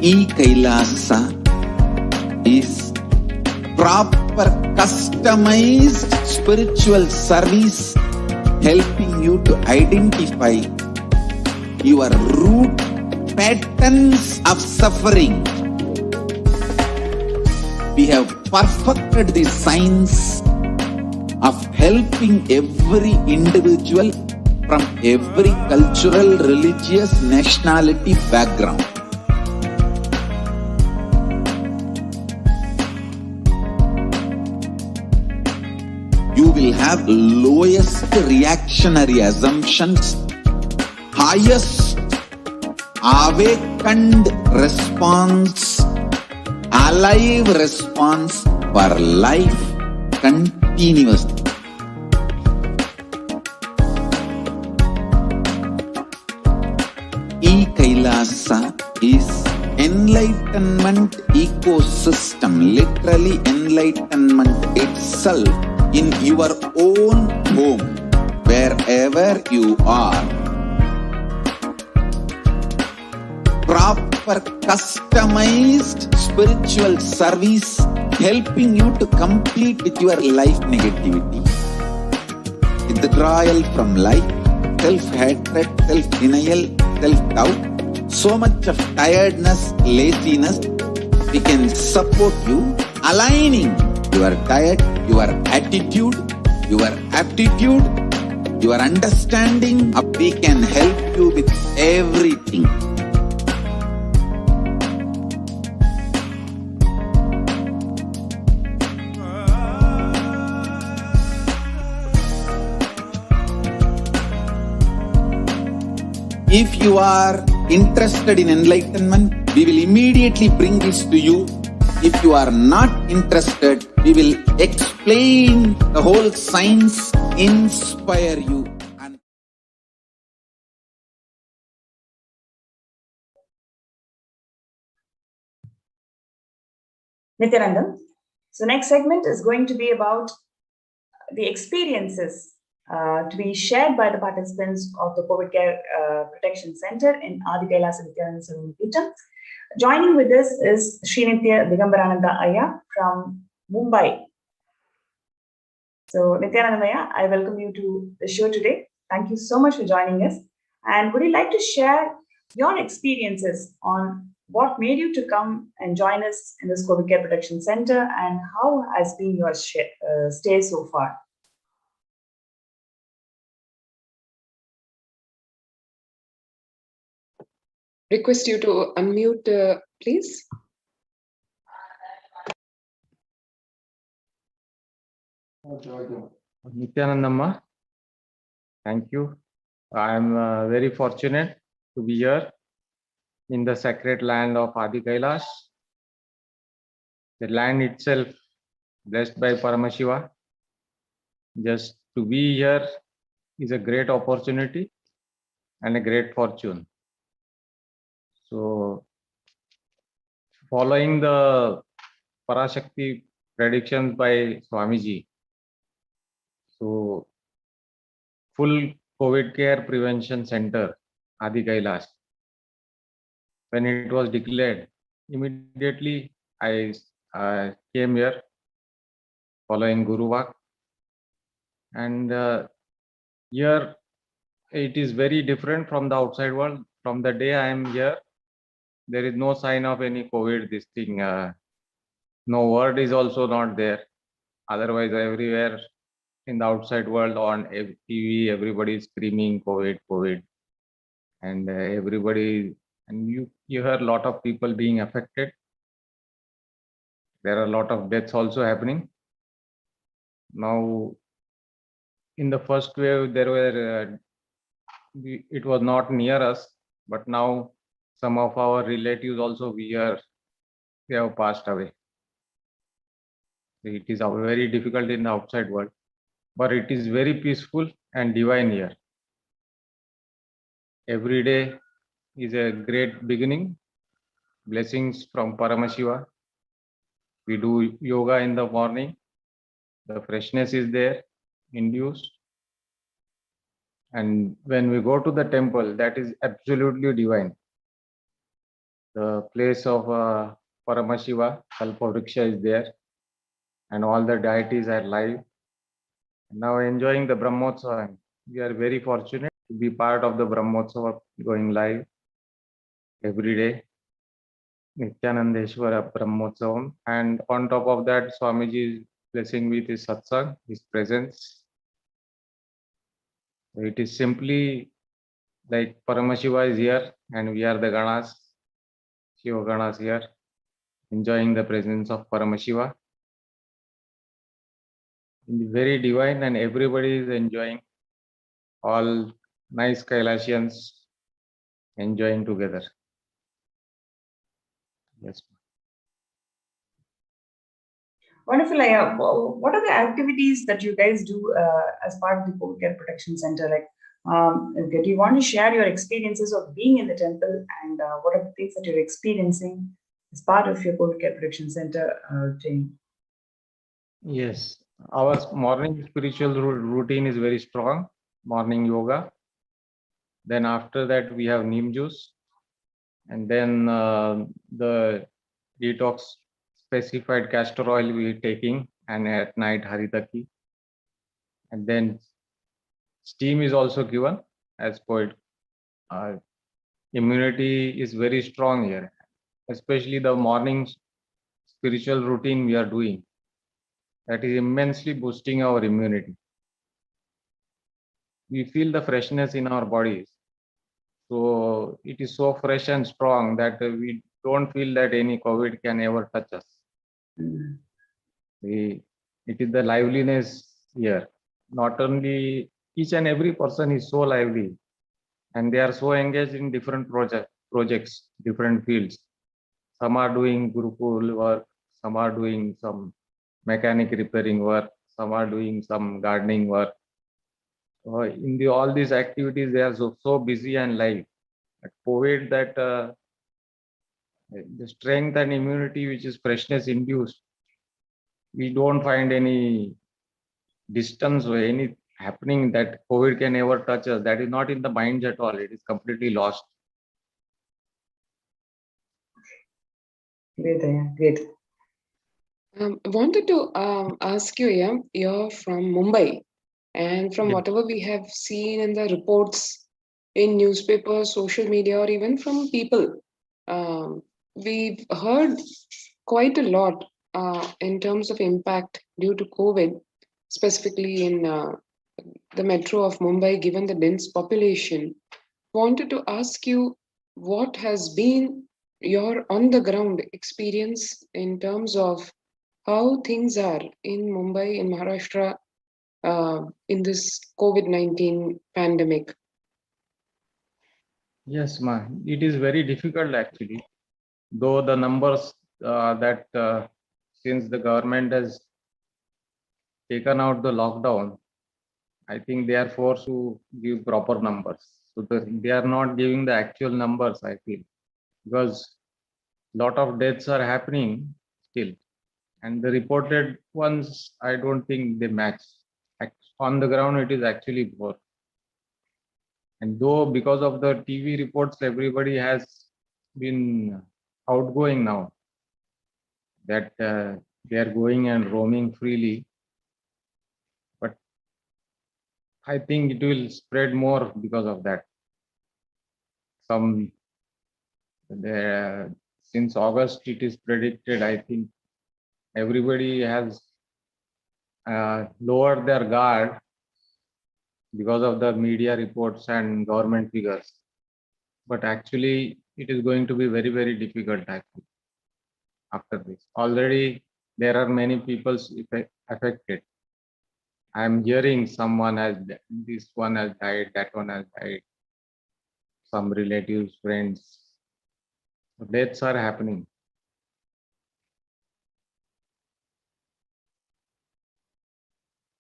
E-Kailasa is proper customized spiritual service helping you to identify your root patterns of suffering. We have perfected the science of helping every individual from every cultural, religious, nationality background. You will have lowest reactionary assumptions, highest awakened response, alive response, for life continuously. E-Kailasa is enlightenment ecosystem, literally enlightenment itself in your own home, wherever you are. Proper customized spiritual service helping you to complete with your life negativity. Withdrawal from life, self-hatred, self-denial, self-doubt, so much of tiredness, laziness, we can support you, aligning your diet, your attitude, your aptitude, your understanding. We can help you with everything. If you are interested in enlightenment, we will immediately bring this to you. If you are not interested, we will explain the whole science, inspire you. Nithyanandam. So next segment is going to be about the experiences to be shared by the participants of the COVID Care Protection Center in Adi Kailasa Nithyananda Paramashivam. Joining with us is Srinithya Digambarananda Ayya from Mumbai. So Nithyananda Ayya, I welcome you to the show today. Thank you so much for joining us. And would you like to share your experiences on what made you to come and join us in this COVID Care Protection Center, and how has been your stay so far? Request you to unmute, please. Nithyanandamma, thank you. I am very fortunate to be here in the sacred land of Adi Kailash, the land itself blessed by Paramashiva. Just to be here is a great opportunity and a great fortune. So, following the Parashakti predictions by Swamiji, so full COVID Care Prevention Center, Adi Kailash, when it was declared, immediately I came here following Guru Vak. And here it is very different from the outside world. From the day I am here, there is no sign of any COVID, this thing. No word is also not there. Otherwise, everywhere in the outside world on TV, everybody is screaming COVID, COVID. And everybody, and you hear a lot of people being affected. There are a lot of deaths also happening. Now, in the first wave, there were, it was not near us, but now some of our relatives also they have passed away. It is very difficult in the outside world, but it is very peaceful and divine here. Every day is a great beginning. Blessings from Paramashiva. We do yoga in the morning. The freshness is there, induced. And when we go to the temple, that is absolutely divine. The place of Paramashiva, Kalpavriksha is there, and all the deities are live. Now enjoying the Brahmotsava. We are very fortunate to be part of the Brahmotsava going live every day. Nithyanandeshwara Brahmotsavam. And on top of that, Swamiji is blessing with his satsang, his presence. It is simply like Paramashiva is here and we are the Ganas, Shiva Ganas here, enjoying the presence of Paramashiva. Very divine, and everybody is enjoying. All nice Kailashians enjoying together. Well, Wonderful, Aya. What are the activities that you guys do as part of the COVID Care Protection Center? Like, do you want to share your experiences of being in the temple, and what are the things that you're experiencing as part of your COVID Care Protection Center routine? Yes, our morning spiritual routine is very strong. Morning yoga. Then after that we have neem juice, and then the detox specified castor oil we are taking, and at night haritaki. And then steam is also given as per immunity is very strong here, especially the morning spiritual routine we are doing. That is immensely boosting our immunity. We feel the freshness in our bodies. So it is so fresh and strong that we don't feel that any COVID can ever touch us. It is the liveliness here. Not only each and every person is so lively, and they are so engaged in different projects, different fields. Some are doing Gurukul work, some are doing some mechanic repairing work, some are doing some gardening work. In all these activities, they are so busy and live. At COVID, that the strength and immunity, which is freshness induced, we don't find any distance or any happening that COVID can ever touch us. That is not in the minds at all. It is completely lost. Great, Aya. Great. I wanted to ask you, yeah, you're from Mumbai, and from Yeah. whatever we have seen in the reports in newspapers, social media, or even from people, we've heard quite a lot in terms of impact due to COVID, specifically in the metro of Mumbai, given the dense population. Wanted to ask you what has been your on the ground experience in terms of how things are in Mumbai, in Maharashtra, in this COVID-19 pandemic. Yes, ma. It is very difficult actually. Though the numbers that since the government has taken out the lockdown, I think they are forced to give proper numbers. So they are not giving the actual numbers, I feel, because lot of deaths are happening still, and the reported ones, I don't think they match. On the ground, it is actually more. And though because of the TV reports, everybody has been outgoing now, that they are going and roaming freely. But I think it will spread more because of that. Since August, it is predicted, I think everybody has lowered their guard because of the media reports and government figures. But actually, it is going to be very, very difficult actually after this. Already, there are many people affected. I am hearing this one has died, that one has died, some relatives, friends. Deaths are happening.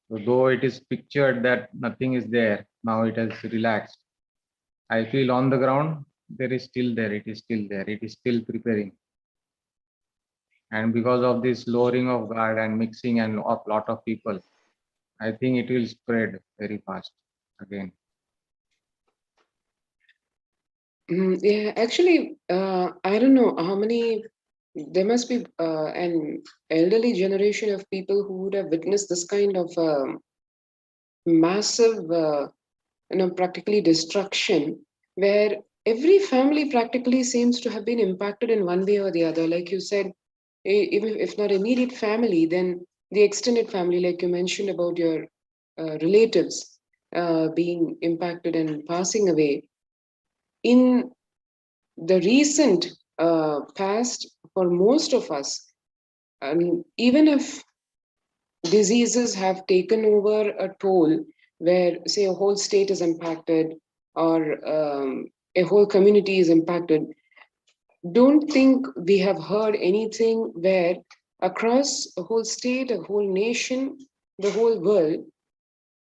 So though it is pictured that nothing is there, now it has relaxed. I feel on the ground, there is still there, it is still there, it is still preparing. And because of this lowering of guard and mixing and of lot of people, I think it will spread very fast again. Yeah, actually, I don't know how many, there must be an elderly generation of people who would have witnessed this kind of massive, practically destruction, where every family practically seems to have been impacted in one way or the other. Like you said, even if not immediate family, then the extended family, like you mentioned about your relatives being impacted and passing away. In the recent past, for most of us, even if diseases have taken over a toll where, say, a whole state is impacted or a whole community is impacted, don't think we have heard anything where across a whole state, a whole nation, the whole world,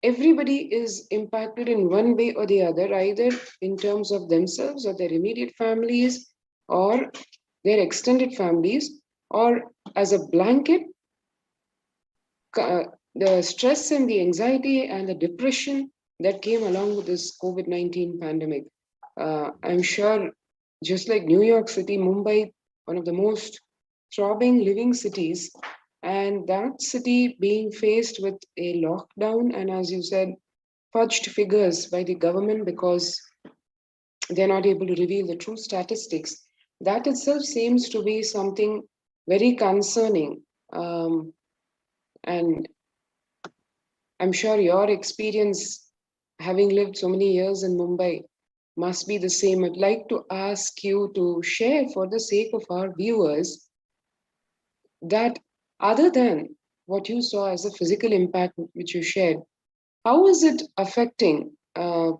everybody is impacted in one way or the other, either in terms of themselves or their immediate families or their extended families, or as a blanket, the stress and the anxiety and the depression that came along with this COVID-19 pandemic. I'm sure, just like New York City, Mumbai, one of the most throbbing living cities, and that city being faced with a lockdown, and as you said, fudged figures by the government because they're not able to reveal the true statistics. That itself seems to be something very concerning. And I'm sure your experience, having lived so many years in Mumbai, must be the same. I'd like to ask you to share, for the sake of our viewers, that other than what you saw as a physical impact which you shared, how is it affecting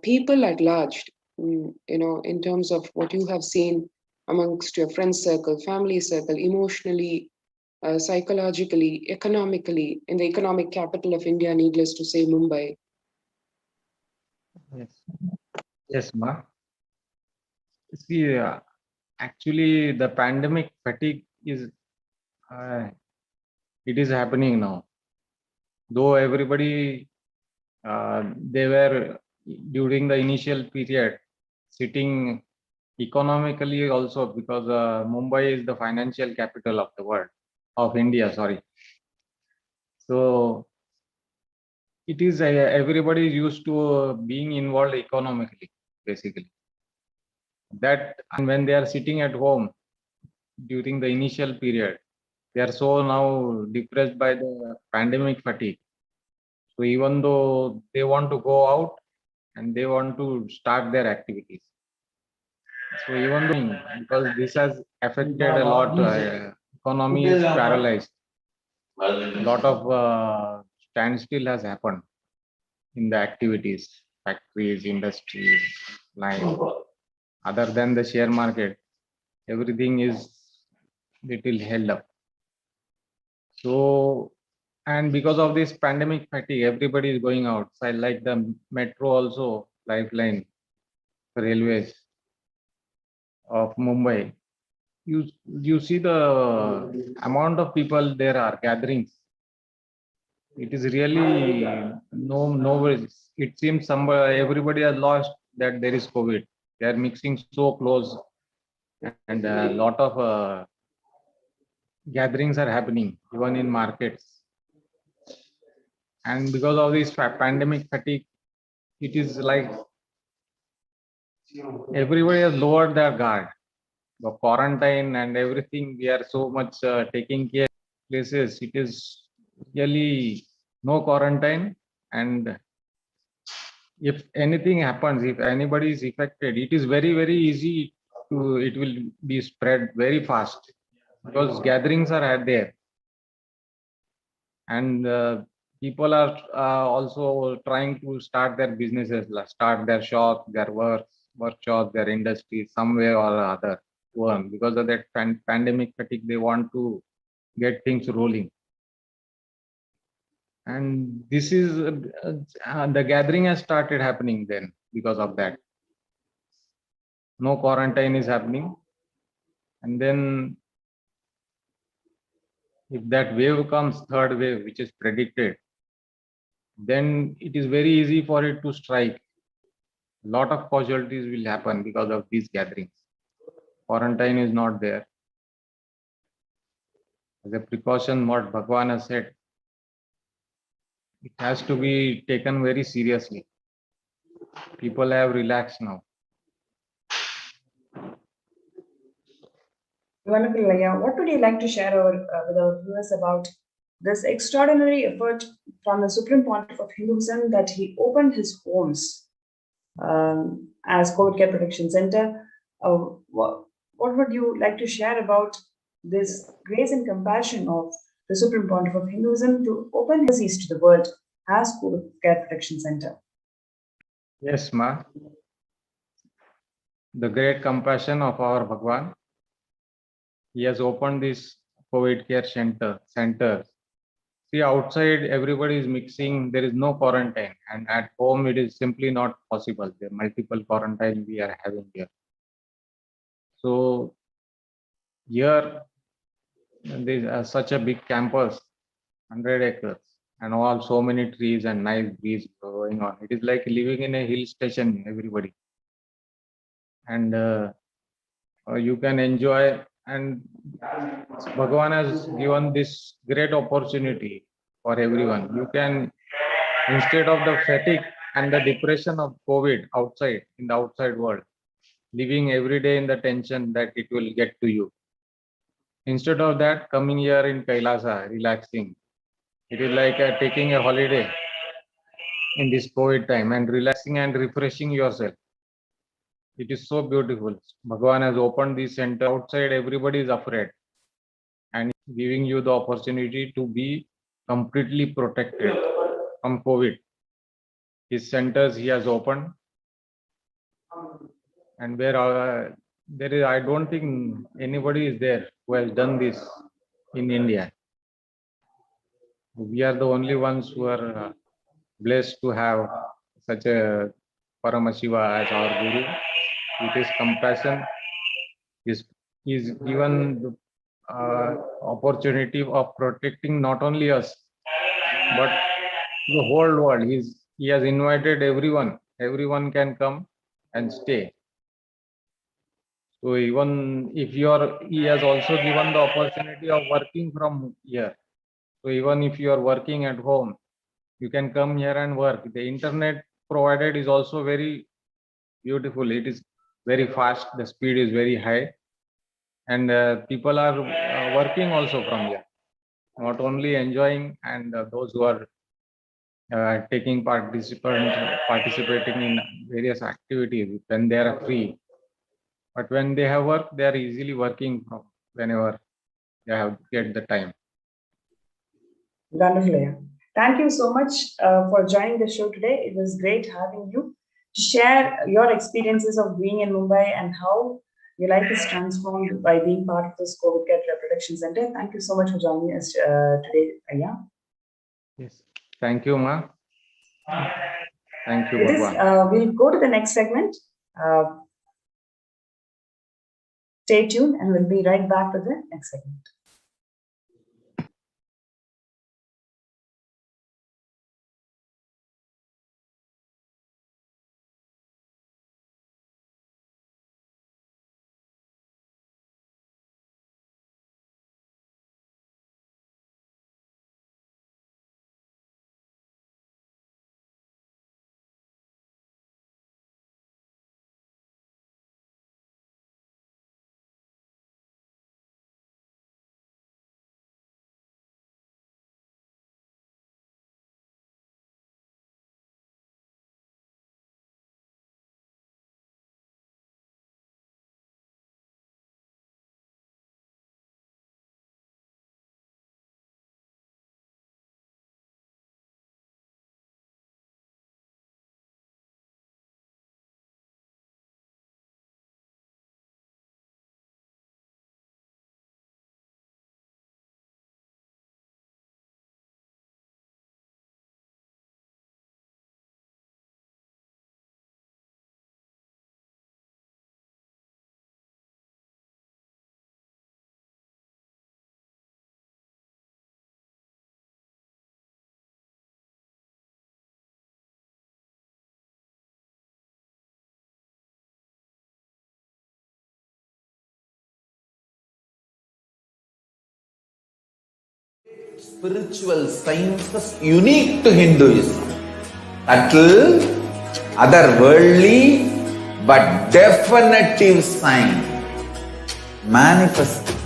people at large, in terms of what you have seen amongst your friend circle, family circle, emotionally, psychologically, economically, in the economic capital of India, needless to say, Mumbai? Yes, yes, Ma. See, actually, the pandemic fatigue is it is happening now. Though everybody they were during the initial period sitting economically also, because Mumbai is the financial capital of the world, of India. Sorry. So it is everybody is used to being involved economically, basically. That, and when they are sitting at home during the initial period, they are so now depressed by the pandemic fatigue. So even though they want to go out and they want to start their activities, so even though, because this has affected a lot, economy is paralyzed. A lot of standstill has happened in the activities, factories, industries, line. Other than the share market, everything is little held up. So, and because of this pandemic fatigue, everybody is going outside, like the metro also, lifeline, railways of Mumbai. You see the amount of people there are gatherings. It is really no. It seems everybody has lost that there is COVID. They are mixing so close, and a lot of gatherings are happening even in markets. And because of this pandemic fatigue, it is like everybody has lowered their guard. The quarantine and everything, we are so much taking care of places. It is really no quarantine, and if anything happens, if anybody is affected, it is very easy to, it will be spread very fast because gatherings are there, and people are also trying to start their businesses, start their shops, their workshops, their industries, some way or other to earn. Because of that pandemic fatigue, they want to get things rolling. And this is the gathering has started happening then because of that. No quarantine is happening. And then if that wave comes, third wave, which is predicted, then it is very easy for it to strike. A lot of casualties will happen because of these gatherings. Quarantine is not there. As a precaution, what Bhagwan has said, it has to be taken very seriously. People have relaxed now. Wonderful, Laya. What would you like to share with our viewers about this extraordinary effort from the Supreme Pontiff of Hinduism, that he opened his homes as COVID Care Protection Center? What would you like to share about this grace and compassion of the Supreme Pontiff of Hinduism to open his east to the world as COVID Care Protection Center? Yes, Ma. The great compassion of our Bhagwan. He has opened this COVID care centers. See, outside everybody is mixing, there is no quarantine, and at home it is simply not possible. There are multiple quarantine we are having here. So here there is such a big campus, 100 acres, and all so many trees and nice breeze going on. It is like living in a hill station, everybody. And you can enjoy, and Bhagavan has given this great opportunity for everyone. You can, instead of the fatigue and the depression of COVID outside, in the outside world, living every day in the tension that it will get to you. Instead of that, coming here in Kailasa, relaxing. It is like taking a holiday in this COVID time and relaxing and refreshing yourself. It is so beautiful. Bhagavan has opened this center. Outside, everybody is afraid, and giving you the opportunity to be completely protected from COVID. His centers he has opened, and where there is, I don't think anybody is there who has done this in India. We are the only ones who are blessed to have such a Paramashiva as our Guru. With his compassion, is given the opportunity of protecting not only us, but the whole world. He has invited everyone. Everyone can come and stay. So even if he has also given the opportunity of working from here. So even if you are working at home, you can come here and work. The internet provided is also very beautiful. It is very fast. The speed is very high, and people are working also from here. Not only enjoying, and those who are participating in various activities when they are free. But when they have work, they are easily working from whenever they have get the time. Wonderful. Thank you so much for joining the show today. It was great having you to share your experiences of being in Mumbai and how your life is transformed by being part of this COVID Care Protection Center. Thank you so much for joining us today, Aya. Yes. Thank you, Ma. Thank you, With this, we'll go to the next segment. Stay tuned and we'll be right back with the next segment. Spiritual sciences unique to Hinduism. Subtle, otherworldly, but definitive sign. Manifesting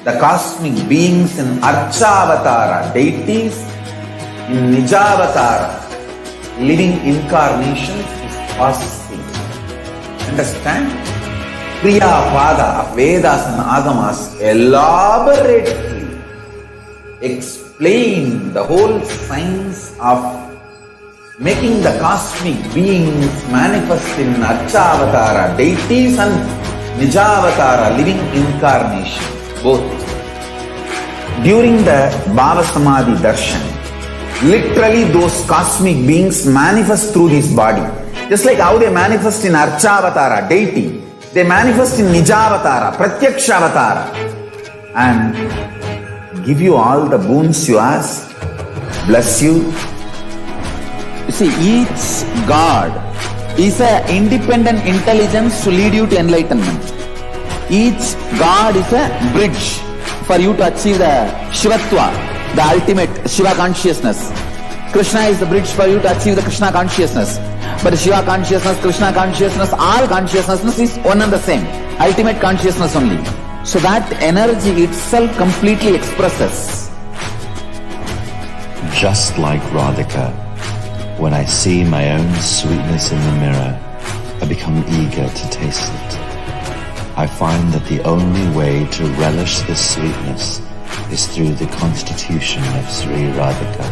the cosmic beings in Archavatara, deities in Nijavatara, living incarnations is possible. Understand? Kriya Pada of Vedas and Agamas elaborately explain the whole science of making the cosmic beings manifest in Archavatara, deities and Nijavatara, living incarnations, both. During the Bhava Samadhi Darshan, literally those cosmic beings manifest through this body. Just like how they manifest in Archavatara, deity, they manifest in Nijavatara, Pratyakshavatara, and give you all the boons you ask, bless you. You see, each God is an independent intelligence to lead you to enlightenment. Each God is a bridge for you to achieve the Shivatva, the ultimate Shiva consciousness. Krishna is the bridge for you to achieve the Krishna consciousness. But Shiva consciousness, Krishna consciousness, all consciousness is one and the same. Ultimate consciousness only. So that energy itself completely expresses. Just like Radhika, when I see my own sweetness in the mirror, I become eager to taste it. I find that the only way to relish this sweetness is through the constitution of Sri Radhika.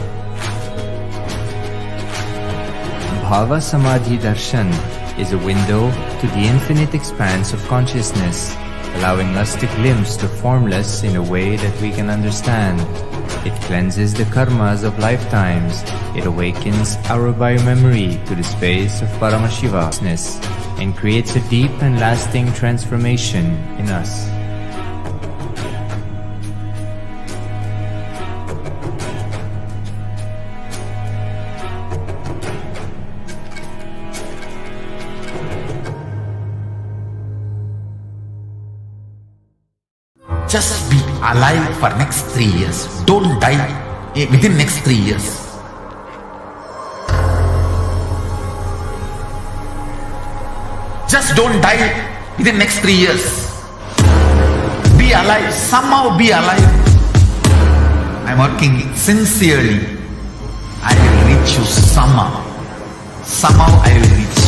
Bhava Samadhi Darshan is a window to the infinite expanse of consciousness, allowing us to glimpse the formless in a way that we can understand. It cleanses the karmas of lifetimes. It awakens our biomemory to the space of Paramashivoham and creates a deep and lasting transformation in us. Just be alive for next 3 years. Don't die within next 3 years. Just don't die within next 3 years. Be alive. Somehow be alive. I'm working sincerely. I will reach you somehow. Somehow I will reach you.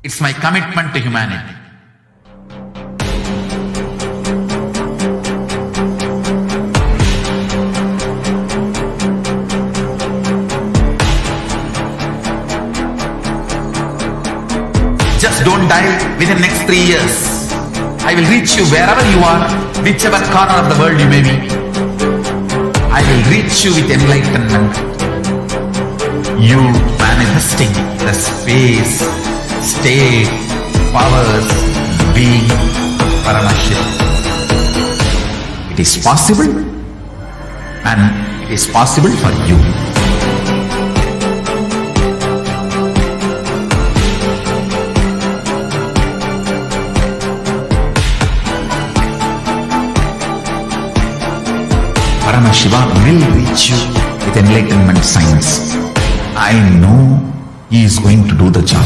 It's my commitment to humanity. Just don't die within next 3 years. I will reach you wherever you are, whichever corner of the world you may be. I will reach you with enlightenment. You manifesting the space, state, powers, being Paramashivam. It is possible, and it is possible for you. Paramashiva will reach you with enlightenment science. I know he is going to do the job.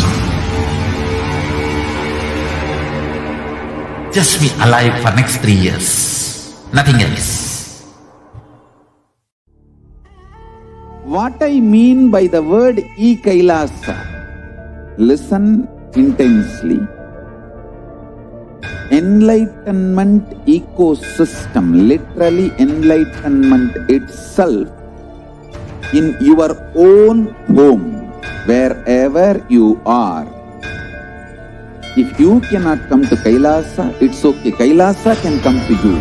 Just be alive for next 3 years. Nothing else. What I mean by the word e-Kailasa, listen intensely. Enlightenment ecosystem, literally enlightenment itself, in your own home, wherever you are. If you cannot come to Kailasa, it's okay. Kailasa can come to you.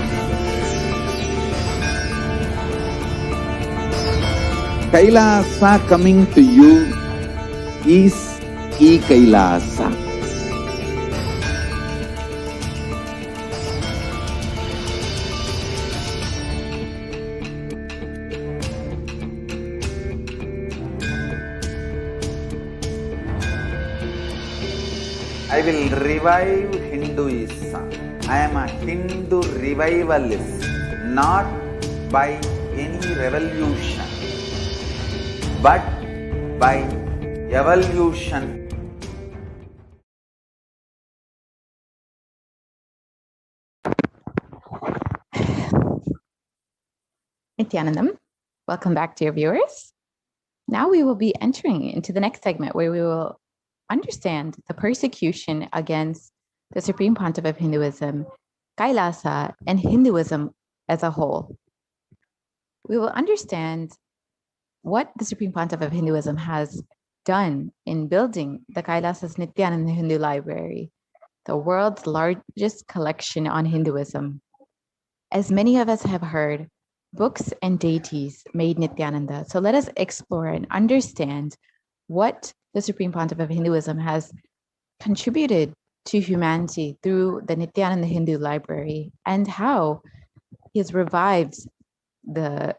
Kailasa coming to you is e-Kailasa. I will revive Hinduism. I am a Hindu revivalist, not by any revolution, but by evolution. Nithyanandam, welcome back, dear viewers. Now we will be entering into the next segment where we will understand the persecution against the Supreme Pontiff of Hinduism, Kailasa, and Hinduism as a whole. We will understand what the Supreme Pontiff of Hinduism has done in building the Kailasa's Nithyananda Hindu Library, the world's largest collection on Hinduism. As many of us have heard, books and deities made Nithyananda. So let us explore and understand what the Supreme Pontiff of Hinduism has contributed to humanity through the Nithyananda Hindu Library, and how he has revived the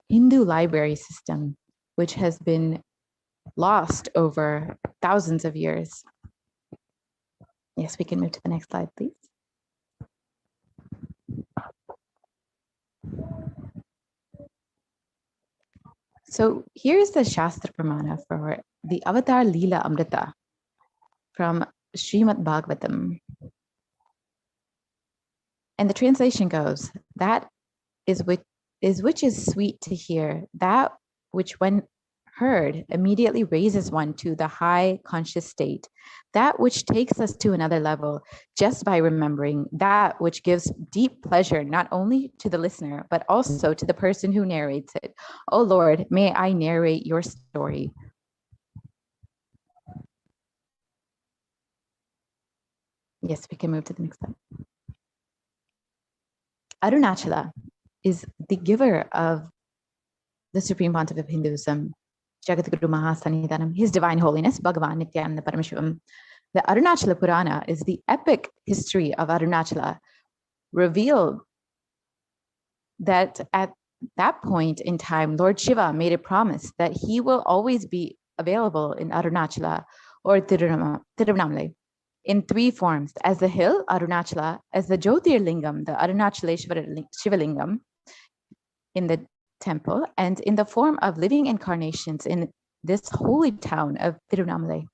Hindu library system, which has been lost over thousands of years. Yes, we can move to the next slide, please. So here's the Shastra Pramana for the Avatar Leela Amrita from Srimad Bhagavatam. And the translation goes, that is which is sweet to hear, that which when heard immediately raises one to the high conscious state, that which takes us to another level just by remembering, that which gives deep pleasure not only to the listener, but also to the person who narrates it. Oh Lord, may I narrate your story. Yes, we can move to the next slide. Arunachala is the giver of the Supreme Pontiff of Hinduism, Jagadguru Mahasannidhanam, His Divine Holiness, Bhagavan Nithyananda Paramashivam. The Arunachala Purana is the epic history of Arunachala, revealed that at that point in time, Lord Shiva made a promise that he will always be available in Arunachala or Tiruvannamalai in three forms: as the hill, Arunachala; as the Jyotirlingam, the Arunachaleshwara Shivalingam in the temple; and in the form of living incarnations in this holy town of Tiruvannamalai.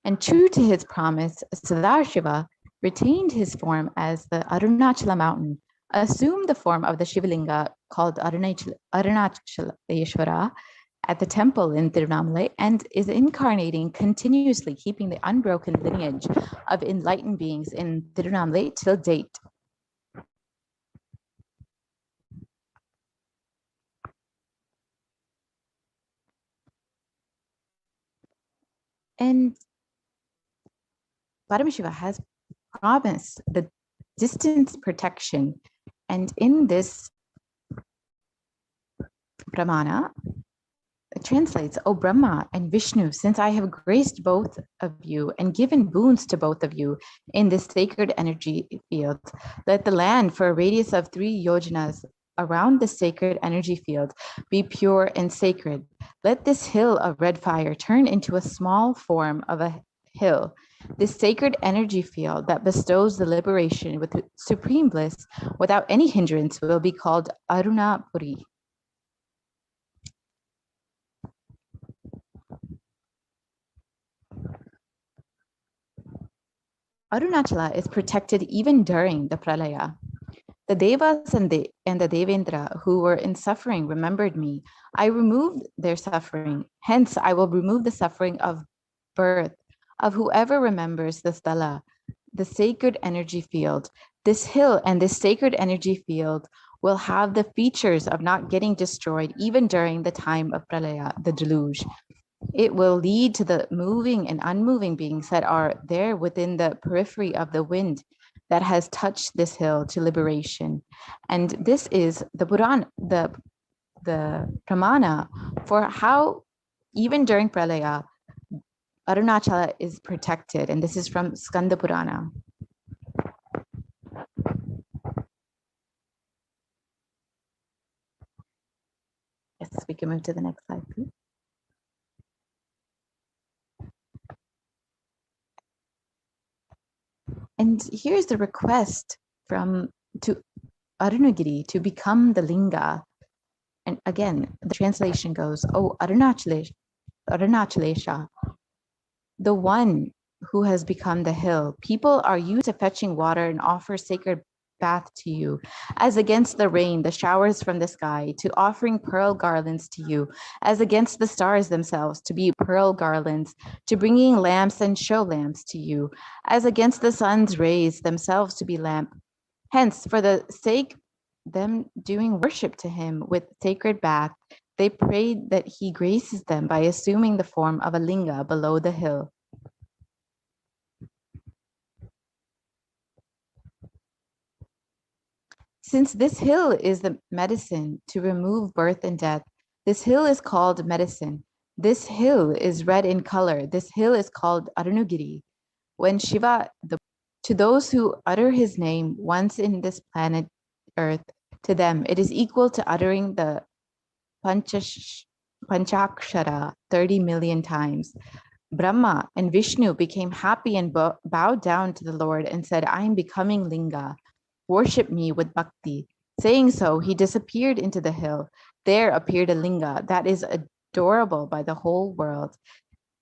And true to his promise, Sadashiva retained his form as the Arunachala mountain, assumed the form of the Shivalinga called Arunachaleshwara at the temple in Tiruvannamalai, and is incarnating continuously, keeping the unbroken lineage of enlightened beings in Tiruvannamalai till date. And Paramashiva has promised the distance protection. And in this Pramana, it translates, O Brahma and Vishnu, since I have graced both of you and given boons to both of you in this sacred energy field, let the land for a radius of 3 yojanas around the sacred energy field be pure and sacred. Let this hill of red fire turn into a small form of a hill. This sacred energy field that bestows the liberation with supreme bliss without any hindrance will be called Arunapuri. Arunachala is protected even during the Pralaya. The Devas and the Devendra who were in suffering remembered me. I removed their suffering. Hence, I will remove the suffering of birth of whoever remembers the sthala, the sacred energy field. This hill and this sacred energy field will have the features of not getting destroyed even during the time of Pralaya, the deluge. It will lead to the moving and unmoving beings that are there within the periphery of the wind that has touched this hill to liberation. And this is the Purana, the Pramana for how even during Pralaya, Arunachala is protected. And this is from Skanda Purana. Yes, we can move to the next slide, please. And here's the request to Arunagiri to become the linga. And again, the translation goes, "Oh, Arunachalesha, the one who has become the hill. People are used to fetching water and offer sacred bath to you, as against the rain, the showers from the sky, to offering pearl garlands to you, as against the stars themselves, to be pearl garlands, to bringing lamps and show lamps to you, as against the sun's rays themselves to be lamp. Hence, for the sake them doing worship to him with sacred bath, They prayed that he graces them by assuming the form of a linga below the hill. Since this hill is the medicine to remove birth and death, this hill is called medicine. This hill is red in color. This hill is called Arunagiri. When Shiva, to those who utter his name once in this planet Earth, to them it is equal to uttering the Panchakshara 30 million times. Brahma and Vishnu became happy and bowed down to the Lord and said, I am becoming linga. Worship me with bhakti. Saying so, he disappeared into the hill. There appeared a linga that is adorable by the whole world.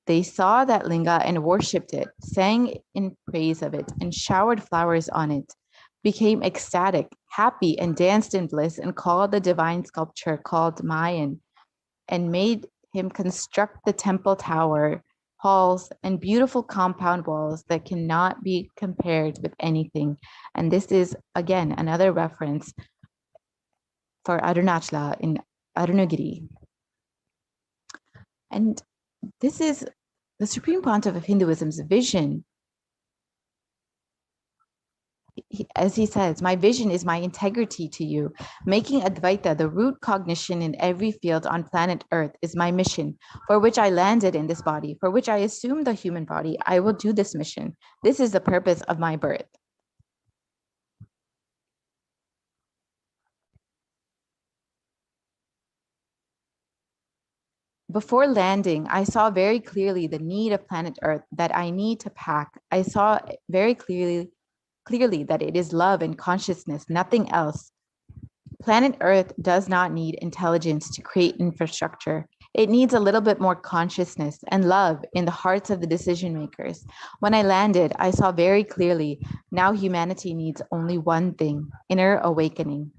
They saw that linga and worshipped it, sang in praise of it, and showered flowers on it, became ecstatic, happy, and danced in bliss, and called the divine sculpture called Mayan, and made him construct the temple tower, halls, and beautiful compound walls that cannot be compared with anything. And this is, again, another reference for Arunachala in Arunagiri. And this is the Supreme Pontiff of Hinduism's vision. As he says, my vision is my integrity to you. Making Advaita the root cognition in every field on planet Earth is my mission, for which I landed in this body, for which I assumed the human body. I will do this mission. This is the purpose of my birth. Before landing, I saw very clearly the need of planet Earth that I need to pack. I saw very clearly that it is love and consciousness, nothing else. Planet Earth does not need intelligence to create infrastructure. It needs a little bit more consciousness and love in the hearts of the decision makers. When I landed, I saw very clearly now humanity needs only one thing, inner awakening.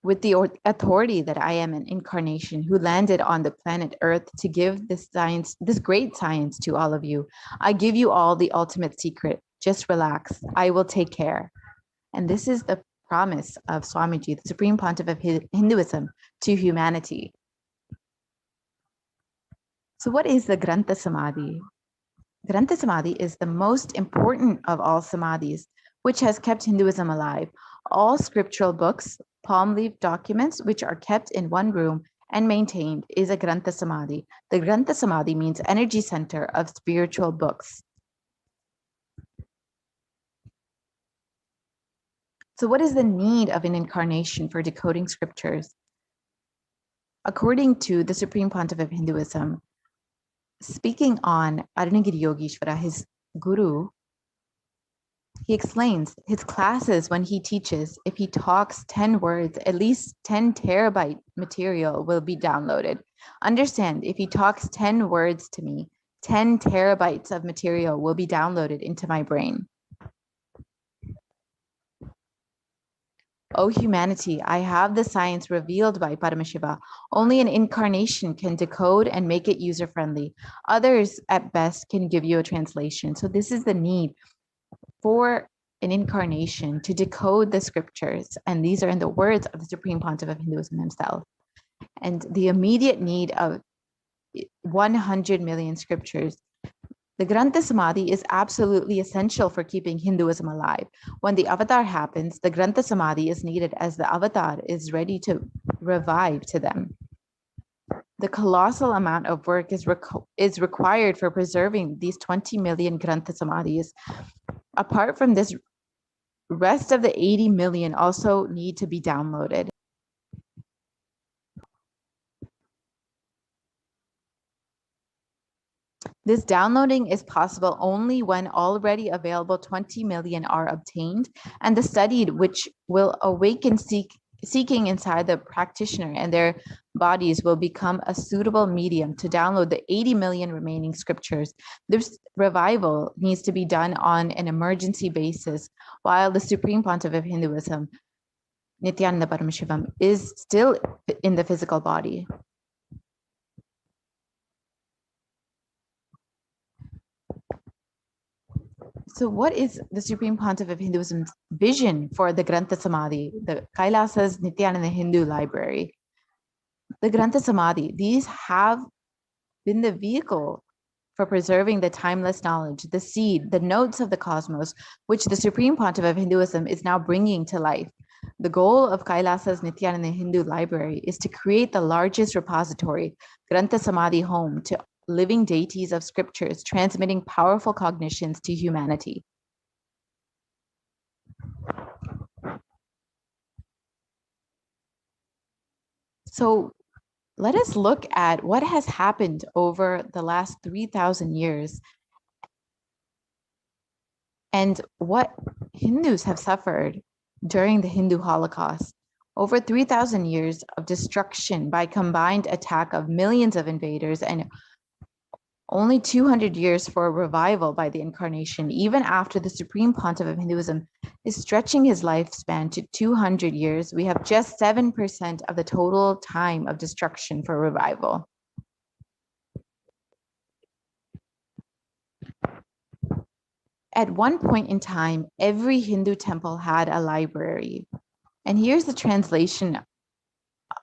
With the authority that I am an incarnation who landed on the planet Earth to give this science, this great science to all of you, I give you all the ultimate secret. Just relax. I will take care. And this is the promise of Swamiji, the Supreme Pontiff of Hinduism, to humanity. So what is the Grantha Samadhi? Grantha Samadhi is the most important of all samadhis, which has kept Hinduism alive. All scriptural books, palm leaf documents, which are kept in one room and maintained, is a Grantha Samadhi. The Grantha Samadhi means energy center of spiritual books. So what is the need of an incarnation for decoding scriptures? According to the Supreme Pontiff of Hinduism, speaking on Arunagiri Yogeshwara, his guru, he explains his classes when he teaches, if he talks 10 words, at least 10 terabyte material will be downloaded. Understand, if he talks 10 words to me, 10 terabytes of material will be downloaded into my brain. O humanity, I have the science revealed by Paramashiva. Only an incarnation can decode and make it user-friendly. Others, at best, can give you a translation. So this is the need for an incarnation to decode the scriptures. And these are in the words of the Supreme Pontiff of Hinduism himself. And the immediate need of 100 million scriptures. The Grantha Samadhi is absolutely essential for keeping Hinduism alive. When the avatar happens, the Grantha Samadhi is needed as the avatar is ready to revive to them. The colossal amount of work is required for preserving these 20 million Grantha Samadhis. Apart from this, rest of the 80 million also need to be downloaded. This downloading is possible only when already available 20 million are obtained, and the studied, which will awaken seeking inside the practitioner and their bodies, will become a suitable medium to download the 80 million remaining scriptures. This revival needs to be done on an emergency basis, while the Supreme Pontiff of Hinduism, Nithyananda Paramashivam, is still in the physical body. So what is the Supreme Pontiff of Hinduism's vision for the Grantha Samadhi, the Kailasa's Nithyananda Hindu Library? The Grantha Samadhi, these have been the vehicle for preserving the timeless knowledge, the seed, the notes of the cosmos, which the Supreme Pontiff of Hinduism is now bringing to life. The goal of Kailasa's Nithyananda Hindu Library is to create the largest repository, Grantha Samadhi home, to living deities of scriptures, transmitting powerful cognitions to humanity. So let us look at what has happened over the last 3,000 years and what Hindus have suffered during the Hindu Holocaust. Over 3,000 years of destruction by combined attack of millions of invaders, and only 200 years for a revival by the incarnation, even after the Supreme Pontiff of Hinduism is stretching his lifespan to 200 years. We have just 7% of the total time of destruction for revival. At one point in time, every Hindu temple had a library. And here's the translation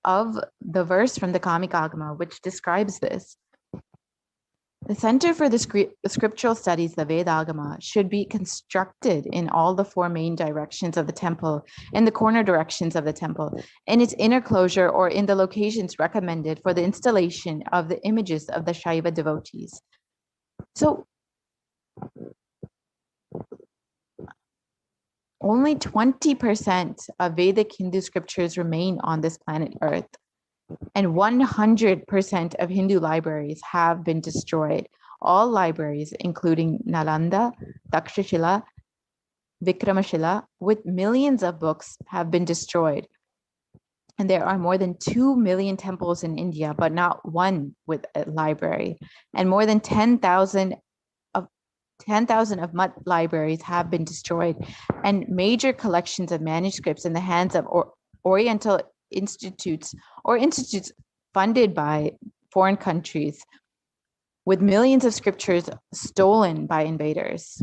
of the verse from the Kamikagama, which describes this. The Center for the Scriptural Studies, the Vedagama, should be constructed in all the four main directions of the temple, in the corner directions of the temple, in its inner closure, or in the locations recommended for the installation of the images of the Shaiva devotees. So, only 20% of Vedic Hindu scriptures remain on this planet Earth, and 100% of Hindu libraries have been destroyed. All libraries, including Nalanda, Takshashila, Vikramashila, with millions of books, have been destroyed. And there are more than 2 million temples in India, but not one with a library. And more than 10,000 of Mutt libraries have been destroyed, and major collections of manuscripts in the hands of Oriental institutes or institutes funded by foreign countries, with millions of scriptures stolen by invaders.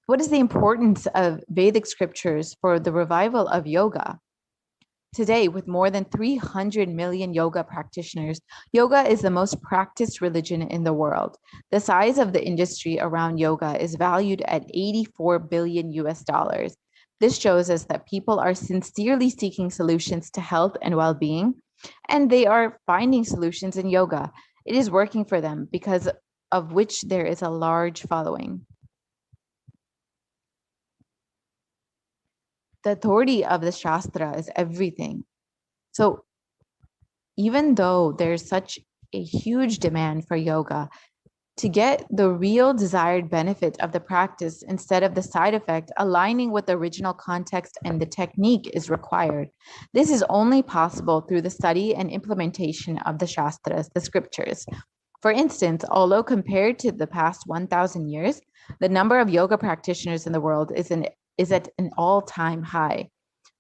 What is the importance of Vedic scriptures for the revival of yoga? Today, with more than 300 million yoga practitioners, yoga is the most practiced religion in the world. The size of the industry around yoga is valued at $84 billion US. This shows us that people are sincerely seeking solutions to health and well-being, and they are finding solutions in yoga. It is working for them, because of which there is a large following. The authority of the Shastra is everything. So even though there's such a huge demand for yoga, to get the real desired benefit of the practice instead of the side effect, aligning with the original context and the technique is required. This is only possible through the study and implementation of the Shastras, the scriptures. For instance, although compared to the past 1,000 years, the number of yoga practitioners in the world is at an all-time high.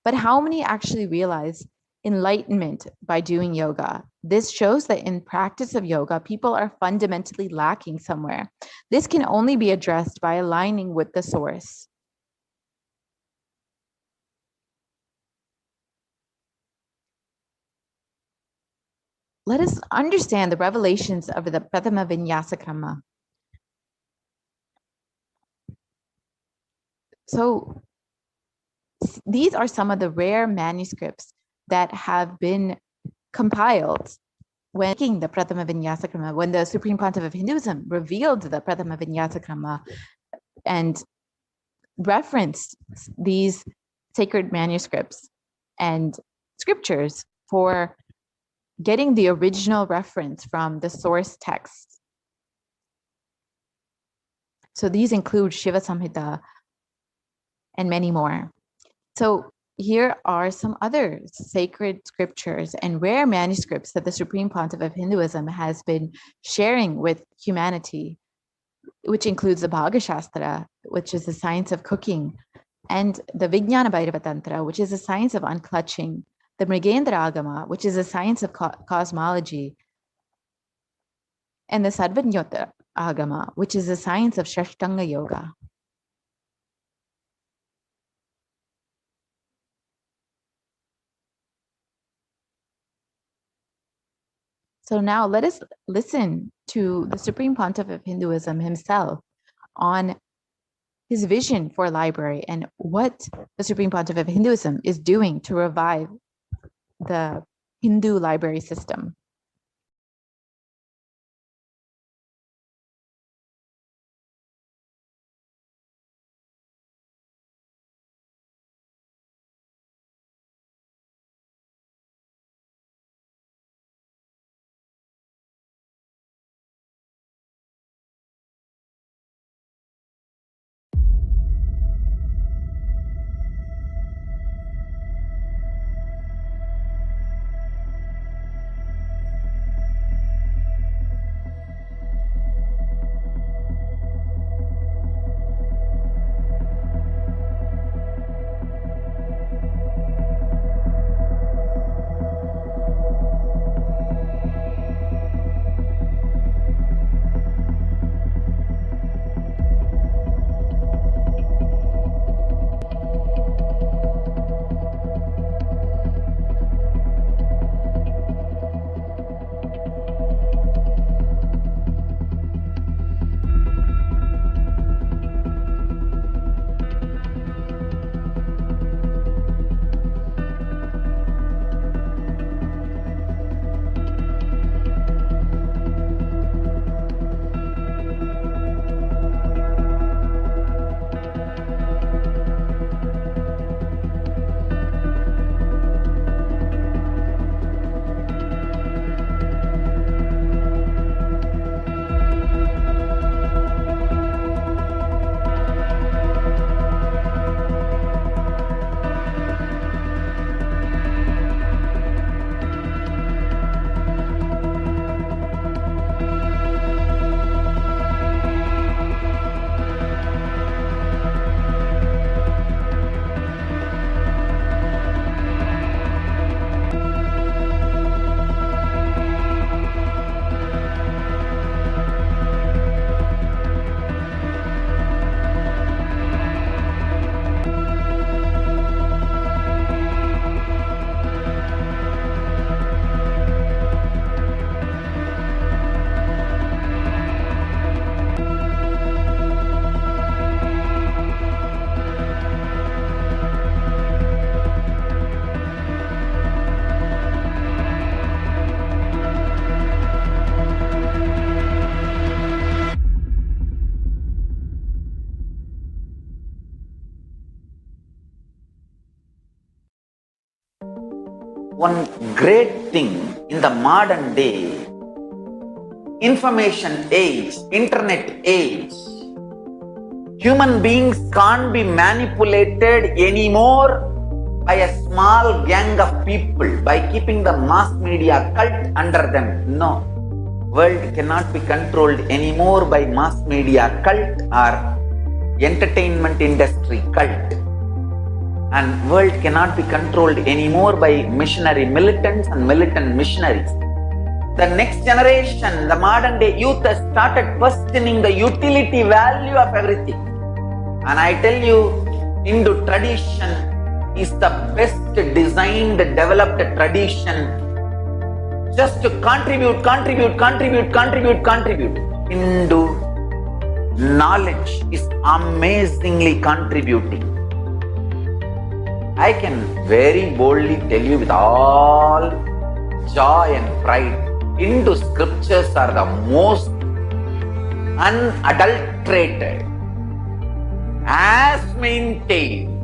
But how many actually realize enlightenment by doing yoga? This shows that in practice of yoga, people are fundamentally lacking somewhere. This can only be addressed by aligning with the source. Let us understand the revelations of the Prathama Vinyasa Krama. So these are some of the rare manuscripts that have been compiled when making the Prathama Vinyasa Krama, when the Supreme Pontiff of Hinduism revealed the Prathama Vinyasa Krama and referenced these sacred manuscripts and scriptures for getting the original reference from the source text. So these include Shiva Samhita and many more. So here are some other sacred scriptures and rare manuscripts that the Supreme Pontiff of Hinduism has been sharing with humanity, which includes the Bhaga Shastra, which is the science of cooking, and the Vijnana Bhairava Tantra, which is the science of unclutching, the Mrigendra Agama, which is the science of cosmology, and the Sarvanyota Agama, which is the science of Shashtanga Yoga. So now let us listen to the Supreme Pontiff of Hinduism himself on his vision for a library and what the Supreme Pontiff of Hinduism is doing to revive the Hindu library system. One great thing in the modern day, information age, internet age, human beings can't be manipulated anymore by a small gang of people, by keeping the mass media cult under them. No, world cannot be controlled anymore by mass media cult or entertainment industry cult. And world cannot be controlled anymore by missionary militants and militant missionaries. The next generation, the modern day youth has started questioning the utility value of everything. And I tell you, Hindu tradition is the best designed, developed tradition just to contribute. Hindu knowledge is amazingly contributing. I can very boldly tell you with all joy and pride, Hindu scriptures are the most unadulterated, as maintained,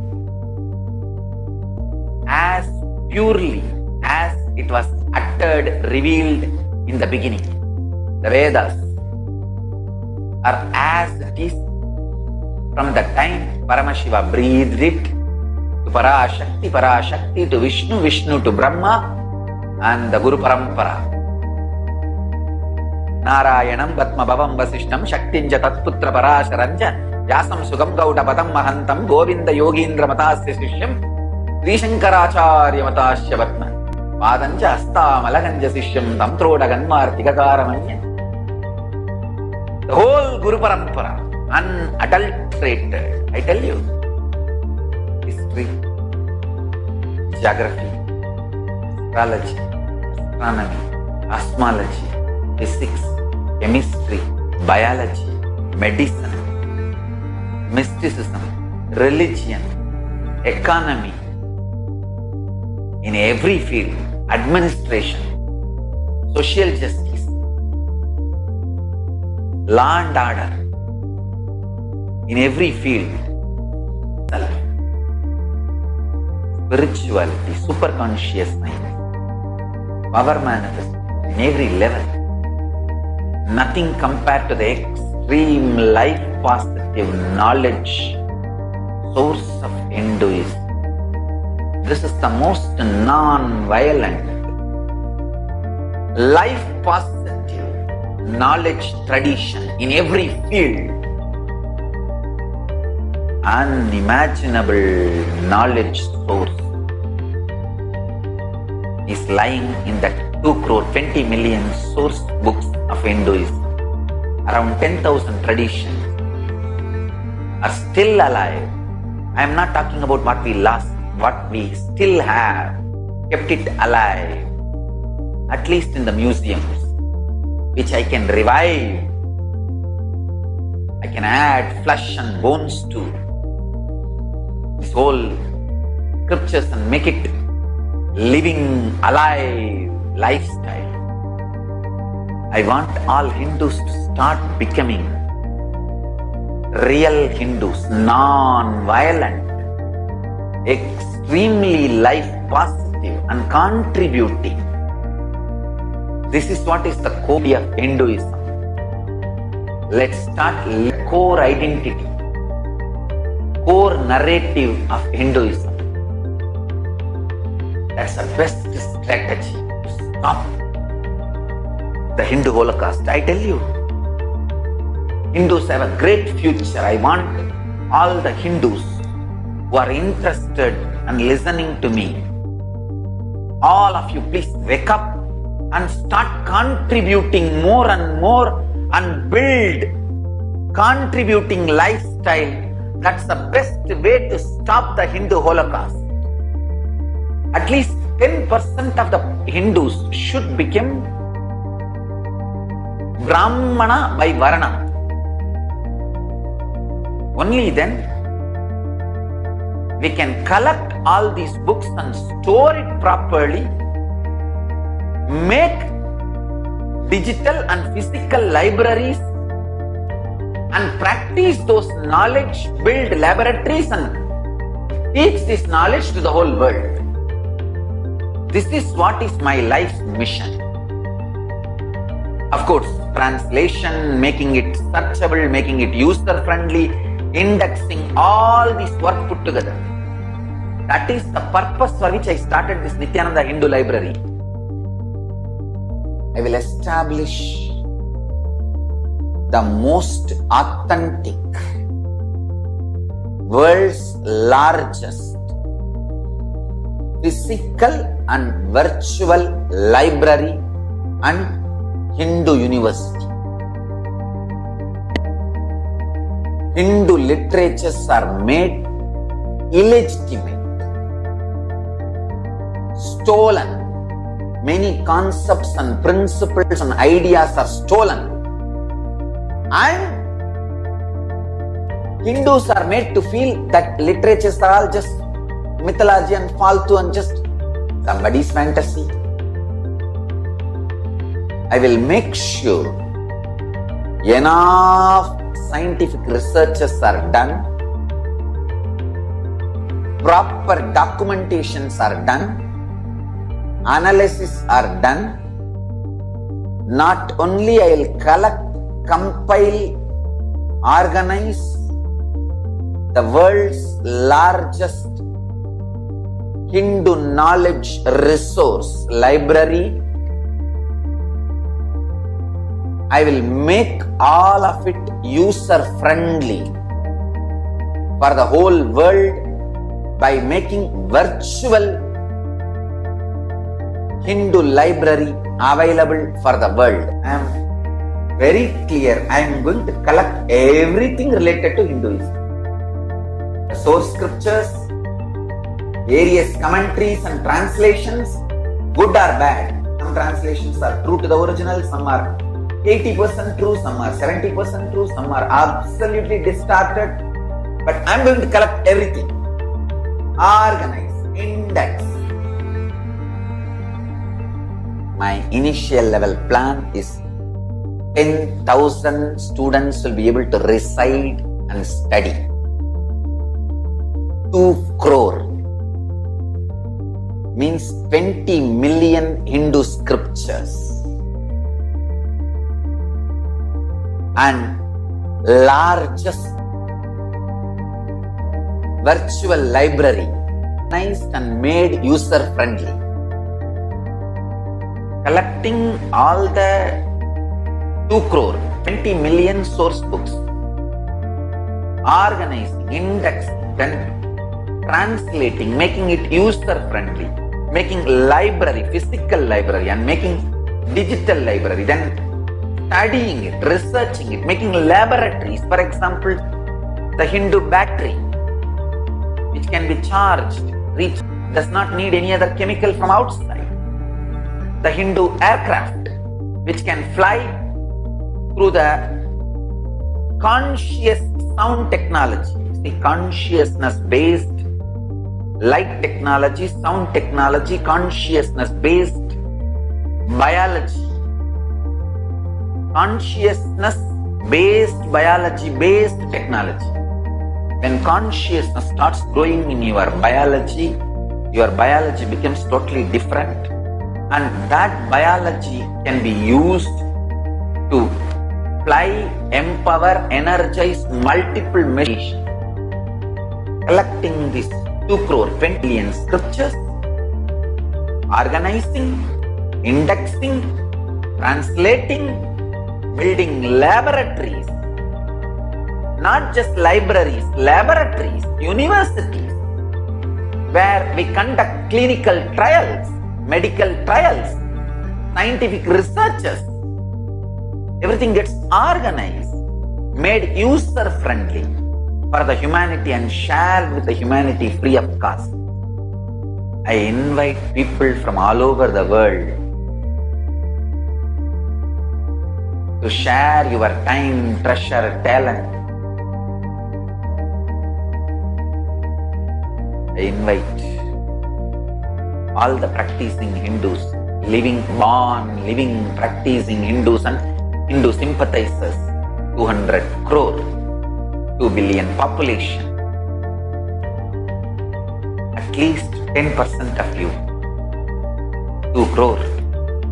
as purely as it was uttered, revealed in the beginning. The Vedas are as it is from the time Paramashiva breathed it to Parashakti to Vishnu to Brahma and the Guru Parampara. Narayanam Batma Bhavam Vasishtam Shaktinja Tatputra Parasharanja Yasam Sugam Gauda Padam Mahantam Govinda Yogindra Matasya Sishyam Srishankaracharya Matasya Vatman Vadanja Asta Malaganja Sishyam Tamtroda Ganmartika Karamanya The whole Guru Parampara, unadulterated. I tell you, history, geography, astrology, astronomy, cosmology, physics, chemistry, biology, medicine, mysticism, religion, economy, in every field, administration, social justice, law and order, in every field, spirituality, superconscious mind, power manifest in every level. Nothing compared to the extreme life positive knowledge source of Hinduism. This is the most non-violent, life positive knowledge tradition in every field. Unimaginable knowledge source is lying in that 2,20 million source books of Hinduism. Around 10,000 traditions are still alive. I am not talking about what we lost, what we still have, kept it alive, at least in the museums, which I can revive. I can add flesh and bones to this whole scriptures and make it living, alive lifestyle. I want all Hindus to start becoming real Hindus, non-violent, extremely life positive and contributing. This is what is the core of Hinduism. Let's start core identity, core narrative of Hinduism. That's the best strategy to stop the Hindu Holocaust. I tell you, Hindus have a great future. I want all the Hindus who are interested and listening to me, all of you, please wake up and start contributing more and more and build contributing lifestyle. That's the best way to stop the Hindu Holocaust. At least 10% of the Hindus should become Brahmana by Varna. Only then we can collect all these books and store it properly, make digital and physical libraries and practice those knowledge, build laboratories and teach this knowledge to the whole world. This is what is my life's mission. Of course, translation, making it searchable, making it user-friendly, indexing, all this work put together. That is the purpose for which I started this Nithyananda Hindu Library. I will establish the most authentic, world's largest physical and virtual library and Hindu university. Hindu literatures are made illegitimate, stolen. Many concepts and principles and ideas are stolen. And Hindus are made to feel that literatures are all just mythology and faltu and just somebody's fantasy. I will make sure enough scientific researches are done, proper documentations are done, analysis are done. Not only I will collect, compile, organize the world's largest Hindu knowledge resource library, I will make all of it user-friendly for the whole world by making virtual Hindu library available for the world. I am very clear. I am going to collect everything related to Hinduism. The source scriptures, various commentaries and translations, good or bad. Some translations are true to the original, some are 80% true, some are 70% true, some are absolutely distorted. But I am going to collect everything, organize, index. My initial level plan is 10,000 students will be able to reside and study. 2 crore means 20 million Hindu scriptures and largest virtual library, organized and made user friendly. Collecting all the 2 crore, 20 million source books, organizing, indexing, then translating, making it user friendly, making library, physical library, and making digital library, then studying it, researching it, making laboratories. For example, the Hindu battery, which can be charged, does not need any other chemical from outside. The Hindu aircraft, which can fly through the conscious sound technology, the consciousness-based light technology, sound technology, consciousness-based biology, consciousness-based biology-based technology. When consciousness starts growing in your biology becomes totally different, and that biology can be used to fly, empower, energize multiple machines. Collecting this 2 crore 20 million scriptures, organizing, indexing, translating, building laboratories, not just libraries, laboratories, universities, where we conduct clinical trials, medical trials, scientific researches. Everything gets organized, made user friendly for the humanity and shared with the humanity free of cost. I invite people from all over the world to share your time, treasure, talent. I invite all the practicing Hindus, born, living, practicing Hindus and Hindu sympathizers, 200 crore, 2 billion population. At least 10% of you, 2 crore,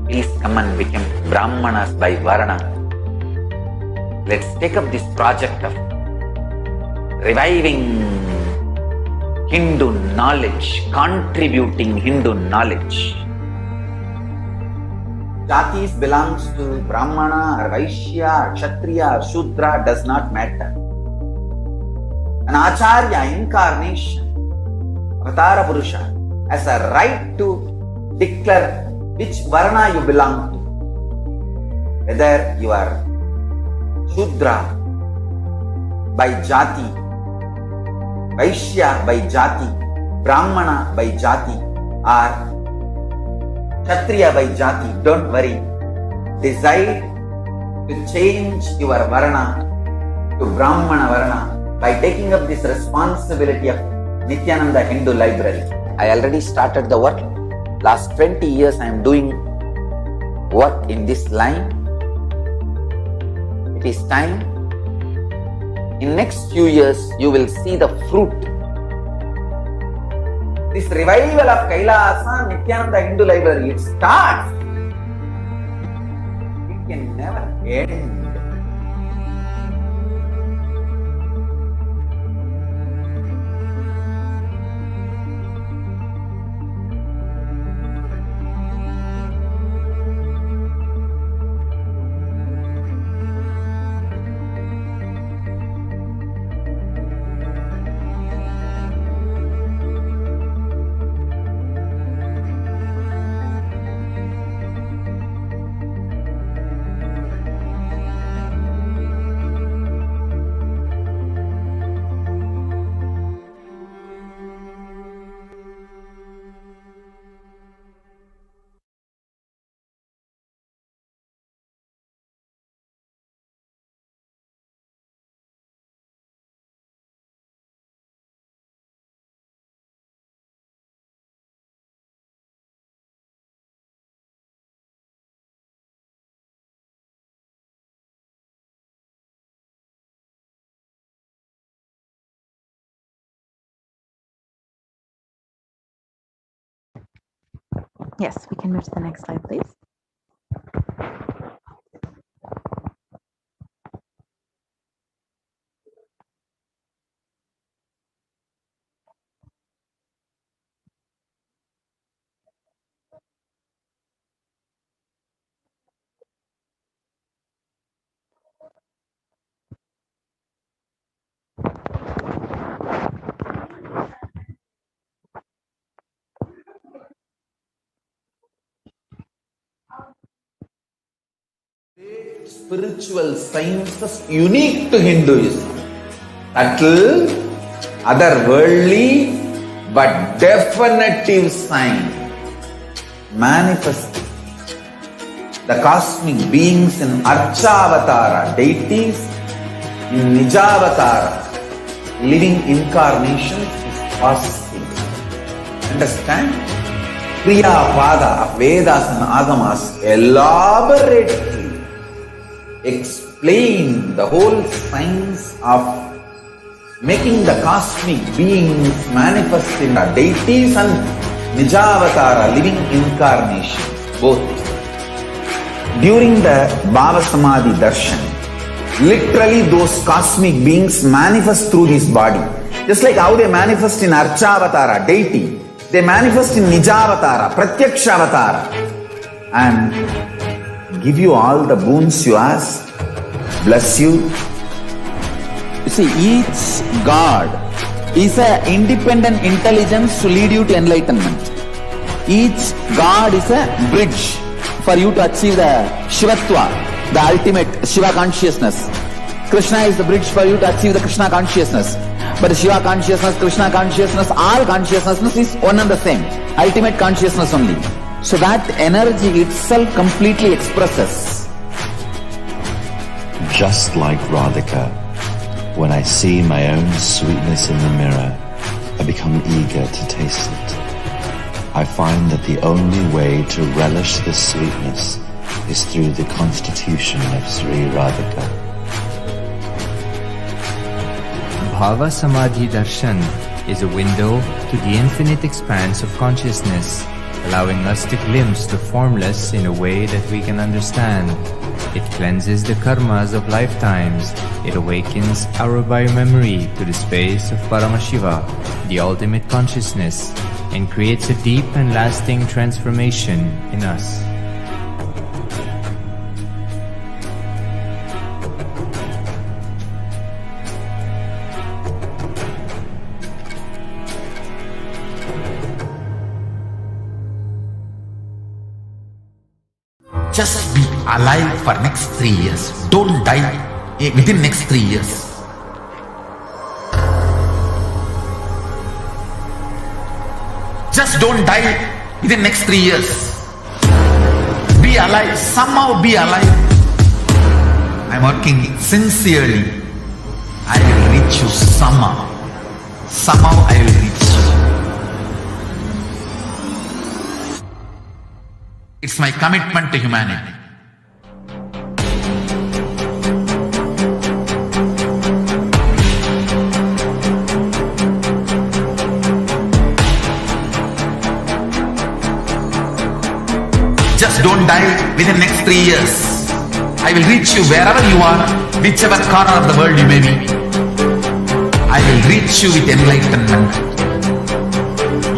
please come and become Brahmanas by Varna. Let's take up this project of reviving Hindu knowledge, contributing Hindu knowledge. Jatis belongs to Brahmana or Vaishya or Kshatriya or Shudra does not matter. An Acharya incarnation, Avatara Purusha, has a right to declare which Varna you belong to. Whether you are Shudra by Jati, Vaishya by Jati, Brahmana by Jati, or Kshatriya by Jati, don't worry. Decide to change your Varna to Brahmana Varna by taking up this responsibility of Nithyananda Hindu Library. I already started the work. Last 20 years I am doing work in this line. It is time. In next few years, you will see the fruit. This revival of Kailasa, Nithyananda Hindu Library, it starts. It can never end. Yes, we can move to the next slide, please. Spiritual sciences unique to Hinduism. Subtle, otherworldly, but definitive sign. Manifesting the cosmic beings in Archavatara, deities in Nijavatara, living incarnations is possible. Understand? Kriya Pada of Vedas and Agamas elaborately explain the whole science of making the cosmic beings manifest in the deities and Nijavatara, living incarnations, both. During the Bhava Samadhi Darshan, literally those cosmic beings manifest through this body. Just like how they manifest in Archavatara, deity, they manifest in Nijavatara, Pratyakshavatara, and give you all the boons you ask, bless you. You see, each God is an independent intelligence to lead you to enlightenment. Each God is a bridge for you to achieve the Shivatva, the ultimate Shiva consciousness. Krishna is the bridge for you to achieve the Krishna consciousness. But the Shiva consciousness, Krishna consciousness, all consciousness is one and the same. Ultimate consciousness only. So that energy itself completely expresses. Just like Radhika, when I see my own sweetness in the mirror, I become eager to taste it. I find that the only way to relish this sweetness is through the constitution of Sri Radhika. Bhava Samadhi Darshan is a window to the infinite expanse of consciousness, allowing us to glimpse the formless in a way that we can understand. It cleanses the karmas of lifetimes. It awakens our biomemory to the space of Paramashiva, the ultimate consciousness, and creates a deep and lasting transformation in us. Just be alive for next 3 years. Don't die within next 3 years. Just don't die within next 3 years. Be alive. Somehow be alive. I'm working sincerely. I will reach you somehow. Somehow I will reach you. It's my commitment to humanity. Just don't die within next 3 years. I will reach you wherever you are, whichever corner of the world you may be. I will reach you with enlightenment.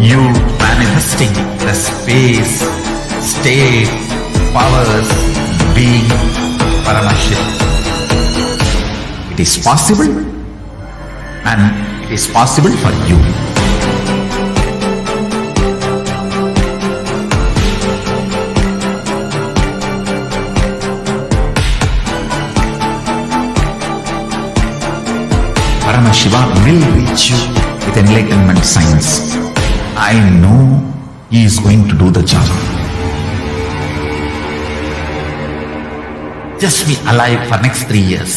You manifesting the space, state, powers, being Paramashivoham. It is possible, and it is possible for you. Paramashiva will reach you with enlightenment science. I know he is going to do the job. Just be alive for next 3 years.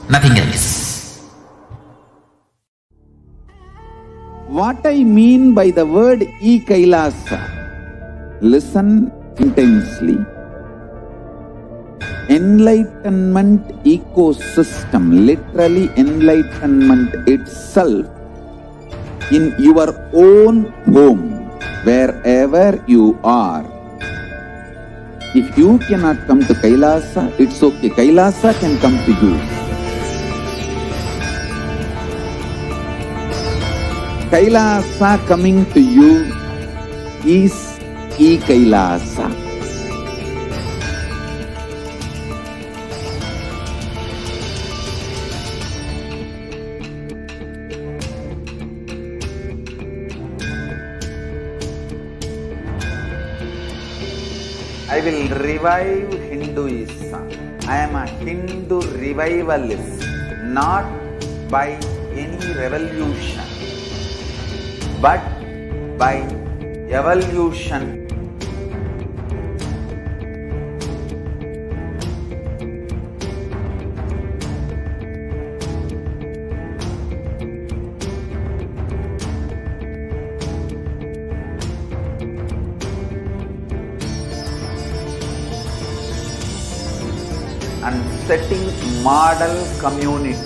Nothing else. What I mean by the word E-Kailasa, listen intensely. Enlightenment ecosystem, literally enlightenment itself in your own home, wherever you are. If you cannot come to Kailasa, it's okay. Kailasa can come to you. Kailasa coming to you is E-Kailasa. I will revive Hinduism. I am a Hindu revivalist, not by any revolution, but by evolution. And setting model communities.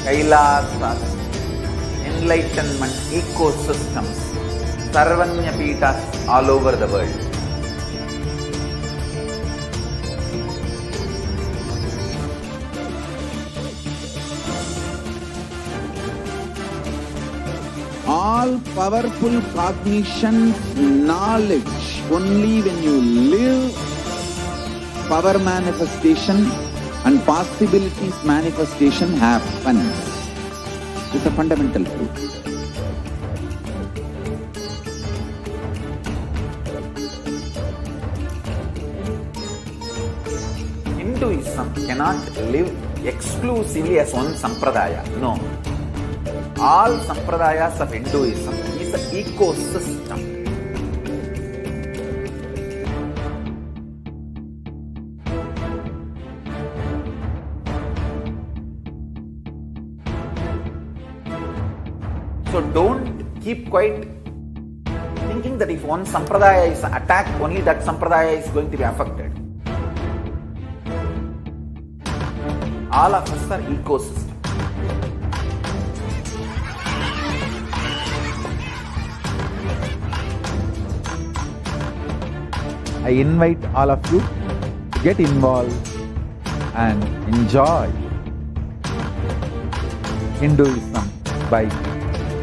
Kailasas, enlightenment ecosystems, Sarvanya Pitas all over the world. All powerful cognition, knowledge, only when you live, power manifestation and possibilities manifestation happens. It's a fundamental truth. Hinduism cannot live exclusively as one sampradaya. No. All sampradayas of Hinduism is an ecosystem. So don't keep quiet thinking that if one sampradaya is attacked, only that sampradaya is going to be affected. All of us are ecosystems. I invite all of you to get involved and enjoy Hinduism by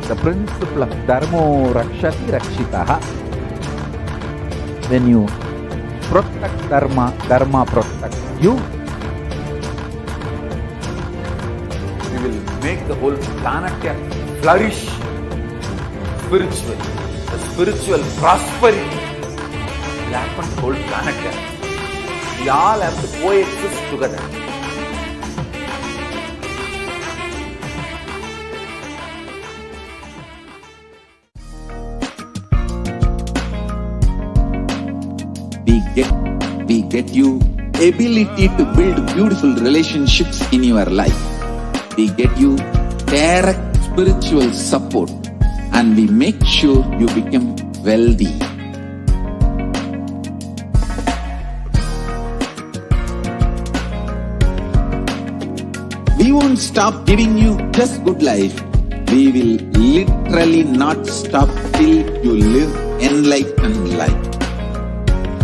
the principle of Dharmo Rakshati Rakshitaha. When you protect Dharma, Dharma protects you. We will make the whole planet flourish spiritually. The spiritual prosperity will happen to the whole planet. We all have to coexist together. We get you ability to build beautiful relationships in your life. We get you direct spiritual support, and we make sure you become wealthy. We won't stop giving you just good life. We will literally not stop till you live enlightened life.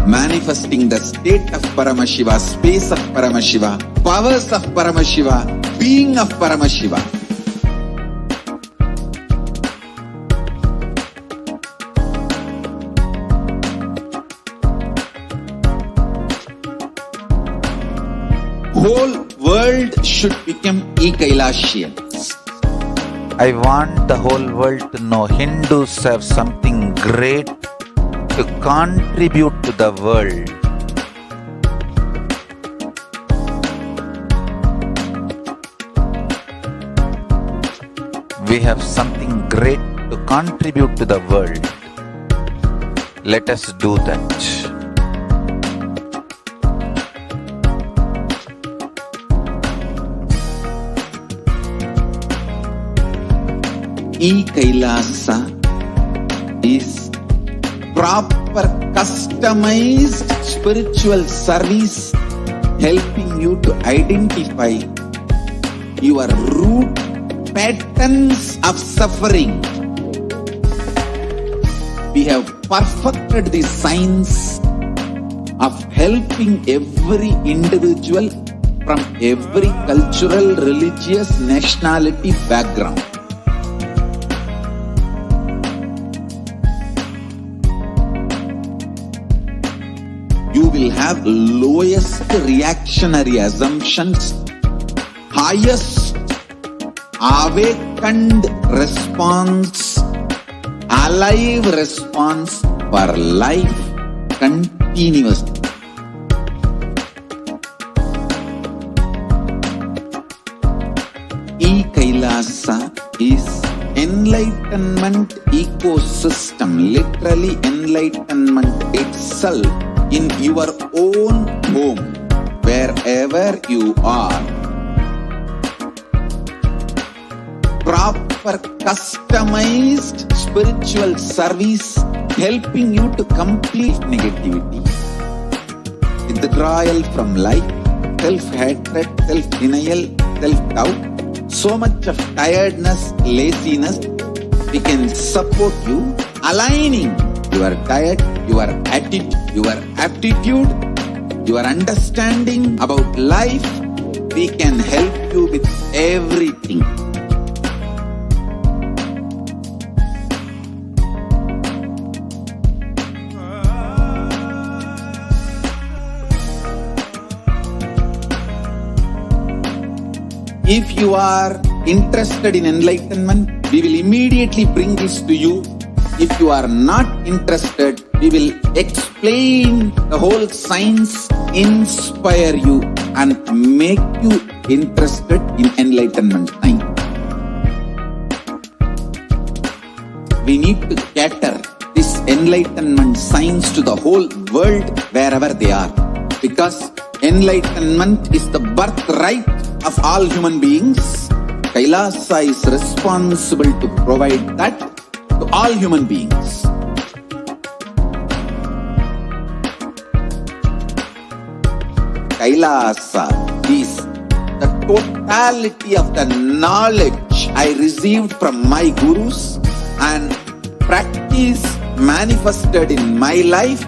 Manifesting the state of Paramashiva, space of Paramashiva, powers of Paramashiva, being of Paramashiva. Whole world should become E-Kailasians. I want the whole world to know Hindus have something great to contribute to the world. We have something great to contribute to the world. Let us do that. E-Kailasa is proper customized spiritual service helping you to identify your root patterns of suffering. We have perfected the science of helping every individual from every cultural, religious, nationality background. You will have lowest reactionary assumptions, highest awakened response, alive response for life continuously. E-Kailasa is enlightenment ecosystem, literally enlightenment itself in your own home, wherever you are. Proper customized spiritual service helping you to complete negativity, withdrawal from life, self-hatred, self-denial, self-doubt, so much of tiredness, laziness. We can support you, aligning your diet, your attitude, your aptitude, your understanding about life. We can help you with everything. If you are interested in enlightenment, we will immediately bring this to you. If you are not interested, we will explain the whole science, inspire you and make you interested in enlightenment time. We need to cater this enlightenment science to the whole world wherever they are, because enlightenment is the birthright of all human beings. Kailasa is responsible to provide that to all human beings. Kailasa is the totality of the knowledge I received from my gurus and practice manifested in my life,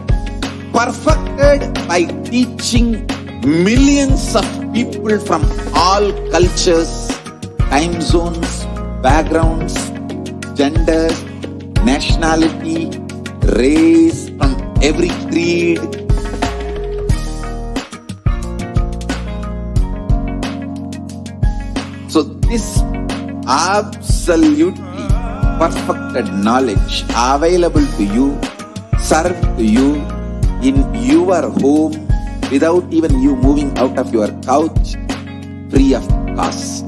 perfected by teaching millions of people from all cultures, time zones, backgrounds, genders, nationality, race, from every creed. So this absolutely perfected knowledge available to you, served to you in your home, without even you moving out of your couch, free of cost.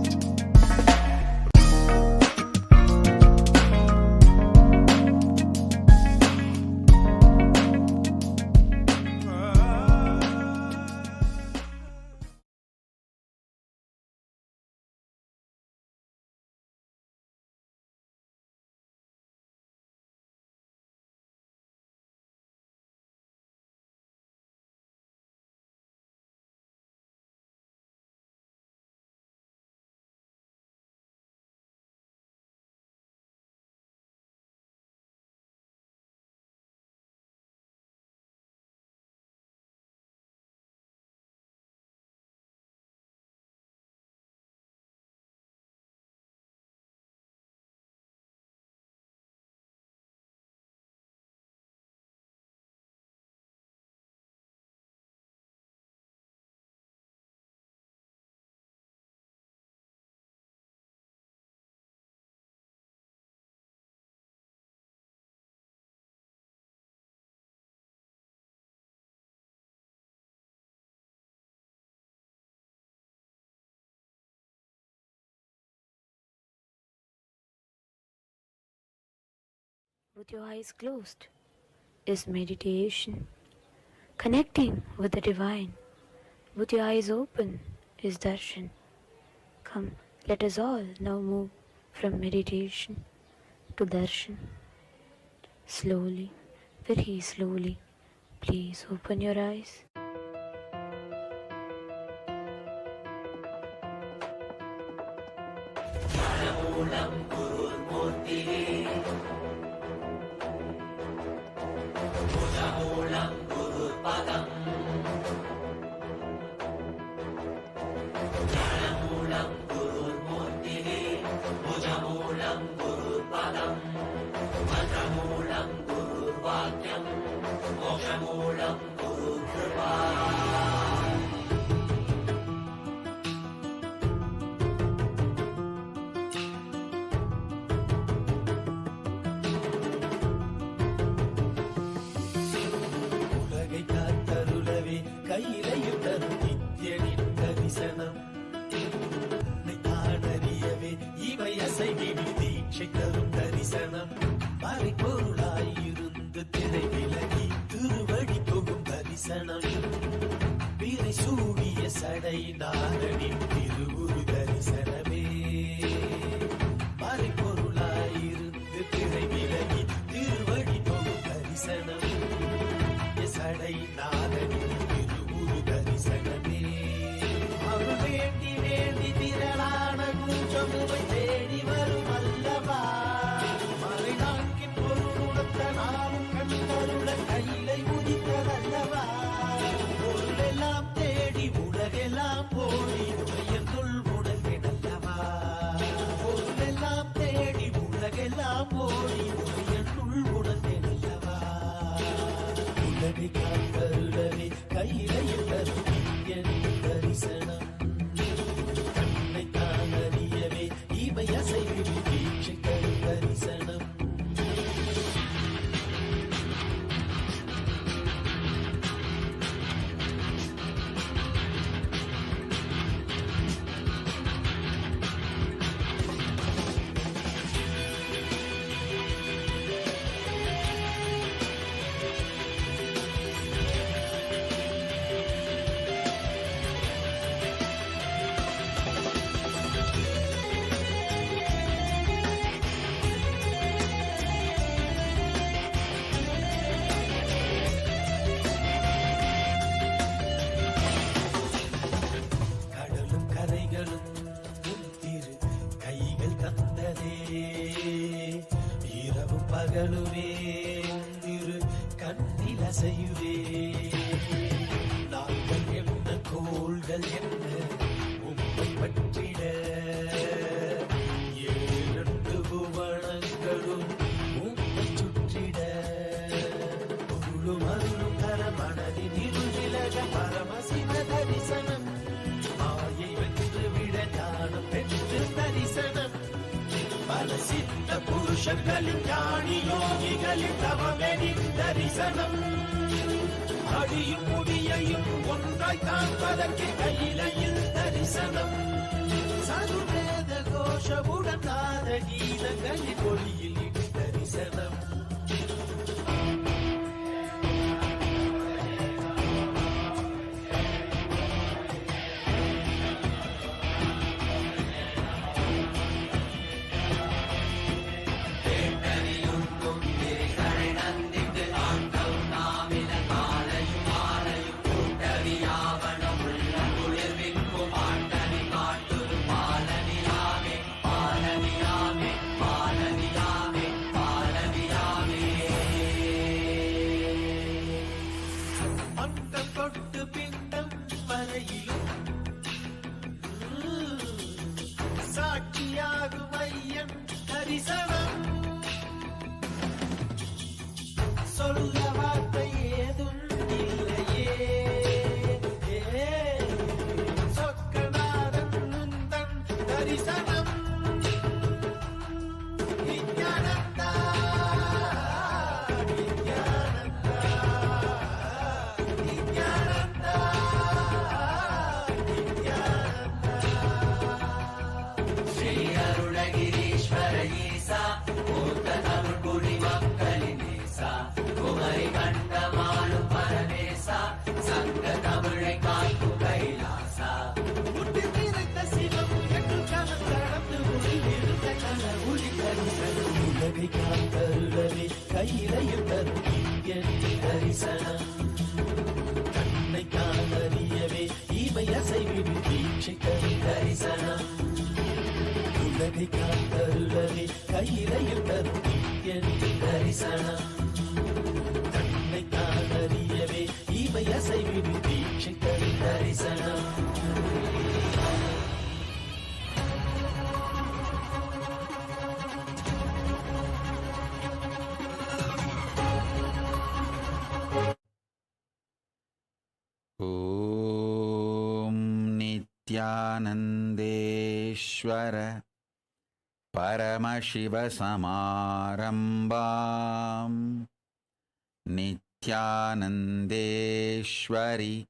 With your eyes closed is meditation, connecting with the divine. With your eyes open is darshan. Come, let us all now move from meditation to darshan. Slowly, very slowly, please open your eyes. உலகை காத்தருளவே கையிலையும் தரும் நித்யனின் தரிசனம் தானறியவே இவை அசைவிடி தீட்சை தரும் தரிசனம் மறைப்பொருளாயிருந்து திரை விலகி திருவடி தொகும் தரிசனம் பிறை சூடிய சடை நாதனின் திருவுரு தரிசனமே மறைப்பொருளாயிருந்து திரை விலகி திருவடி தொகும் தரிசனம் சடை நாதனின் திருவுரு தரிசனமே அவள் வேண்டி வேண்டி திரளான கூச்சமுவை தேடி வரும் அல்லவா மறை நான்கின் பொருளுடத்த நாளும் கண்களுட கையிலை உதித்ததல்லவா பொருளெல்லாம் தேடி உலகெல்லாம் போடி உயர்ந்துள் உணர்ந்தல்லவா பொருளெல்லாம் தேடி உலகெல்லாம் போடி உயர்ந்துள் உணர்ந்தல்லவா உலகை காத்தருளவே கையிலையும் தரும் என் தரிசனம் கண்ணை தான் அறியவே இவை அசைவிடி தீட்சை தரும் தரிசனம் கடலும் கரைகளும் உன் திரு கைகள் தந்ததே இரவும் பகலுமே உன் திரு கண்ணில் அசையுதே நாங்கள் என்ன கோள்கள் என்ன உம்மை பற்றிட ஏழு புவனங்களும் உம்மை சுற்றிட பொருளும் அருளும் தர மனதின் இருவிலக பரமசிவ தரிசனம் மாயை வென்று விட ஞானம் பெற்று தரிசனம் பல சித்த புருஷர்களின் ஞானி யோகிகளின் தவமெனின் தரிசனம் அடியும் முடியையும் ஒன்றாய் காண்பதற்கு கையிலையில் தரிசனம் சதுவேத கோஷமுடன் நாத கீதங்களின் ஒளியில் தரிசனம் அண்டம் தொட்டு பிண்டம் வரையிலும் சாட்சியாகும் ஐயன் தரிசனம் சொல்ல வார்த்தை ஏதும் இல்லையே சொக்கநாதன் முந்தன் தரிசனம் நித்யானந்தா நித்யானந்தா நித்யானந்தா நித்யானந்தா ஸ்ரீ அருணகிரீஸ்வர ஈசா மூத்த தமிழ் குடி மக்களின் ஈசா குமரி கண்டமாளும் பரமேசா சங்க தமிழை காக்கும் கைலாசா முட்டி நிறைந்த சிவம் என்று கணம் கடந்து உயிரிருந்த கனவுளி தரிசனம் உலகை காத்தருளவே கையிலையும் தரும் என் தரிசனம் கண்ணை தான் அறியவே இவை அசைவிடு தீட்சை தரும் தரிசனம் உலகை காத்தருளவே கையிலையும் தரும் என் தரிசனம் கண்ணை Nithyanandeshwara Paramashivoham Nithyanandeshwari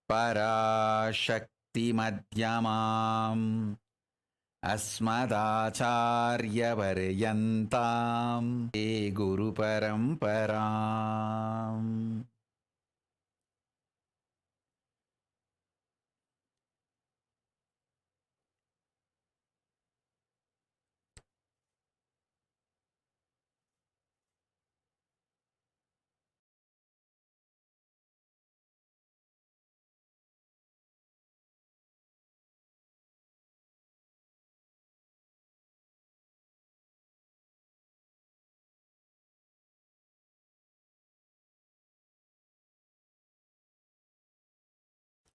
Parashakti Madhyamam Asmadacharya Varyantam E Guru Paramparam.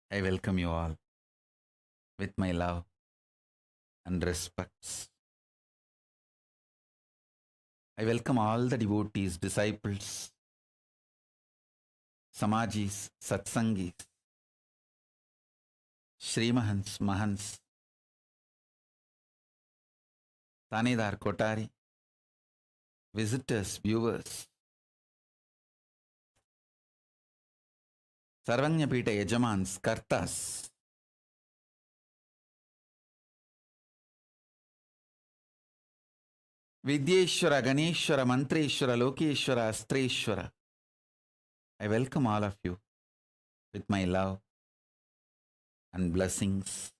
I welcome you all with my love and respects. I welcome all the devotees, disciples, Samajis, Satsangis, Srimahans, Mahans, Tanedar, Kotari, visitors, viewers, Sarvanyapita Yajamans, Kartas, Vidyeshwara, Ganeshwara, Mantreshwara, Lokeshwara, Astreshwara. I welcome all of you with my love and blessings.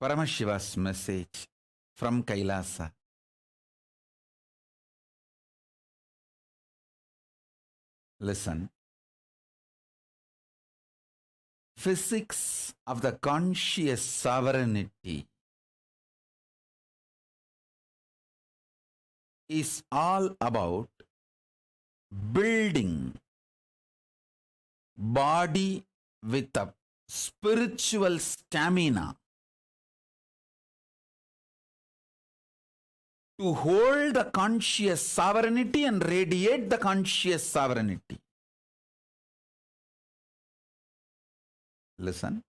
Paramashiva's message from Kailasa. Listen. Physics of the conscious sovereignty is all about building body with a spiritual stamina to hold the conscious sovereignty and radiate the conscious sovereignty. Listen.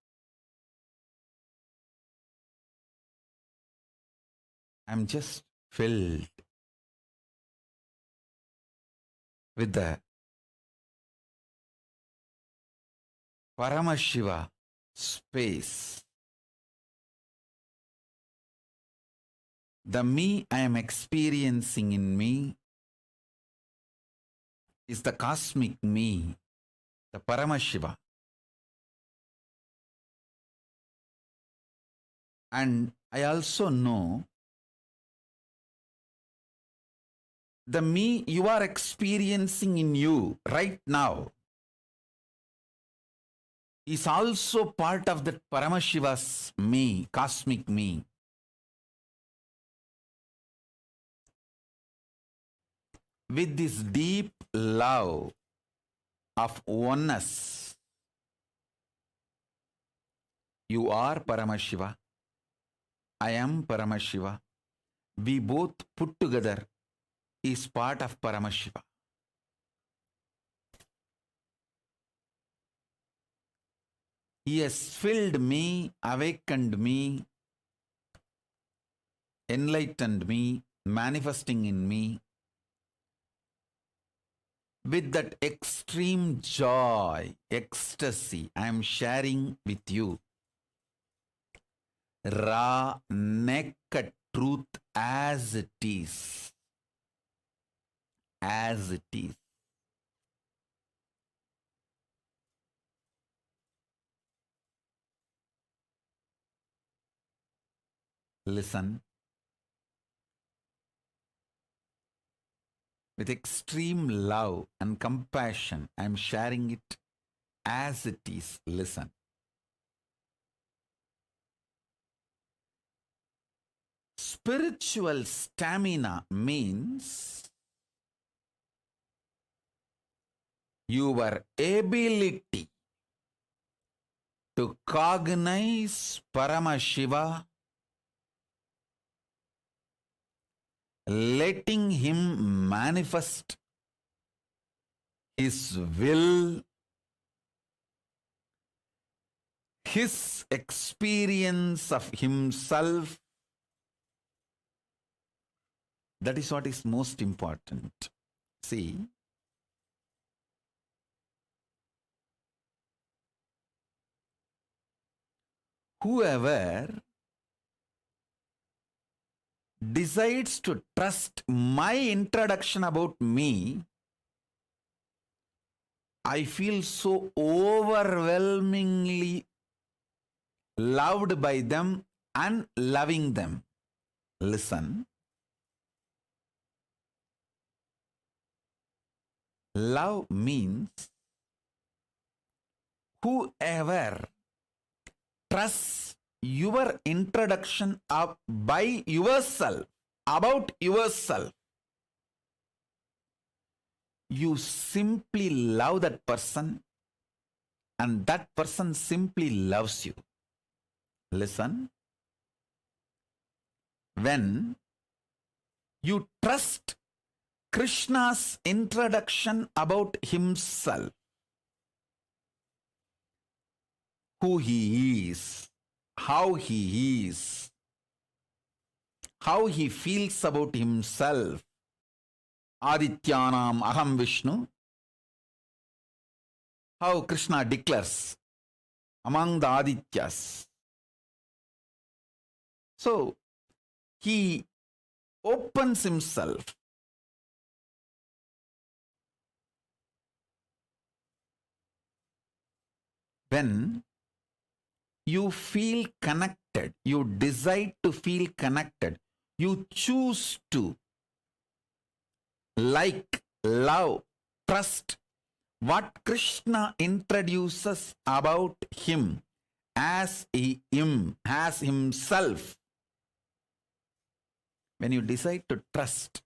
I'm just filled with the Paramashiva space. The me I am experiencing in me is the cosmic me, the Paramashiva. And I also know the me you are experiencing in you right now is also part of the Paramashiva's me, cosmic me. With this deep love of oneness, you are Paramashiva, I am Paramashiva. We both put together is part of Paramashiva. He has filled me, awakened me, enlightened me, manifesting in me with that extreme joy, ecstasy I am sharing with you. Raw, naked truth as it is. As it is. Listen. With extreme love and compassion, I am sharing it as it is. Listen. Spiritual stamina means your ability to cognize Paramashiva, letting him manifest his will, his experience of himself. That is what is most important. See, whoever decides to trust my introduction about me, I feel so overwhelmingly loved by them and loving them. Listen. Love means whoever trusts your introduction up by yourself, about yourself, you simply love that person and that person simply loves you. Listen. When you trust Krishna's introduction about himself, who he is, how he feels about himself. Adityanam Aham Vishnu. How Krishna declares among the Adityas. So, he opens himself. When you feel connected, you decide to feel connected, you choose to like, love, trust what Krishna introduces about him as as himself. When you decide to trust,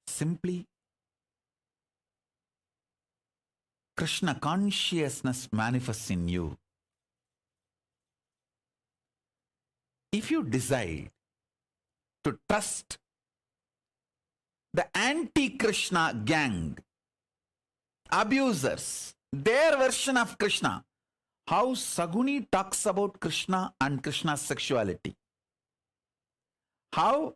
simply Krishna consciousness manifests in you. If you decide to trust the anti-Krishna gang, abusers, their version of Krishna, how Saguni talks about Krishna and Krishna's sexuality, how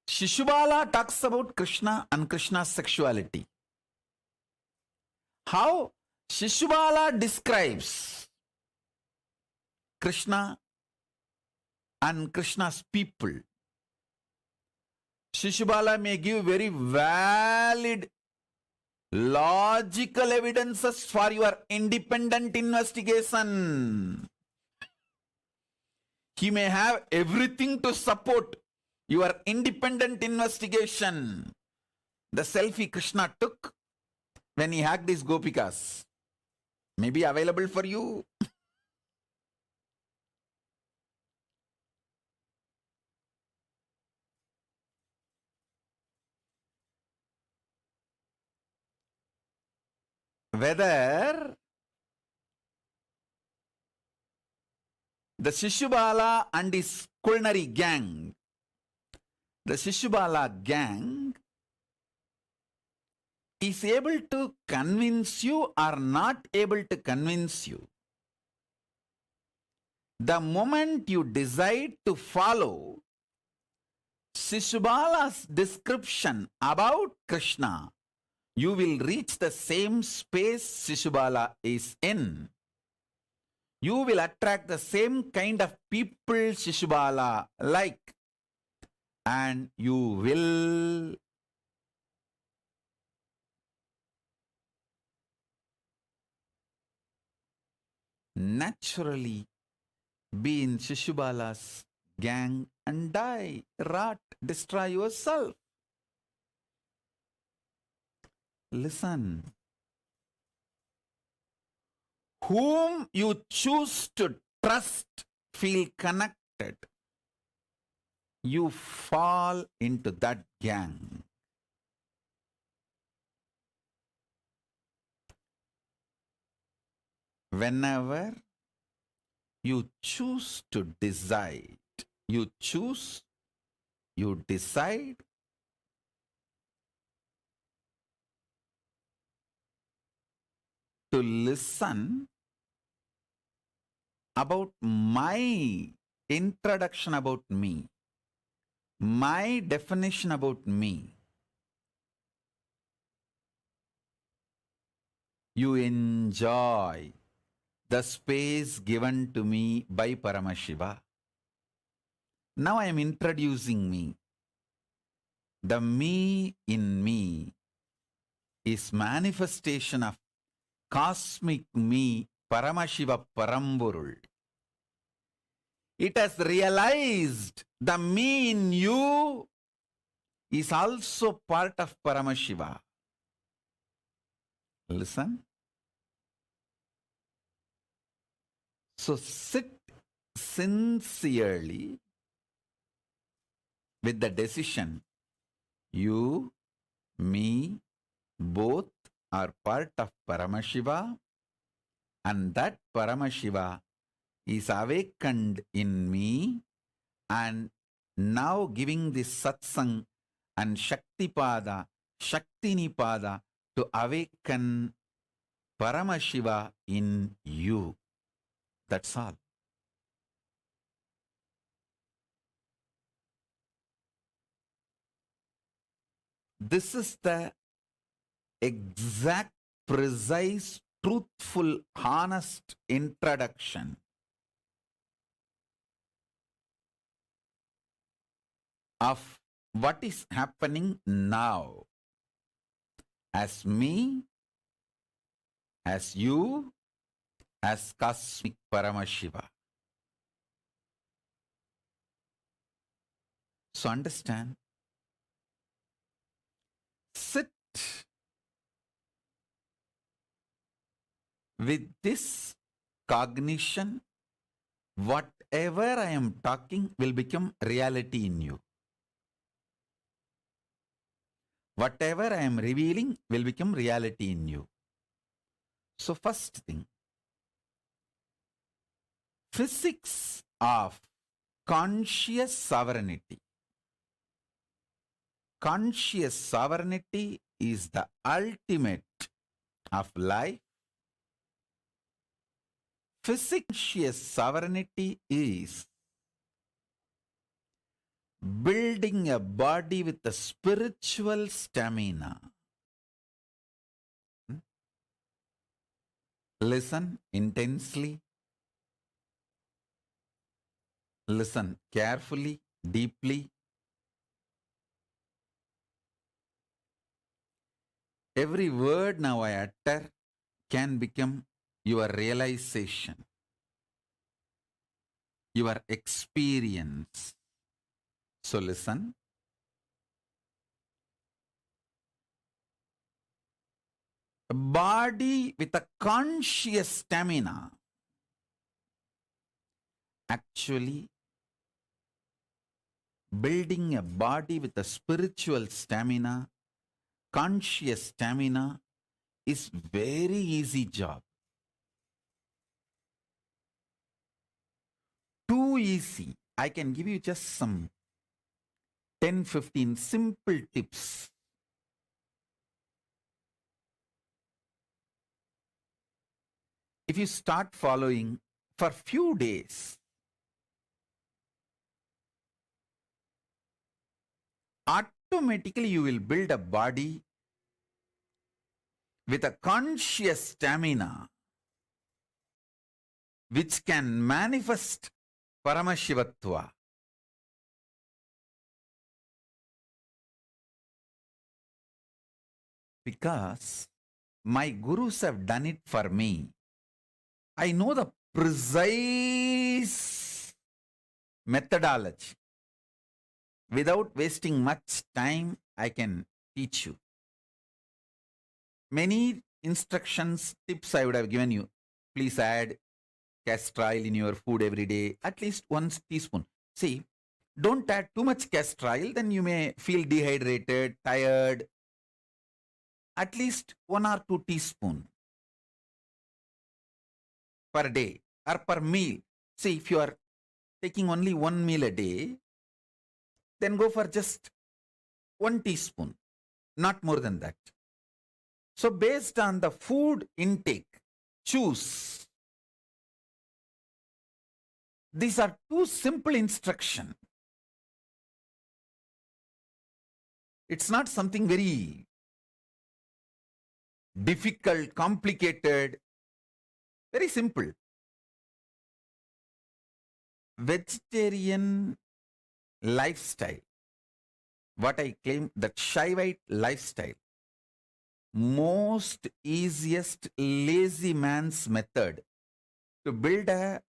Shishubala talks about Krishna and Krishna's sexuality, how Shishubala describes Krishna and Krishna's people. Shishubala may give very valid, logical evidences for your independent investigation. He may have everything to support your independent investigation. The selfie Krishna took when he hugged his gopikas may be available for you. Whether the Shishubala and his culinary gang, the Shishubala gang is able to convince you or not able to convince you, the moment you decide to follow Shishubala's description about Krishna, you will reach the same space Shishubala is in. You will attract the same kind of people Shishubala like, and you will naturally be in Shishubala's gang and die, rot, destroy yourself. Listen. Whom you choose to trust, feel connected, you fall into that gang. whenever you choose to decide, you decide to listen about my introduction about me, my definition about me. You enjoy the space given to me by Paramashiva. Now I am introducing me. The me in me is manifestation of cosmic me, Paramashiva Paramburul. It has realized the me in you is also part of Paramashiva. Listen. So sit sincerely with the decision, you, me, both are part of Paramashiva, and that Paramashiva is awakened in me, and now giving this satsang and Shaktipada, Shaktinipada to awaken Paramashiva in you. That's all. This is the exact, precise, truthful, honest introduction of what is happening now as me, as you, as cosmic Paramashiva. So understand, sit with this cognition, whatever I am talking will become reality in you. Whatever I am revealing will become reality in you. So first thing, physics of conscious sovereignty. Conscious sovereignty is the ultimate of life. Conscious sovereignty is building a body with a spiritual stamina. Listen intensely. Listen carefully, deeply. Every word now I utter can become your realization, your experience. So listen. A body with a conscious stamina. Actually, building a body with a spiritual stamina, conscious stamina, is very easy job. Too easy. I can give you just some 10-15 simple tips. If you start following for few days, automatically you will build a body with a conscious stamina which can manifest Paramashivatva. Because my gurus have done it for me. I know the precise methodology. Without wasting much time, I can teach you. Many instructions, tips I would have given you. Please add castor oil in your food every day, at least 1 teaspoon. See, don't add too much castor oil, then you may feel dehydrated, tired. At least 1 or 2 teaspoons. per day or per meal. See, if you are taking only one meal a day, then go for just 1 teaspoon, not more than that. So based on the food intake, choose. These are two simple instructions. It's not something very difficult, complicated, very simple. Vegetarian lifestyle, what I claim, that Shaivite lifestyle, most easiest lazy man's method to build a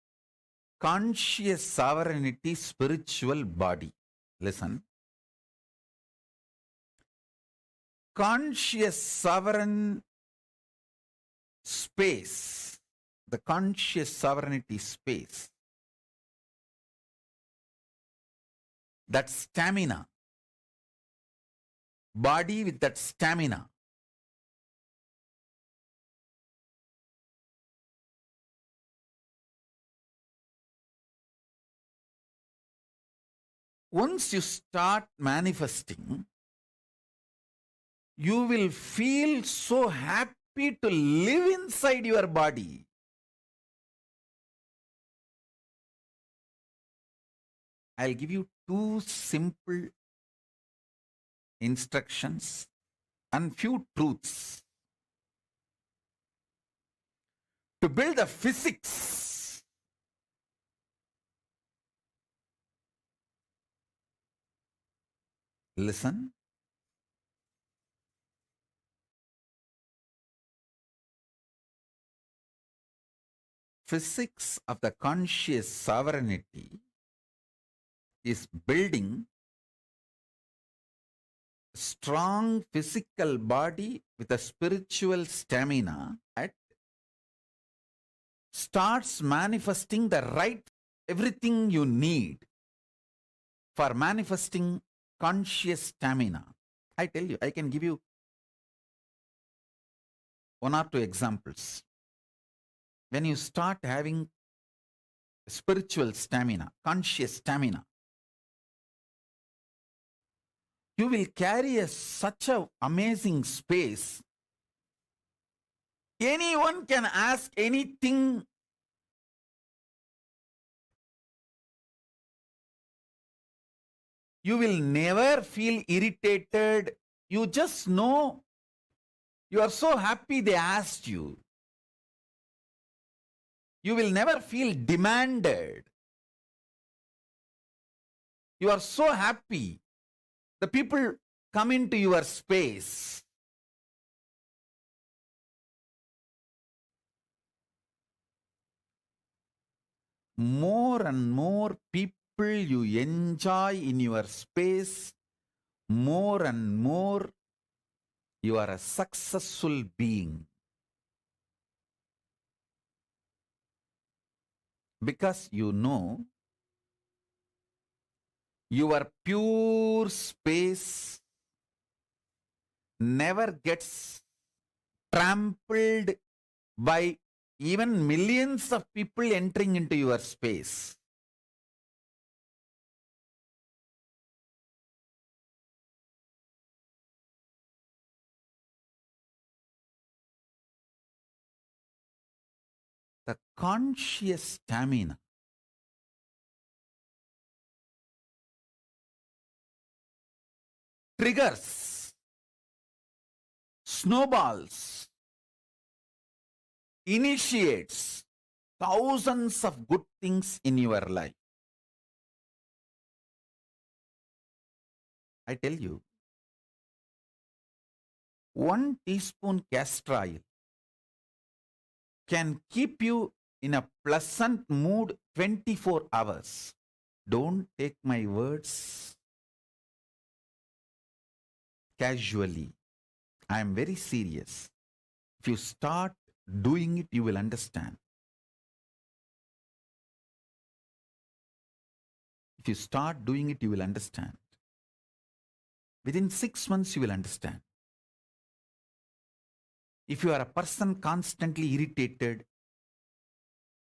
conscious sovereignty spiritual body. Listen. Conscious sovereign space, the conscious sovereignty space, that stamina, body with that stamina, once you start manifesting, you will feel so happy to live inside your body. I'll give you two simple instructions and few truths to build the physics. Listen. Physics of the conscious sovereignty is building strong physical body with a spiritual stamina that starts manifesting the right, everything you need for manifesting conscious stamina. I tell you, I can give you 1 or 2 examples. When you start having spiritual stamina, conscious stamina, you will carry such an amazing space. Anyone can ask anything. You will never feel irritated. You just know you are so happy they asked you. You will never feel demanded. You are so happy. The people come into your space. More and more people you enjoy in your space, more and more you are a successful being. Because you know your pure space never gets trampled by even millions of people entering into your space. The conscious stamina triggers, snowballs, initiates thousands of good things in your life. I tell you, 1 teaspoon castor oil can keep you in a pleasant mood 24 hours. Don't take my words casually. I am very serious. If you start doing it, you will understand. If you start doing it, you will understand. Within 6 months, you will understand. If you are a person constantly irritated,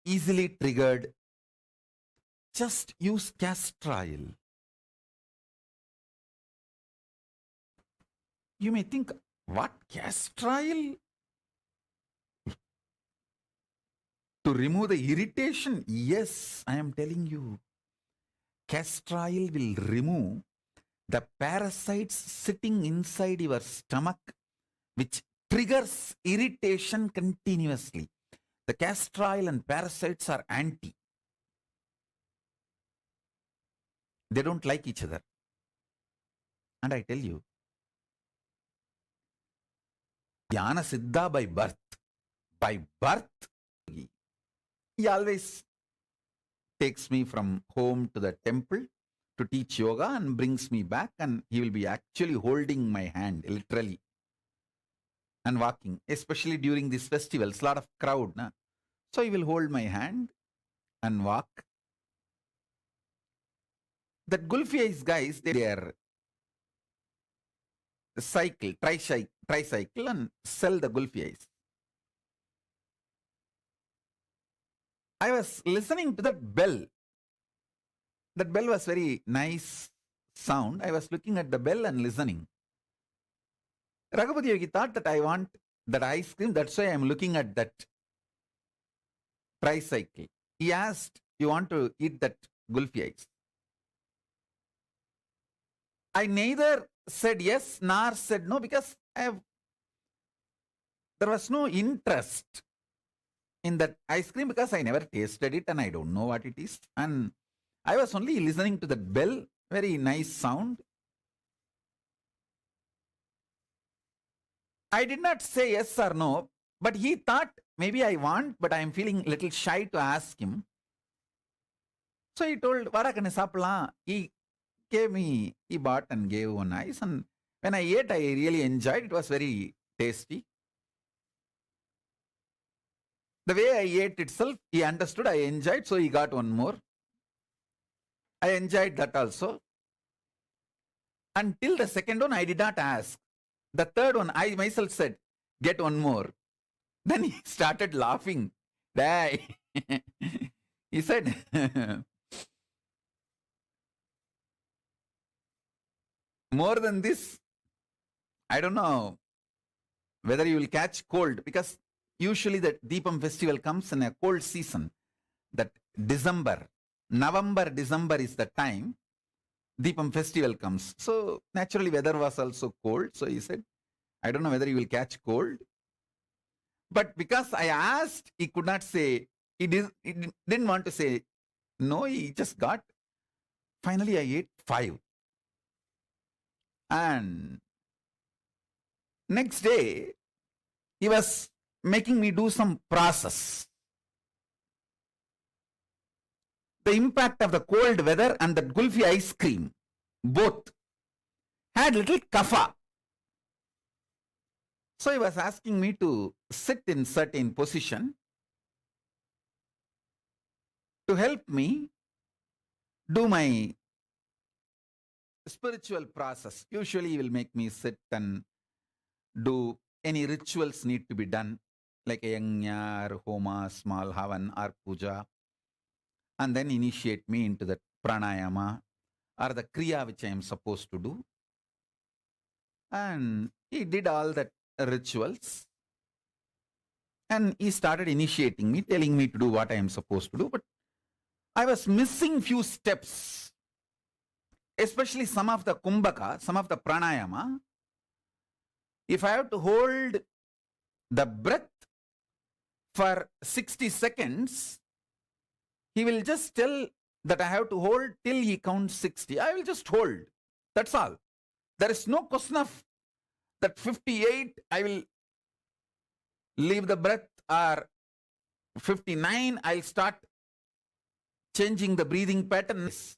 easily triggered, just use castor oil. You may think, what, castor oil? To remove the irritation? Yes, I am telling you. Castor oil will remove the parasites sitting inside your stomach, which triggers irritation continuously. The castor oil and parasites are anti. They don't like each other. And I tell you, Jnana Siddha by birth. By birth, he always takes me from home to the temple to teach yoga and brings me back, and he will be actually holding my hand, literally, and walking, especially during these festivals, lot of crowd. Na? So he will hold my hand and walk. That Gulfi Eyes guys, they are tricycle and sell the Gulfi Eyes. I was listening to that bell. That bell was very nice sound. I was looking at the bell and listening. Raghupati Yogi thought that I want that ice cream. That's why I'm looking at that tricycle. He asked, you want to eat that Gulfi Eyes? I neither said yes nor said no, because there was no interest in that ice cream, because I never tasted it and I don't know what it is. And I was only listening to that bell, very nice sound. I did not say yes or no, but he thought maybe I want, but I am feeling a little shy to ask him. So he told, Varakane sapla. He gave me, he bought and gave one ice, and when I ate, I really enjoyed. It was very tasty. The way I ate itself, he understood, I enjoyed, so he got one more. I enjoyed that also. Until the second one, I did not ask. The third one, I myself said, get one more. Then he started laughing. He said, more than this, I don't know whether you will catch cold, because usually the Deepam festival comes in a cold season. That December, November, December is the time Deepam festival comes. So naturally weather was also cold. So he said, I don't know whether you will catch cold. But because I asked, he could not say, he didn't want to say no, he just got. Finally, I ate 5. And next day, he was making me do some process. The impact of the cold weather and the Gulfi ice cream, both had little kapha. So he was asking me to sit in certain position to help me do my spiritual process. Usually he will make me sit and do any rituals need to be done, like a yajna or homa, small havan or puja, and then initiate me into the pranayama or the kriya which I am supposed to do. And he did all that rituals, and he started initiating me, telling me to do what I am supposed to do. But I was missing few steps, especially some of the kumbhaka, some of the pranayama. If I have to hold the breath for 60 seconds, he will just tell that I have to hold till he counts 60. I will just hold. That's all. There is no question of that 58, I will leave the breath, or 59, I'll start changing the breathing patterns.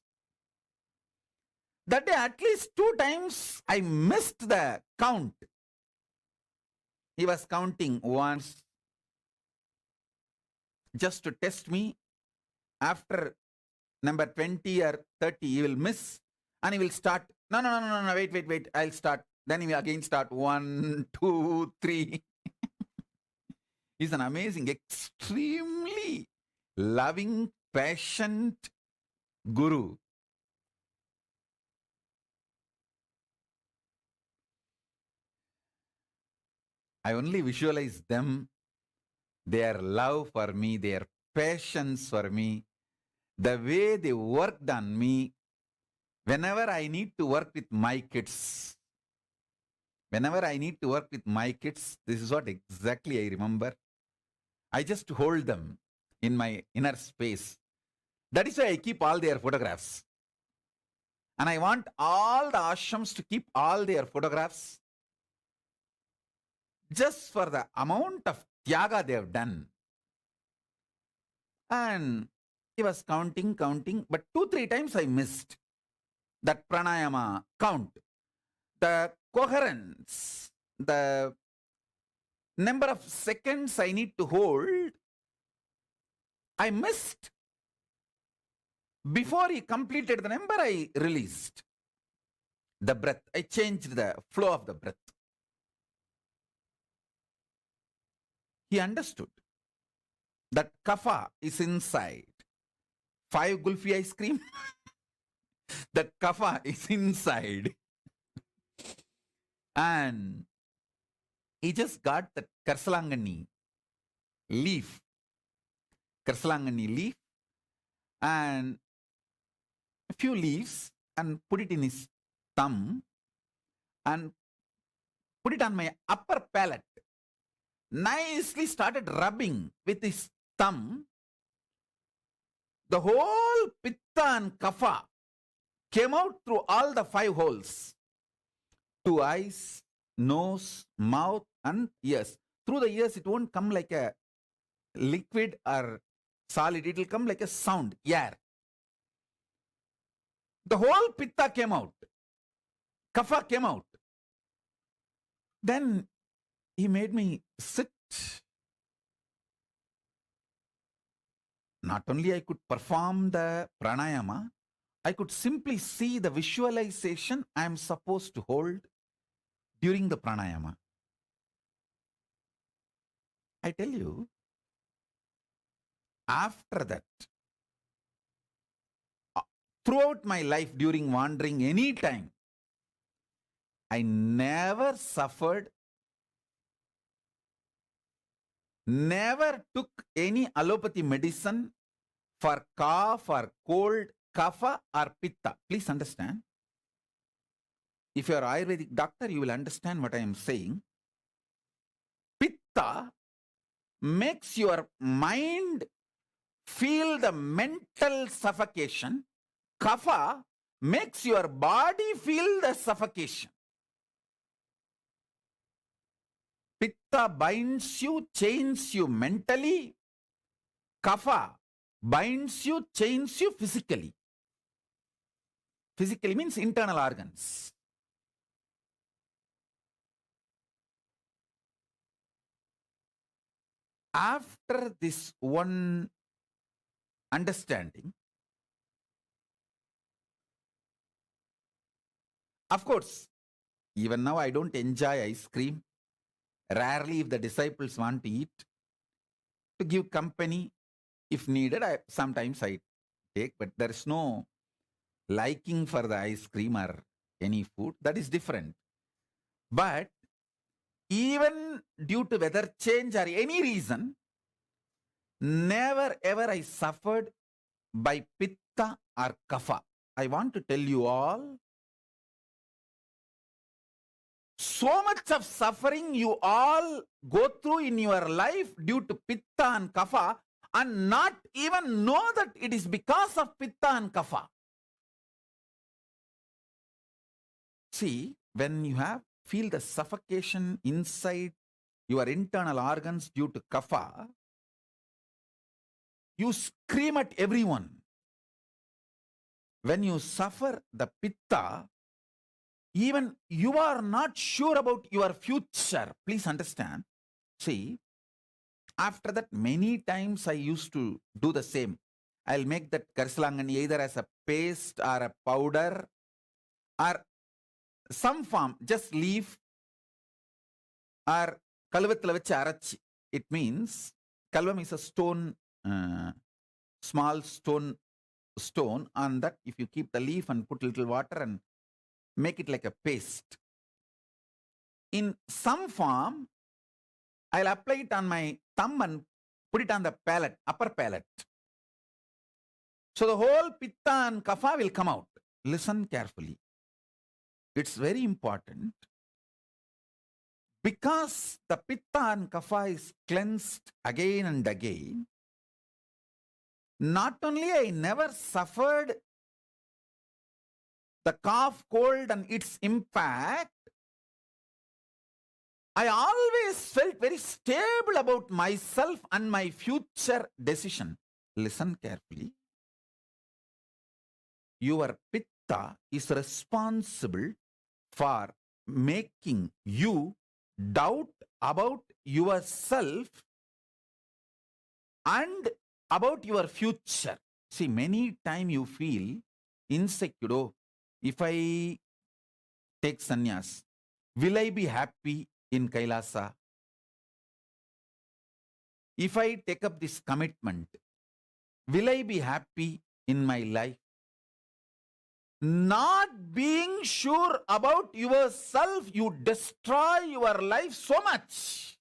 That day, at least 2 times, I missed the count. He was counting once just to test me. After number 20 or 30, he will miss and he will start. No, wait, I'll start. Then he will again start 1, 2, 3. He's an amazing, extremely loving, patient Guru. I only visualize them, their love for me, their patience for me, the way they worked on me. Whenever I need to work with my kids, this is what exactly I remember. I just hold them in my inner space. That is why I keep all their photographs. And I want all the ashrams to keep all their photographs just for the amount of tyaga they have done. And he was counting, but 2-3 times I missed that pranayama count. The coherence, the number of seconds I need to hold, I missed. Before he completed the number, I released the breath. I changed the flow of the breath. He understood that kapha is inside. 5 gulfi ice cream, that kapha is inside. And he just got the karsalangani leaf, and a few leaves, and put it in his thumb and put it on my upper palate. Nicely started rubbing with his thumb. The whole pitta and kapha came out through all the 5 holes. 2 eyes, nose, mouth, and ears. Through the ears, it won't come like a liquid or solid. It will come like a sound, air. The whole pitta came out. Kapha came out. Then he made me sit. Not only I could perform the pranayama, I could simply see the visualization I am supposed to hold during the pranayama. I tell you, after that, throughout my life, during wandering any time, I never suffered, never took any allopathy medicine for cough or cold, kapha or pitta. Please understand. If you are Ayurvedic doctor, you will understand what I am saying. Pitta makes your mind feel the mental suffocation. Kapha makes your body feel the suffocation. Pitta binds you, chains you mentally. Kapha binds you, chains you physically. Physically means internal organs. After this one understanding, of course, even now I don't enjoy ice cream. Rarely, if the disciples want to eat, to give company, if needed, sometimes I take, but there is no liking for the ice cream or any food. That is different. But even due to weather change or any reason, never ever I suffered by pitta or kapha. I want to tell you all, so much of suffering you all go through in your life due to pitta and kapha, and not even know that it is because of pitta and kapha. See, when you feel the suffocation inside your internal organs due to kapha, you scream at everyone. When you suffer the pitta, even you are not sure about your future. Please understand. See, after that, many times I used to do the same. I'll make that karsalangani either as a paste or a powder or some form, just leaf or kalvathila vechi arachi. It means, kalvam is a stone small stone on that. If you keep the leaf and put little water and make it like a paste. In some form, I'll apply it on my thumb and put it on the palate, upper palate. So the whole pitta and kapha will come out. Listen carefully. It's very important. Because the pitta and kapha is cleansed again and again, not only I never suffered the cough, cold and its impact, I always felt very stable about myself and my future decision. Listen carefully. Your pitta is responsible for making you doubt about yourself and about your future. See, many times you feel insecure. Oh, if I take sannyas, will I be happy in Kailasa? If I take up this commitment, will I be happy in my life? Not being sure about yourself, you destroy your life so much.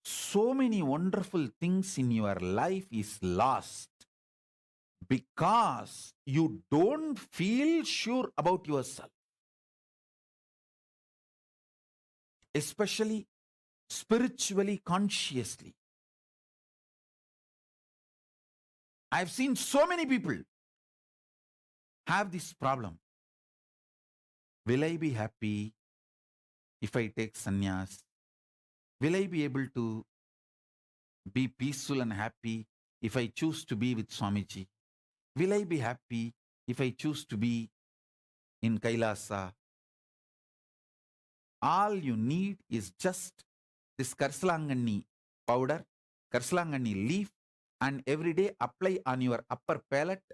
So many wonderful things in your life is lost because you don't feel sure about yourself. Especially spiritually, consciously. I've seen so many people have this problem. Will I be happy if I take sannyas? Will I be able to be peaceful and happy if I choose to be with Swamiji? Will I be happy if I choose to be in Kailasa? All you need is just this Karsalangani powder, Karsalangani leaf, and every day apply on your upper palate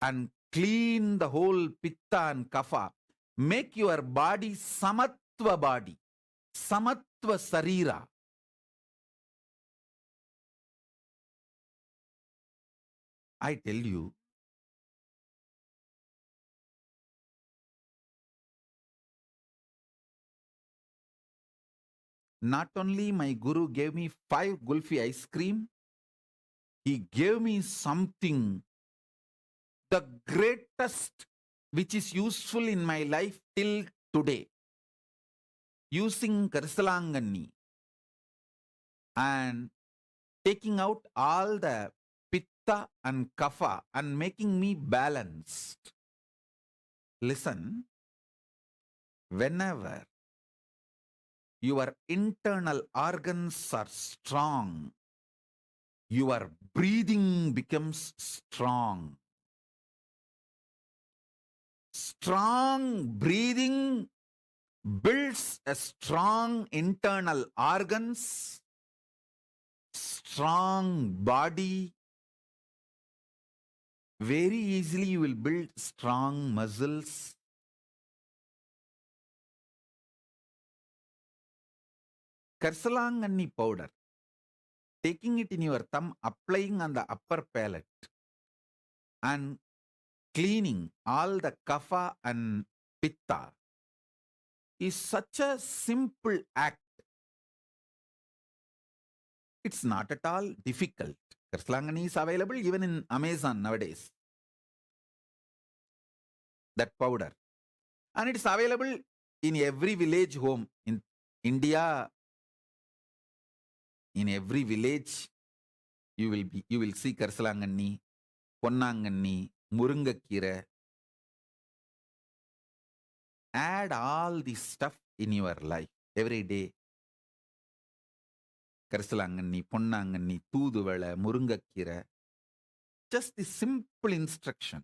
and clean the whole pitta and kapha. Make your body samatva body, samatva sarira. I tell you, not only my Guru gave me 5 gulfi ice cream, he gave me something, the greatest, which is useful in my life till today. Using Karsalangani and taking out all the pitta and kapha and making me balanced. Listen, whenever your internal organs are strong, your breathing becomes strong. Strong breathing builds a strong internal organs, strong body. Very easily you will build strong muscles. Karsalangani powder, taking it in your thumb, applying on the upper palate and cleaning all the kapha and pitta is such a simple act. It's not at all difficult. Karsalangani is available even in Amazon nowadays. That powder. And it's available in every village home in India. In every village, you will see Karsalangani, Ponnangani, Murungakira. Add all this stuff in your life every day. Karsalangani, Ponnangani, Tooduvala, Murungakira. Just the simple instruction.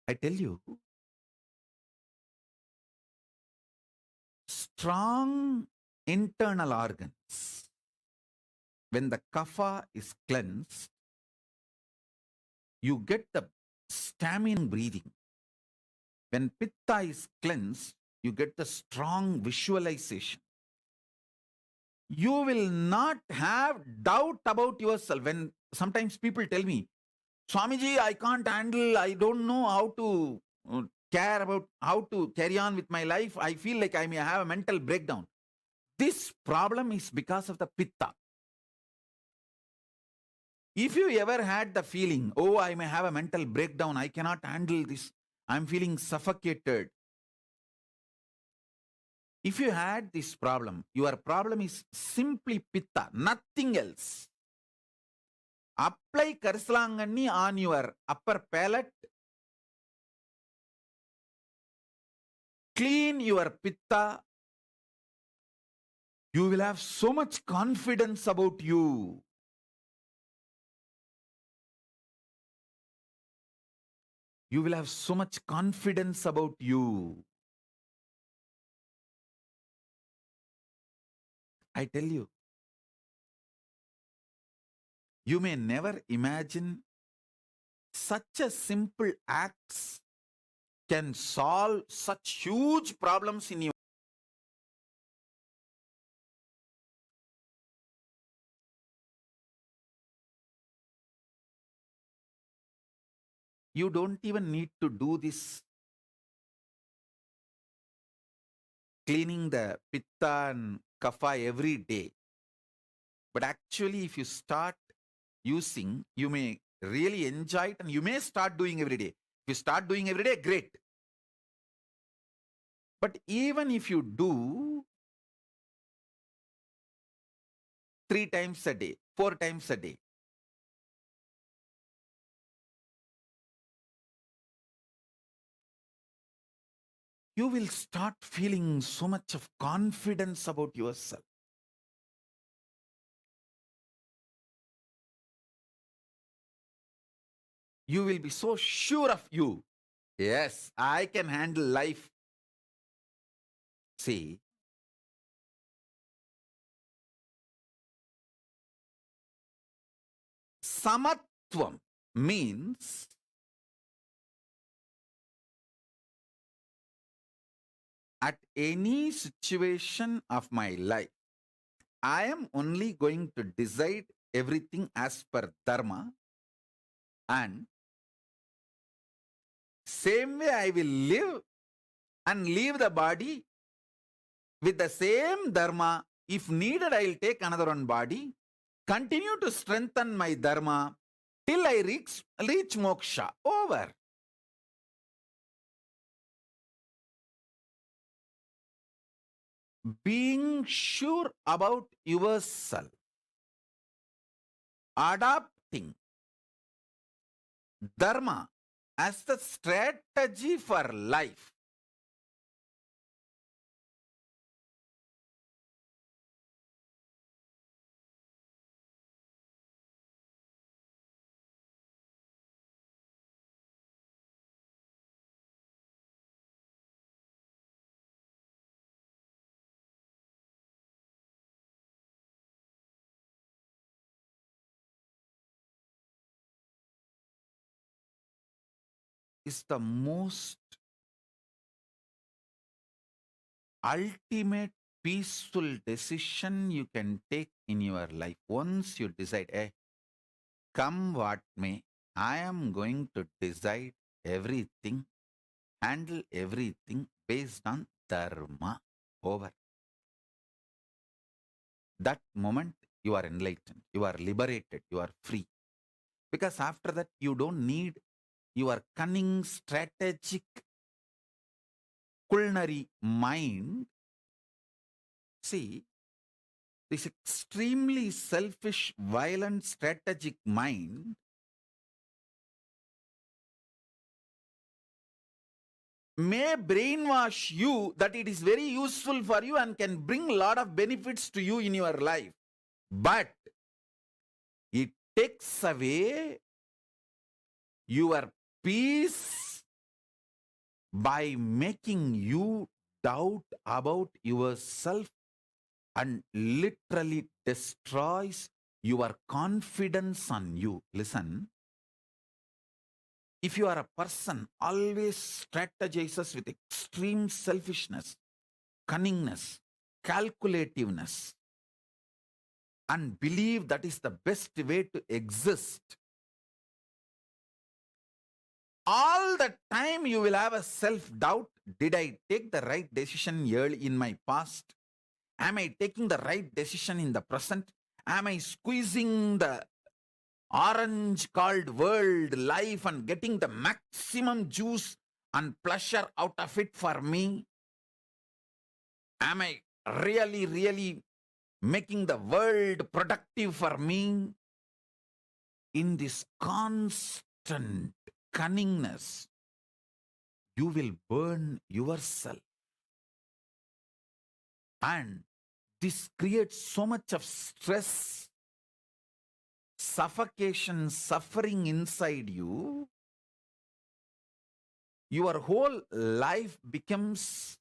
I tell you, strong internal organs, when the kapha is cleansed, you get the stamina breathing. When pitta is cleansed, You get the strong visualization. You will not have doubt about yourself. When sometimes people tell me, Swamiji, I can't handle, I don't know how to care about how to carry on with my life. I feel like I may have a mental breakdown. This problem is because of the pitta. If you ever had the feeling, oh, I may have a mental breakdown, I cannot handle this, I'm feeling suffocated. If you had this problem, your problem is simply pitta, nothing else. Apply Karsalanganni on your upper palate. Clean your pitta. You will have so much confidence about you. You will have so much confidence about you. I tell you, you may never imagine such a simple acts can solve such huge problems in you. You don't even need to do this cleaning the pitta and kapha every day. But actually, if you start using, you may really enjoy it and you may start doing every day. If you start doing every day, great. But even if you do 3 times a day, 4 times a day, you will start feeling so much of confidence about yourself. You will be so sure of you. Yes, I can handle life. See, samatvam means at any situation of my life, I am only going to decide everything as per dharma, and same way I will live and leave the body with the same dharma. If needed, I will take another one body, continue to strengthen my dharma till I reach moksha. Over. Being sure about yourself, adopting dharma as the strategy for life. Is the most ultimate peaceful decision you can take in your life. Once you decide, hey, come what may, I am going to decide everything, handle everything based on dharma. Over. That moment you are enlightened, you are liberated, you are free. Because after that you don't need your cunning, strategic, culinary mind. See, this extremely selfish, violent, strategic mind may brainwash you that it is very useful for you and can bring a lot of benefits to you in your life. But it takes away your peace by making you doubt about yourself and literally destroys your confidence on you. Listen, If you are a person always strategizes with extreme selfishness, cunningness, calculativeness, and believe that is the best way to exist, all the time you will have a self-doubt. Did I take the right decision early in my past? Am I taking the right decision in the present? Am I squeezing the orange called world life and getting the maximum juice and pleasure out of it for me? Am I really making the world productive for me? In this constant cunningness, you will burn yourself. And this creates so much of stress, suffocation, suffering inside you. Your whole life becomes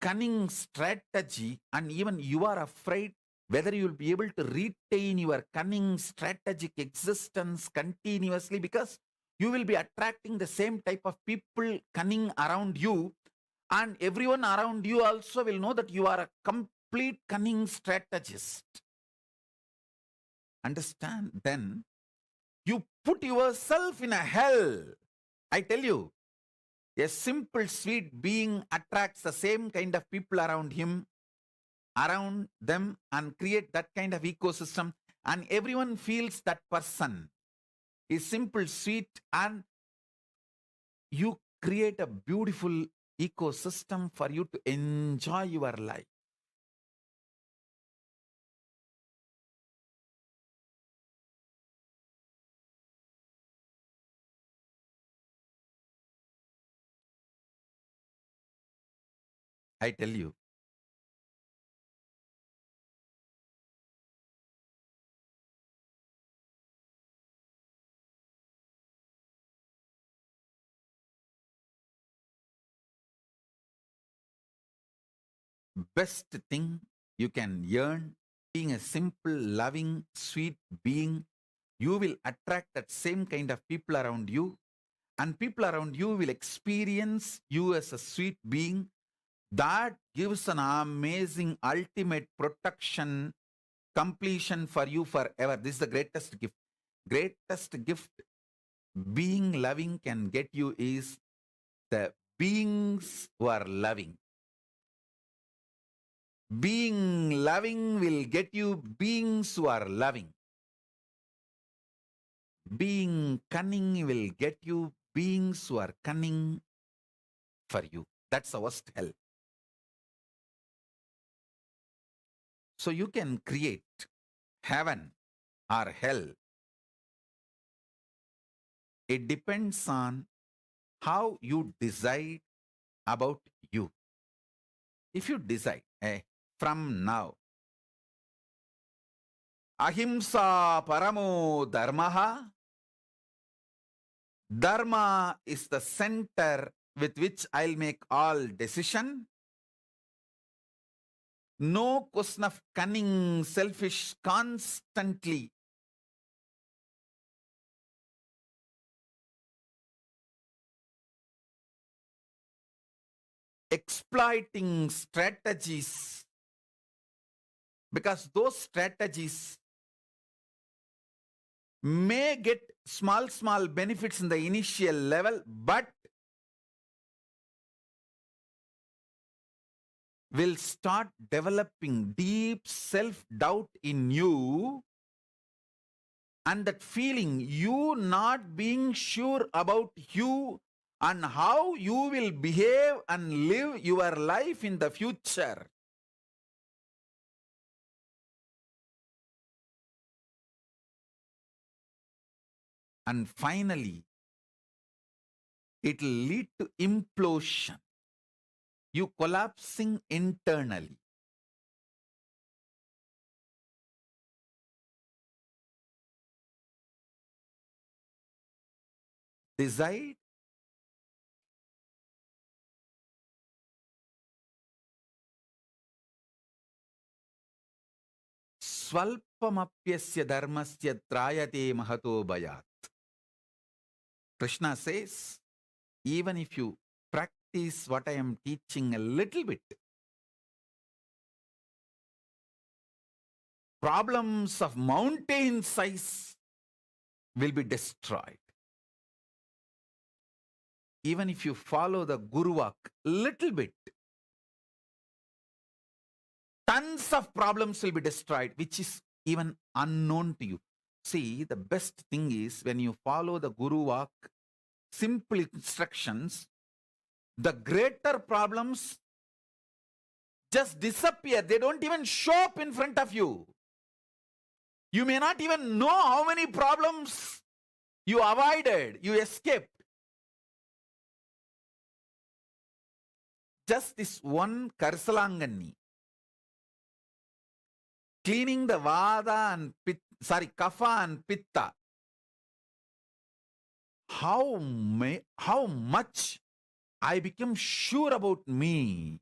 cunning strategy, and even you are afraid whether you will be able to retain your cunning strategic existence continuously, because you will be attracting the same type of people cunning around you, and everyone around you also will know that you are a complete cunning strategist. Understand? Then you put yourself in a hell. I tell you, a simple, sweet being attracts the same kind of people around him, around them, and create that kind of ecosystem, and everyone feels that person is simple, sweet, and you create a beautiful ecosystem for you to enjoy your life. I tell you, best thing you can earn, being a simple, loving, sweet being, you will attract that same kind of people around you, and people around you will experience you as a sweet being. That gives an amazing ultimate protection, completion for you forever. This is the greatest gift. Greatest gift being loving can get you is the beings who are loving. Being loving will get you beings who are loving. Being cunning will get you beings who are cunning for you. That's the worst hell. So you can create heaven or hell. It depends on how you decide about you. If you decide, from now, ahimsa paramo dharmaha, dharma is the center with which I'll make all decision. No question of cunning, selfish, constantly exploiting strategies, because those strategies may get small benefits in the initial level, but will start developing deep self-doubt in you, and that feeling, you not being sure about you and how you will behave and live your life in the future. And finally, it will lead to implosion. You collapsing internally. Decide swalpamapyasya dharmasya trayate mahato bhayat. Krishna says, even if you practice what I am teaching a little bit, problems of mountain size will be destroyed. Even if you follow the Guru Vak little bit, tons of problems will be destroyed, which is even unknown to you. See, the best thing is when you follow the Guru Vak, simple instructions, the greater problems just disappear. They don't even show up in front of you. You may not even know how many problems you avoided, you escaped. Just this one Karsalangani, cleaning the Vada and Kapha and Pitta. How much I became sure about me.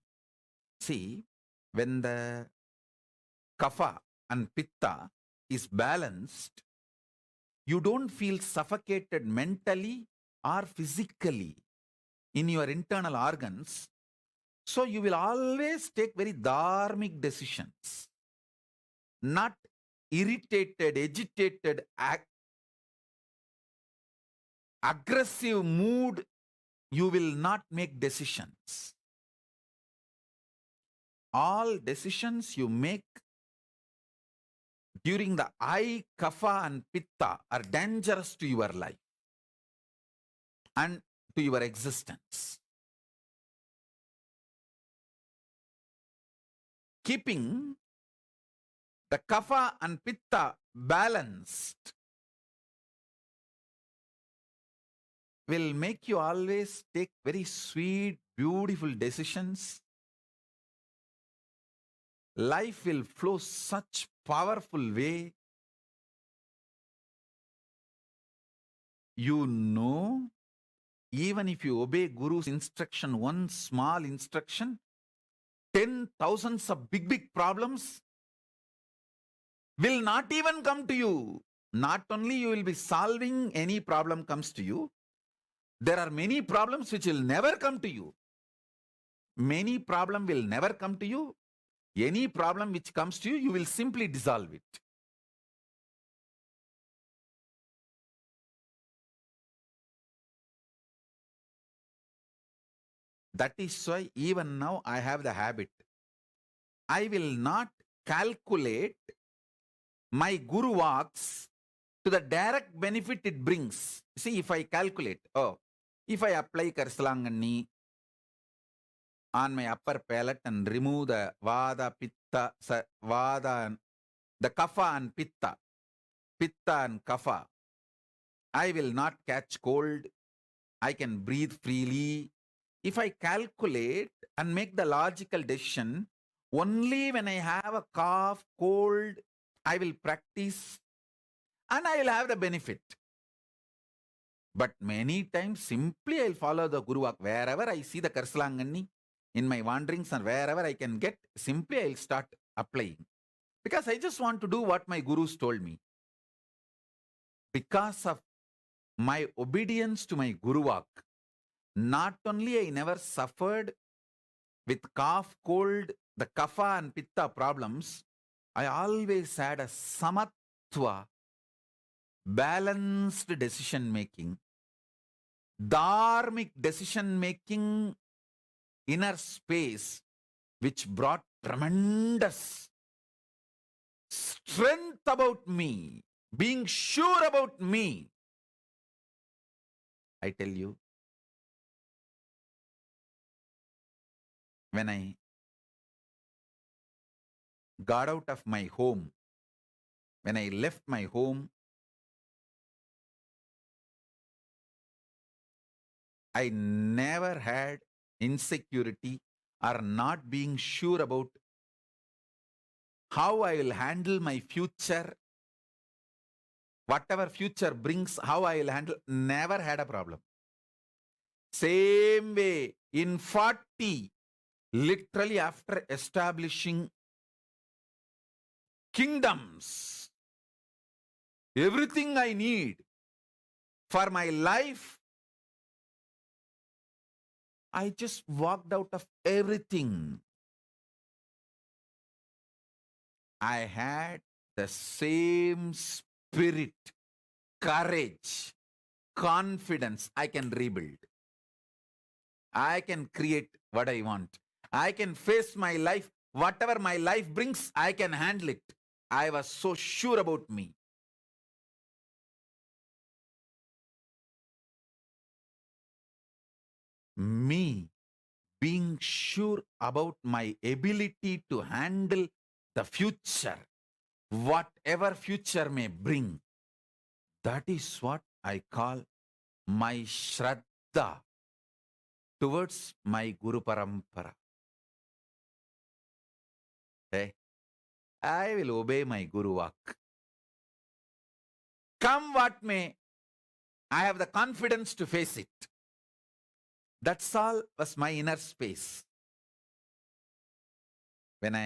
See, when the Kapha and Pitta is balanced, you don't feel suffocated mentally or physically in your internal organs. So you will always take very dharmic decisions, not irritated, agitated, aggressive mood. You will not make decisions. All decisions you make during the I, Kapha and Pitta are dangerous to your life and to your existence. Keeping the Kapha and Pitta balanced will make you always take very sweet, beautiful decisions. Life will flow such powerful way. You know, even if you obey Guru's instruction, one small instruction, 10,000s of big problems will not even come to you. Not only you will be solving any problem comes to you, there are many problems which will never come to you. Many problem will never come to you. Any problem which comes to you, you will simply dissolve it. That is why even now I have the habit. I will not calculate my Guru Vaks to the direct benefit it brings. See, if I calculate, if I apply Karsalangani on my upper palate and remove the Vada, Pitta, the Kapha and Pitta and Kapha, I will not catch cold. I can breathe freely. If I calculate and make the logical decision, only when I have a cough, cold, I will practice and I will have the benefit. But many times simply I'll follow the Guru Vak. Wherever I see the Karsalangani in my wanderings and wherever I can get, simply I'll start applying. Because I just want to do what my Gurus told me. Because of my obedience to my Guru Vak, not only I never suffered with cough, cold, the Kapha and Pitta problems, I always had a samatva, balanced decision making, dharmic decision making, inner space, which brought tremendous strength about me, being sure about me. I tell you, when I got out of my home, when I left my home, I never had insecurity or not being sure about how I will handle my future. Whatever future brings, how I will handle, never had a problem. Same way, in 40, literally after establishing kingdoms, everything I need for my life I just walked out of everything. I had the same spirit, courage, confidence. I can rebuild. I can create what I want. I can face my life. Whatever my life brings, I can handle it. I was so sure about me. Me being sure about my ability to handle the future, whatever future may bring, that is what I call my Shraddha towards my Guru Parampara. Hey, I will obey my Guru Vak. Come what may, I have the confidence to face it. That's all was my inner space. When I